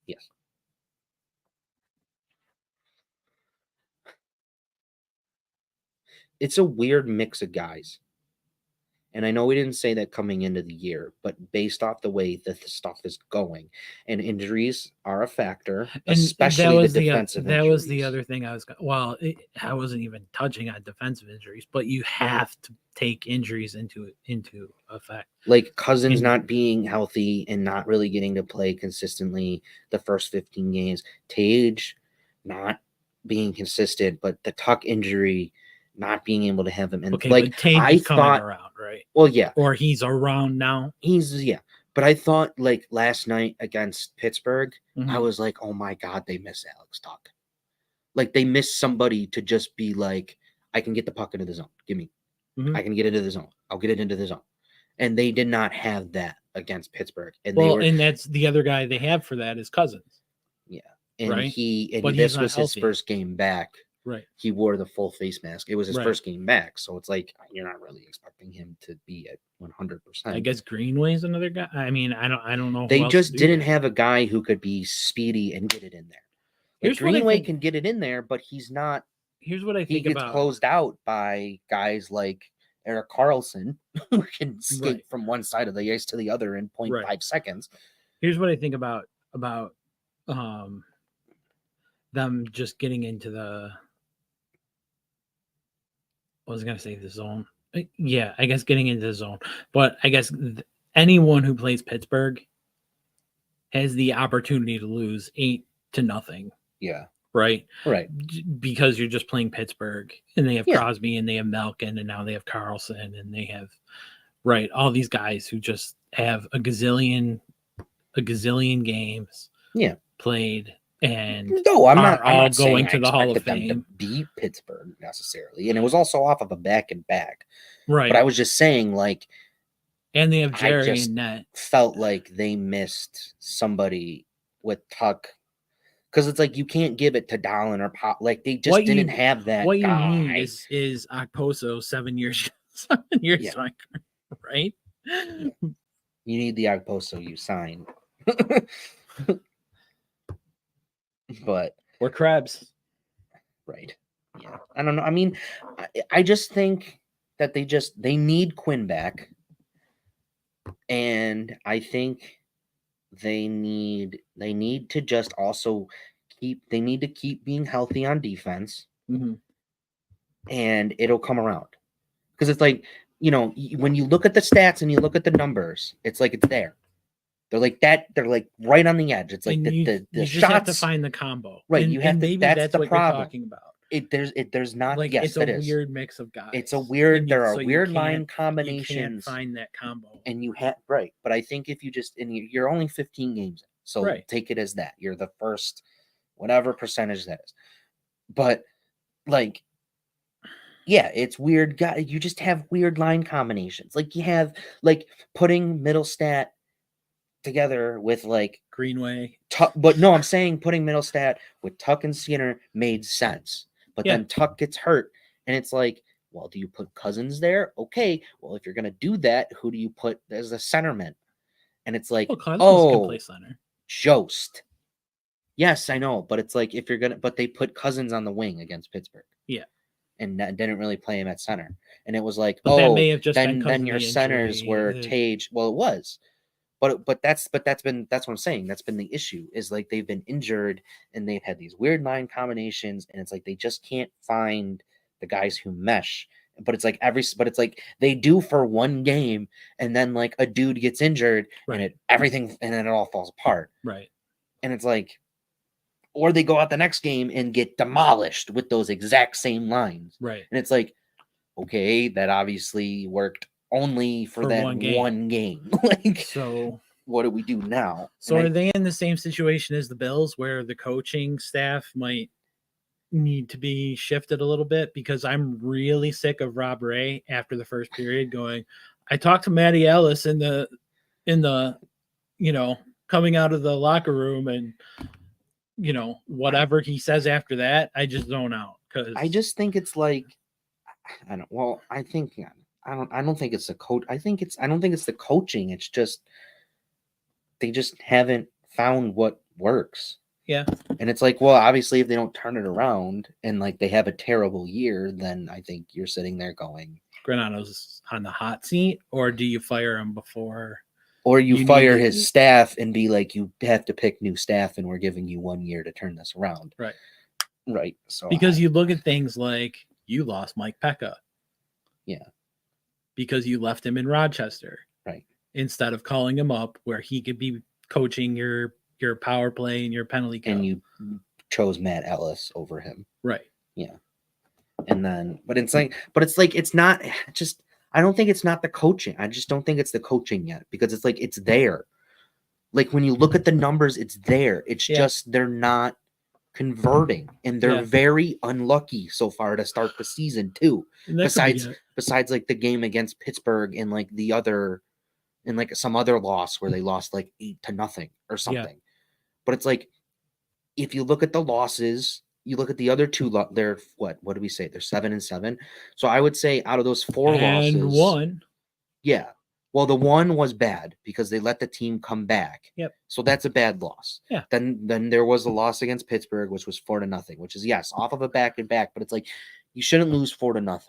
Yes. It's a weird mix of guys. And I know we didn't say that coming into the year, but based off the way that the stuff is going, and injuries are a factor, And especially the defensive that injuries. was the other thing I was I wasn't even touching on defensive injuries, but you have to take injuries into effect. Like Cousins And- not being healthy and not really getting to play consistently the first 15 games. Tage not being consistent, but the Tuck injury not being able to have him. And Okay, like but Tage I is coming thought, around, right? well, yeah, Or he's around now. but I thought like last night against Pittsburgh, I Mhm. was like, oh my God, they miss Alex Tuck. Like they miss somebody to just be like, I can get the puck into the zone. Give me. Mhm. I can get into the zone. I'll get it into the zone. And they did not have that against Pittsburgh. And Well, and that's the other guy they have for that is Cousins. and right. But this he's not was his healthy. first game back. Right. He wore the full face mask. It was his Right. first game back. So it's like you're not really expecting him to be at 100%. I guess Greenway's another guy. I mean, I don't know. who They else just to do didn't that. have a guy who could be speedy and get it in there. Like Here's what I Greenway think- can get it in there, but he's not. Here's what I He think gets about closed out by guys like Eric Carlson, who can skate Right. from one side of the ice to the other in 0.5 Right. seconds. Here's what I think about them just getting into the. I was gonna say the zone. Yeah, I guess getting into the zone, but I guess anyone who plays Pittsburgh has the opportunity to lose 8-0. Yeah. Right. Right. Because you're just playing Pittsburgh and they have Yeah. Crosby and they have Malkin and now they have Carlson and they have all these guys who just have a gazillion games played and No, I'm are not all saying going I to the Hall of expected them Fame. to beat Pittsburgh necessarily, and it was also off of a back and back. Right. But I was just saying, like, and they have I Jerry just and net. felt like they missed somebody with Tuck, because it's like you can't give it to Dallin or Pop. Like they just didn't have that. What guy. you need is Okposo 7 years, Yeah. right? You need the Agposo you sign. But Or Krebs. right. Yeah. I don't know. I mean, I just think that they need Quinn back. And I think they need to just also keep being healthy on defense. Mm-hmm. And it'll come around. Because it's like, when you look at the stats and you look at the numbers, it's like it's there. They're like that. They're like right on the edge. It's like And the you just shots. have to find the combo. Right, And, you have and to. maybe That's the what problem. you're talking about. There's not. Like, Yes, it's a that is. weird mix of guys. It's a weird. And There are so you weird can't- line combinations. You can't find that combo. And you have right, but I think if you just and you're only 15 games, in, so Right. take it as that you're the first, whatever percentage that is. But like, yeah, it's weird. Guy, you just have weird line combinations. Like you have like putting Middlestat together with like Greenway. but no, I'm saying putting Middlestat with Tuck and Skinner made sense. But Yeah. then Tuck gets hurt, and it's like, well, do you put Cousins there? Okay, well, if you're gonna do that, who do you put as a centerman? And it's like, Well, Cousins can play center. Jost. Yes, I know, but it's like if you're gonna, but they put Cousins on the wing against Pittsburgh. Yeah. And didn't really play him at center. And it was like, But that may have just been 'cause then of your the centers injury. were Tage. Well, it was. But that's what I'm saying. That's been the issue is like they've been injured and they've had these weird line combinations and it's like they just can't find the guys who mesh. But it's like they do for one game and then like a dude gets injured Right. and then it all falls apart. Right. And it's like, or they go out the next game and get demolished with those exact same lines. Right. And it's like, okay, that obviously worked only for that one game. Like, so what do we do now? So are they in the same situation as the Bills where the coaching staff might need to be shifted a little bit? Because I'm really sick of Rob Ray after the first period going, I talked to Matty Ellis in the coming out of the locker room and whatever he says after that, I just zone out. Because I just think it's like, I don't think it's the coach. I don't think it's the coaching. It's just they just haven't found what works. Yeah. And it's like, well, obviously if they don't turn it around and like they have a terrible year, then I think you're sitting there going, Granato's on the hot seat, or do you fire him before? Or you fire his staff and be like, you have to pick new staff and we're giving you 1 year to turn this around. Right. Right. So because you look at things like you lost Mike Pekka. Yeah. Because you left him in Rochester. Right. Instead of calling him up where he could be coaching your power play and your penalty kill. And you chose Matt Ellis over him. Right. Yeah. And then, it's not just, I don't think it's not the coaching. I just don't think it's the coaching yet because it's like, it's there. Like when you look at the numbers, it's there. It's just, they're not converting and they're very unlucky so far to start the season too. Besides like the game against Pittsburgh and like some other loss where they lost like 8-0 or something. Yeah. But it's like, if you look at the losses, you look at the other two, they're what do we say? They're 7-7. So I would say out of those 4 losses, and one. Yeah. Well, the one was bad because they let the team come back. Yep. So that's a bad loss. Yeah. Then there was a loss against Pittsburgh, which was 4-0, which is off of a back and back, but it's like you shouldn't lose 4-0.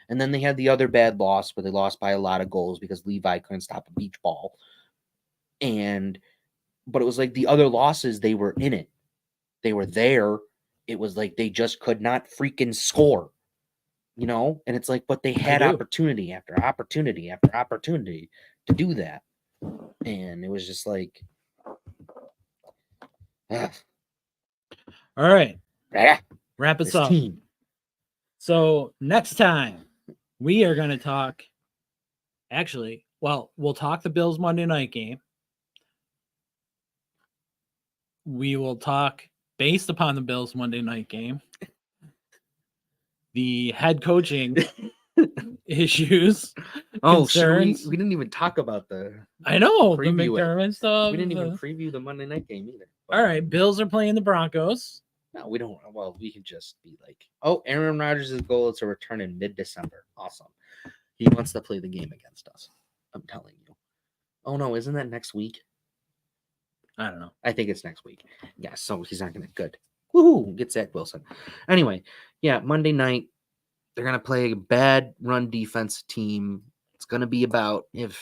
And then they had the other bad loss where they lost by a lot of goals because Levi couldn't stop a beach ball. But it was like the other losses, they were in it. They were there. It was like they just could not freaking score. And it's like, but they had opportunity after opportunity after opportunity to do that. And it was just like, all right. Wrap us up. Team. So next time we are going to talk, we'll talk the Bills Monday night game. We will talk based upon the Bills Monday night game. The head coaching issues. Oh, we didn't even talk about I know the McDermott stuff. We didn't even preview the Monday night game either. All right, Bills are playing the Broncos. No, we don't. Well, we can just be like, oh, Aaron Rodgers' goal is to return in mid-December. Awesome. He wants to play the game against us. I'm telling you. Oh no, isn't that next week? I don't know. I think it's next week. Yeah, so he's not gonna good. Woohoo! Get Zach Wilson. Anyway, Monday night, they're going to play a bad run defense team. It's going to be about if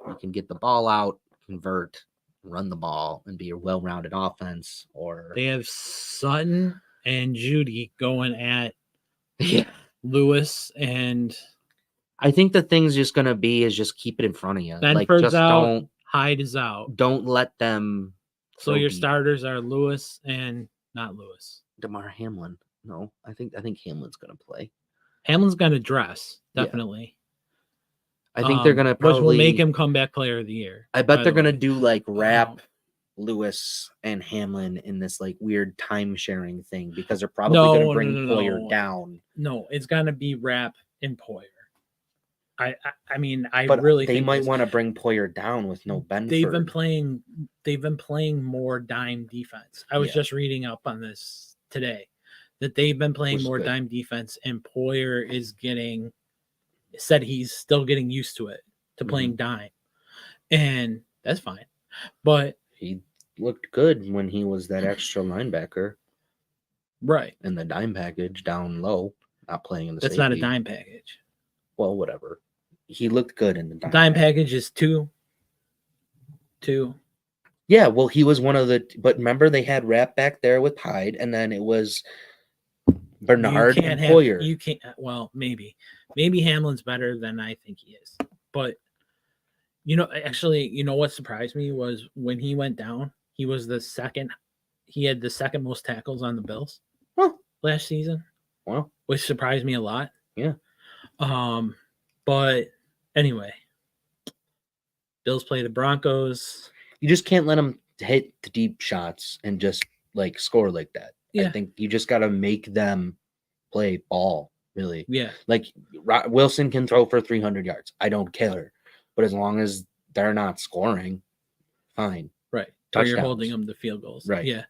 you can get the ball out, convert, run the ball, and be a well-rounded offense. Or they have Sutton and Judy going at Lewis and I think the thing's just gonna be is just keep it in front of you. Like Benford's just out. Hyde is out. don't let them. So go your deep. starters are Lewis and not Lewis. DeMar Hamlin. No, I think Hamlin's gonna play. Hamlin's going to dress, Yeah. definitely. I think they're gonna probably which will make him comeback player of the year. I bet by they're the gonna way. do like Rap, Lewis, and Hamlin in this like weird time sharing thing because they're probably gonna bring Poyer down. No, it's gonna be Rap and Poyer. I mean, But really they think might want to bring Poyer down with no Benford. They've been playing more dime defense. I was just reading up on this today that they've been playing more dime defense, and Poyer said he's still getting used to it, to playing dime, and that's fine. But he looked good when he was that extra linebacker, right? In the dime package down low, not playing in the. That's safety. not a dime package. Well, whatever. He looked good in the dime package is two. Yeah, well, he was one of the. But remember, they had Rap back there with Hyde, and then it was Bernard and Poyer. You can't. Well, maybe Hamlin's better than I think he is. But actually, what surprised me was when he went down, he was the second. He had the second most tackles on the Bills last season. Wow, which surprised me a lot. Yeah. But anyway, Bills play the Broncos. You just can't let them hit the deep shots and just like score like that. Yeah. I think you just got to make them play ball, really. Yeah. Like Wilson can throw for 300 yards. I don't care. But as long as they're not scoring, fine. Right. Or you're holding them to field goals. Right. Yeah.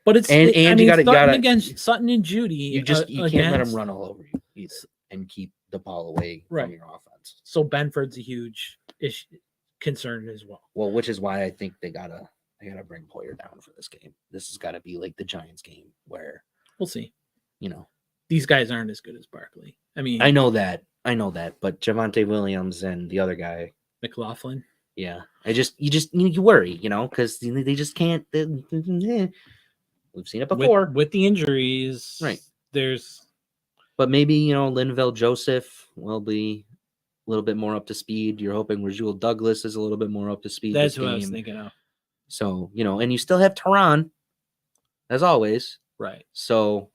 But it's you got against Sutton and Judy. You can't let them run all over you either and keep the ball away from your offense. So Benford's a huge concern as well. Well, which is why I think they gotta bring Poyer down for this game. This has got to be like the Giants game where we'll see. These guys aren't as good as Barkley. I mean, I know that, but Javonte Williams and the other guy, McLaughlin. Yeah, you worry, because they just can't. We've seen it before with the injuries, right? But maybe Linval Joseph will be a little bit more up to speed. You're hoping Rasul Douglas is a little bit more up to speed. That's what I was thinking of. So and you still have Tehran, as always, right? So,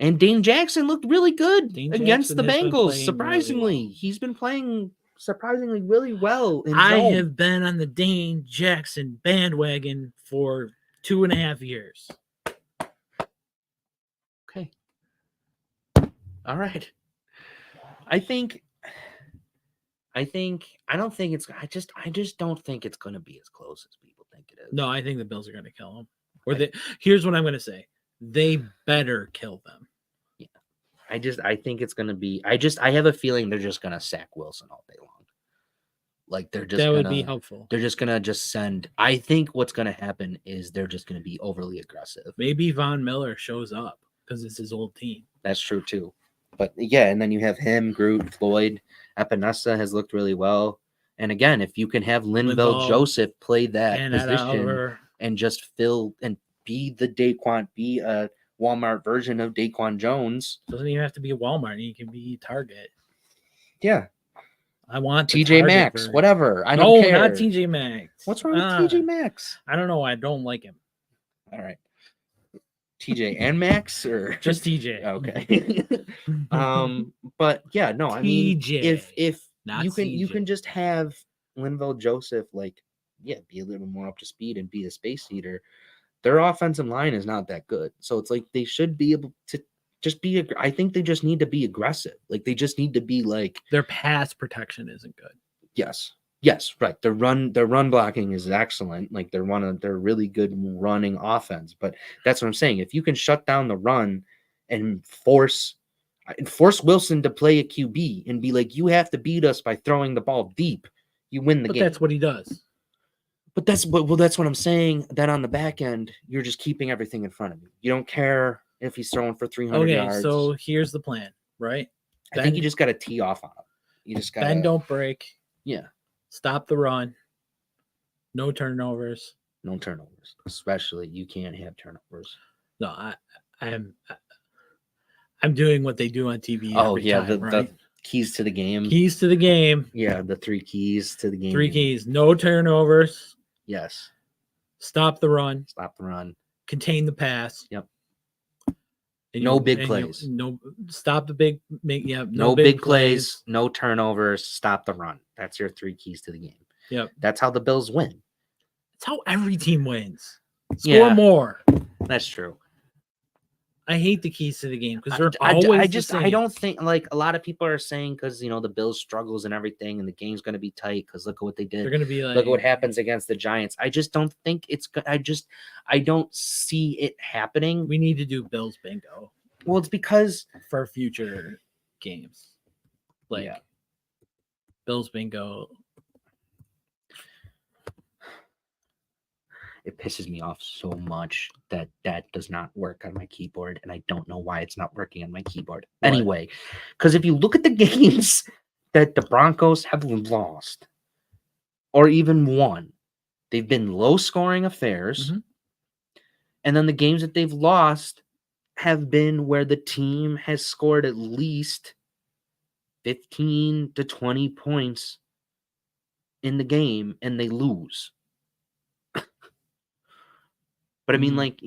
and Dane Jackson looked really good against the Bengals. Surprisingly, really well. He's been playing surprisingly really well. I have been on the Dane Jackson bandwagon for 2.5 years. Okay. All right. I just don't think it's going to be as close as people think it is. No, I think the Bills are going to kill them. Here's what I'm going to say. They better kill them. Yeah. I think it's going to be, I have a feeling they're just going to sack Wilson all day long. Like that would be helpful. They're just going to send, I think what's going to happen is they're just going to be overly aggressive. Maybe Von Miller shows up because it's his old team. That's true too. But yeah, and then you have him, Groot, Floyd, Epinesa has looked really well. And again, if you can have Linval Joseph play that position and just fill and be a Walmart version of Daquan Jones. Doesn't even have to be a Walmart. He can be Target. Yeah. I want TJ Maxx, whatever. I don't care. No, not TJ Maxx. What's wrong with TJ Maxx? I don't know. I don't like him. All right. TJ and Max or just TJ? Okay. But yeah, no, I mean, if you can just have Linval Joseph be a little more up to speed and be a space eater. Their offensive line is not that good, so it's like they should be able to just be. I think they just need to be aggressive. Like they just need to be like their pass protection isn't good. Yes, right. Their run blocking is excellent. Like they're really good running offense. But that's what I'm saying. If you can shut down the run and force Wilson to play a QB and be like, you have to beat us by throwing the ball deep, you win the game. But that's what he does. But that's what I'm saying. That on the back end, you're just keeping everything in front of you. You don't care if he's throwing for 300 yards. Okay, so here's the plan, right? I think you just got to tee off on him. You just got to bend, don't break. Yeah. Stop the run. No turnovers. No turnovers. Especially you can't have turnovers. No, I'm doing what they do on TV. Oh yeah, time, right? Keys to the game. Keys to the game. Yeah, the 3 keys to the game. 3 keys. No turnovers. Yes. Stop the run. Stop the run. Contain the pass. Yep. And No big plays. No, stop the big. Yeah. No big plays. No turnovers. Stop the run. That's your 3 keys to the game. Yep. That's how the Bills win. That's how every team wins. Score Yeah. more. That's true. I hate the keys to the game because they're always the same. I don't think like a lot of people are saying because the Bills struggles and everything and the game's going to be tight because look at what they did. They're going to be like, Look at what happens against the Giants. I just don't think it's good. I don't see it happening. We need to do Bills bingo. Well, it's because for future games, like yeah. Bills bingo. It pisses me off so much that does not work on my keyboard, and I don't know why it's not working on my keyboard. What? Anyway, because if you look at the games that the Broncos have lost or even won, they've been low-scoring affairs, and then the games that they've lost have been where the team has scored at least 15 to 20 points in the game, and they lose. But I mean, like,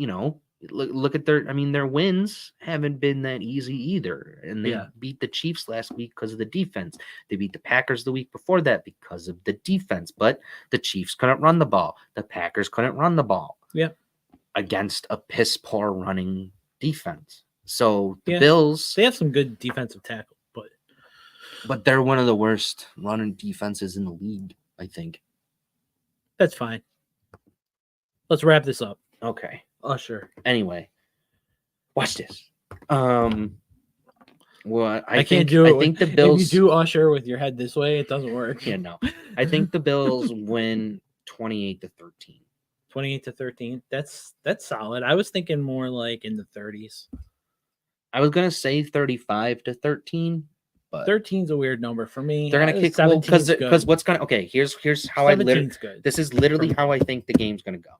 look at their wins haven't been that easy either. And they beat the Chiefs last week because of the defense. They beat the Packers the week before that because of the defense. But the Chiefs couldn't run the ball. The Packers couldn't run the ball. Yeah. Against a piss poor running defense. So the Bills, they have some good defensive tackle, but they're one of the worst running defenses in the league, I think. That's fine. Let's wrap this up. Okay. Usher. Anyway, watch this. Well, I can't do it. I think the Bills. If you do Usher with your head this way, it doesn't work. Yeah, no. I think the Bills win 28-13. 28-13. That's solid. I was thinking more like in the 30s. I was gonna say 35-13, but 13's a weird number for me. They're gonna kick because what's gonna here's how I literally good. This is literally how I think the game's gonna go.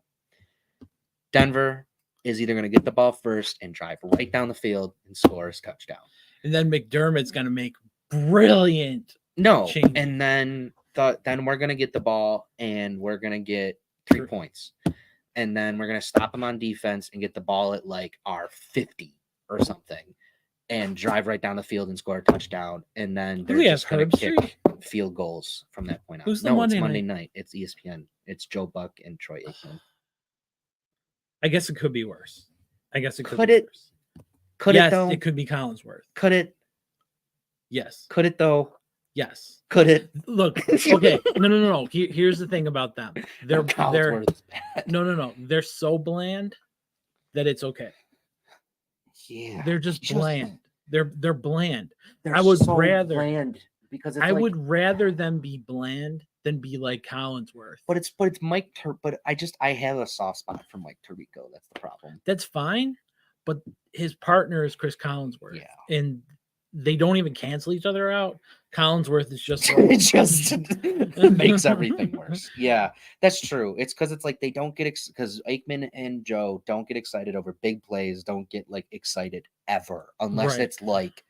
Denver is either going to get the ball first and drive right down the field and score a touchdown. And then McDermott's going to make brilliant changes. And then we're going to get the ball and we're going to get 3 points. And then we're going to stop them on defense and get the ball at like our 50 or something and drive right down the field and score a touchdown. And then they're just going to kick field goals from that point on. It's Monday night. It's ESPN. It's Joe Buck and Troy Aikman. I guess it could be worse. Could it? Could yes, it though? It could be Collinsworth. Could it? Yes. Could it though? Yes. Could it? Look, okay. No. Here's the thing about them. They're no. They're so bland that it's okay. Yeah. They're just bland. They're bland. I would rather bland because I would rather them be bland than be like Collinsworth. But it's Mike. But I have a soft spot for Mike Tirico. That's the problem. That's fine, but his partner is Chris Collinsworth. Yeah, and they don't even cancel each other out. Collinsworth is just it just makes everything worse. Yeah, that's true. It's because it's like they don't get because Aikman and Joe don't get excited over big plays. Don't get like excited ever unless it's like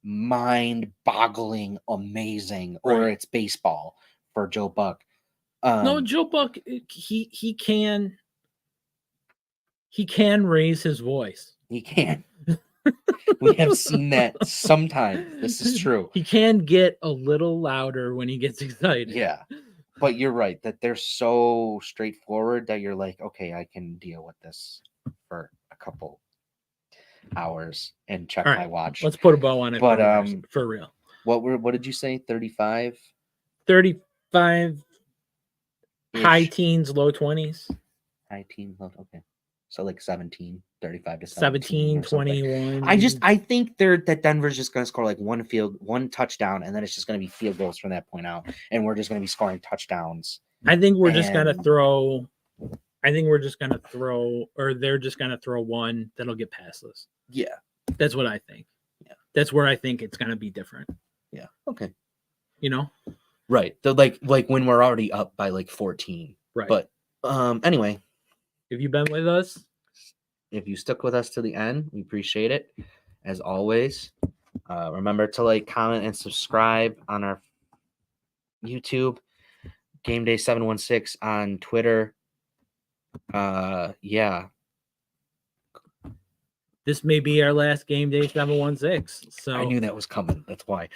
mind-boggling, amazing, or it's baseball. For Joe Buck. No, Joe Buck, he can raise his voice. He can. We have seen that sometimes. This is true. He can get a little louder when he gets excited. Yeah. But you're right that they're so straightforward that you're like, okay, I can deal with this for a couple hours and check my watch. Let's put a bow on it. But for real. What did you say? 35? 35 high teens, low 20s. High teens, okay. So like 17, 35 to 17, 21. I think that Denver's just going to score like one touchdown, and then it's just going to be field goals from that point out, and we're just going to be scoring touchdowns. I think we're just going to throw. Or they're just going to throw one that'll get past us. Yeah, that's what I think. Yeah, that's where I think it's going to be different. Yeah. Okay. Right. So like when we're already up by like 14. Right. But anyway. If you've been with us. If you stuck with us to the end, we appreciate it. As always, Remember to like, comment, and subscribe on our YouTube. Game Day 716 on Twitter. Yeah. This may be our last game day 716. So I knew that was coming. That's why.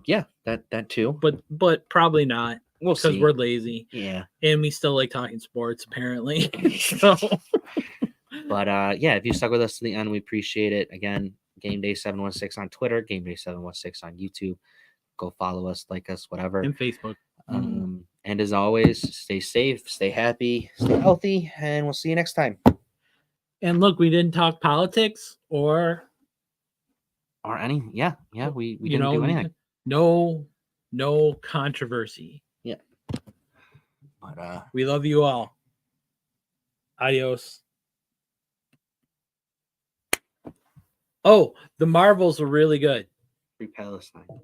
Yeah, that too. but probably not We'll because see. we're lazy Yeah. and we still like talking sports apparently. So But yeah, if you stuck with us to the end, we appreciate it. Again, Game Day 716 on Twitter, Game Day 716 on YouTube. Go follow us, like us, whatever. and Facebook. And as always, stay safe, stay happy, stay healthy, and we'll see you next time. And look, we didn't talk politics or We you didn't know, do anything. no controversy. Yeah. But We love you all. Adios. Oh, the Marvels were really good. Free Palestine.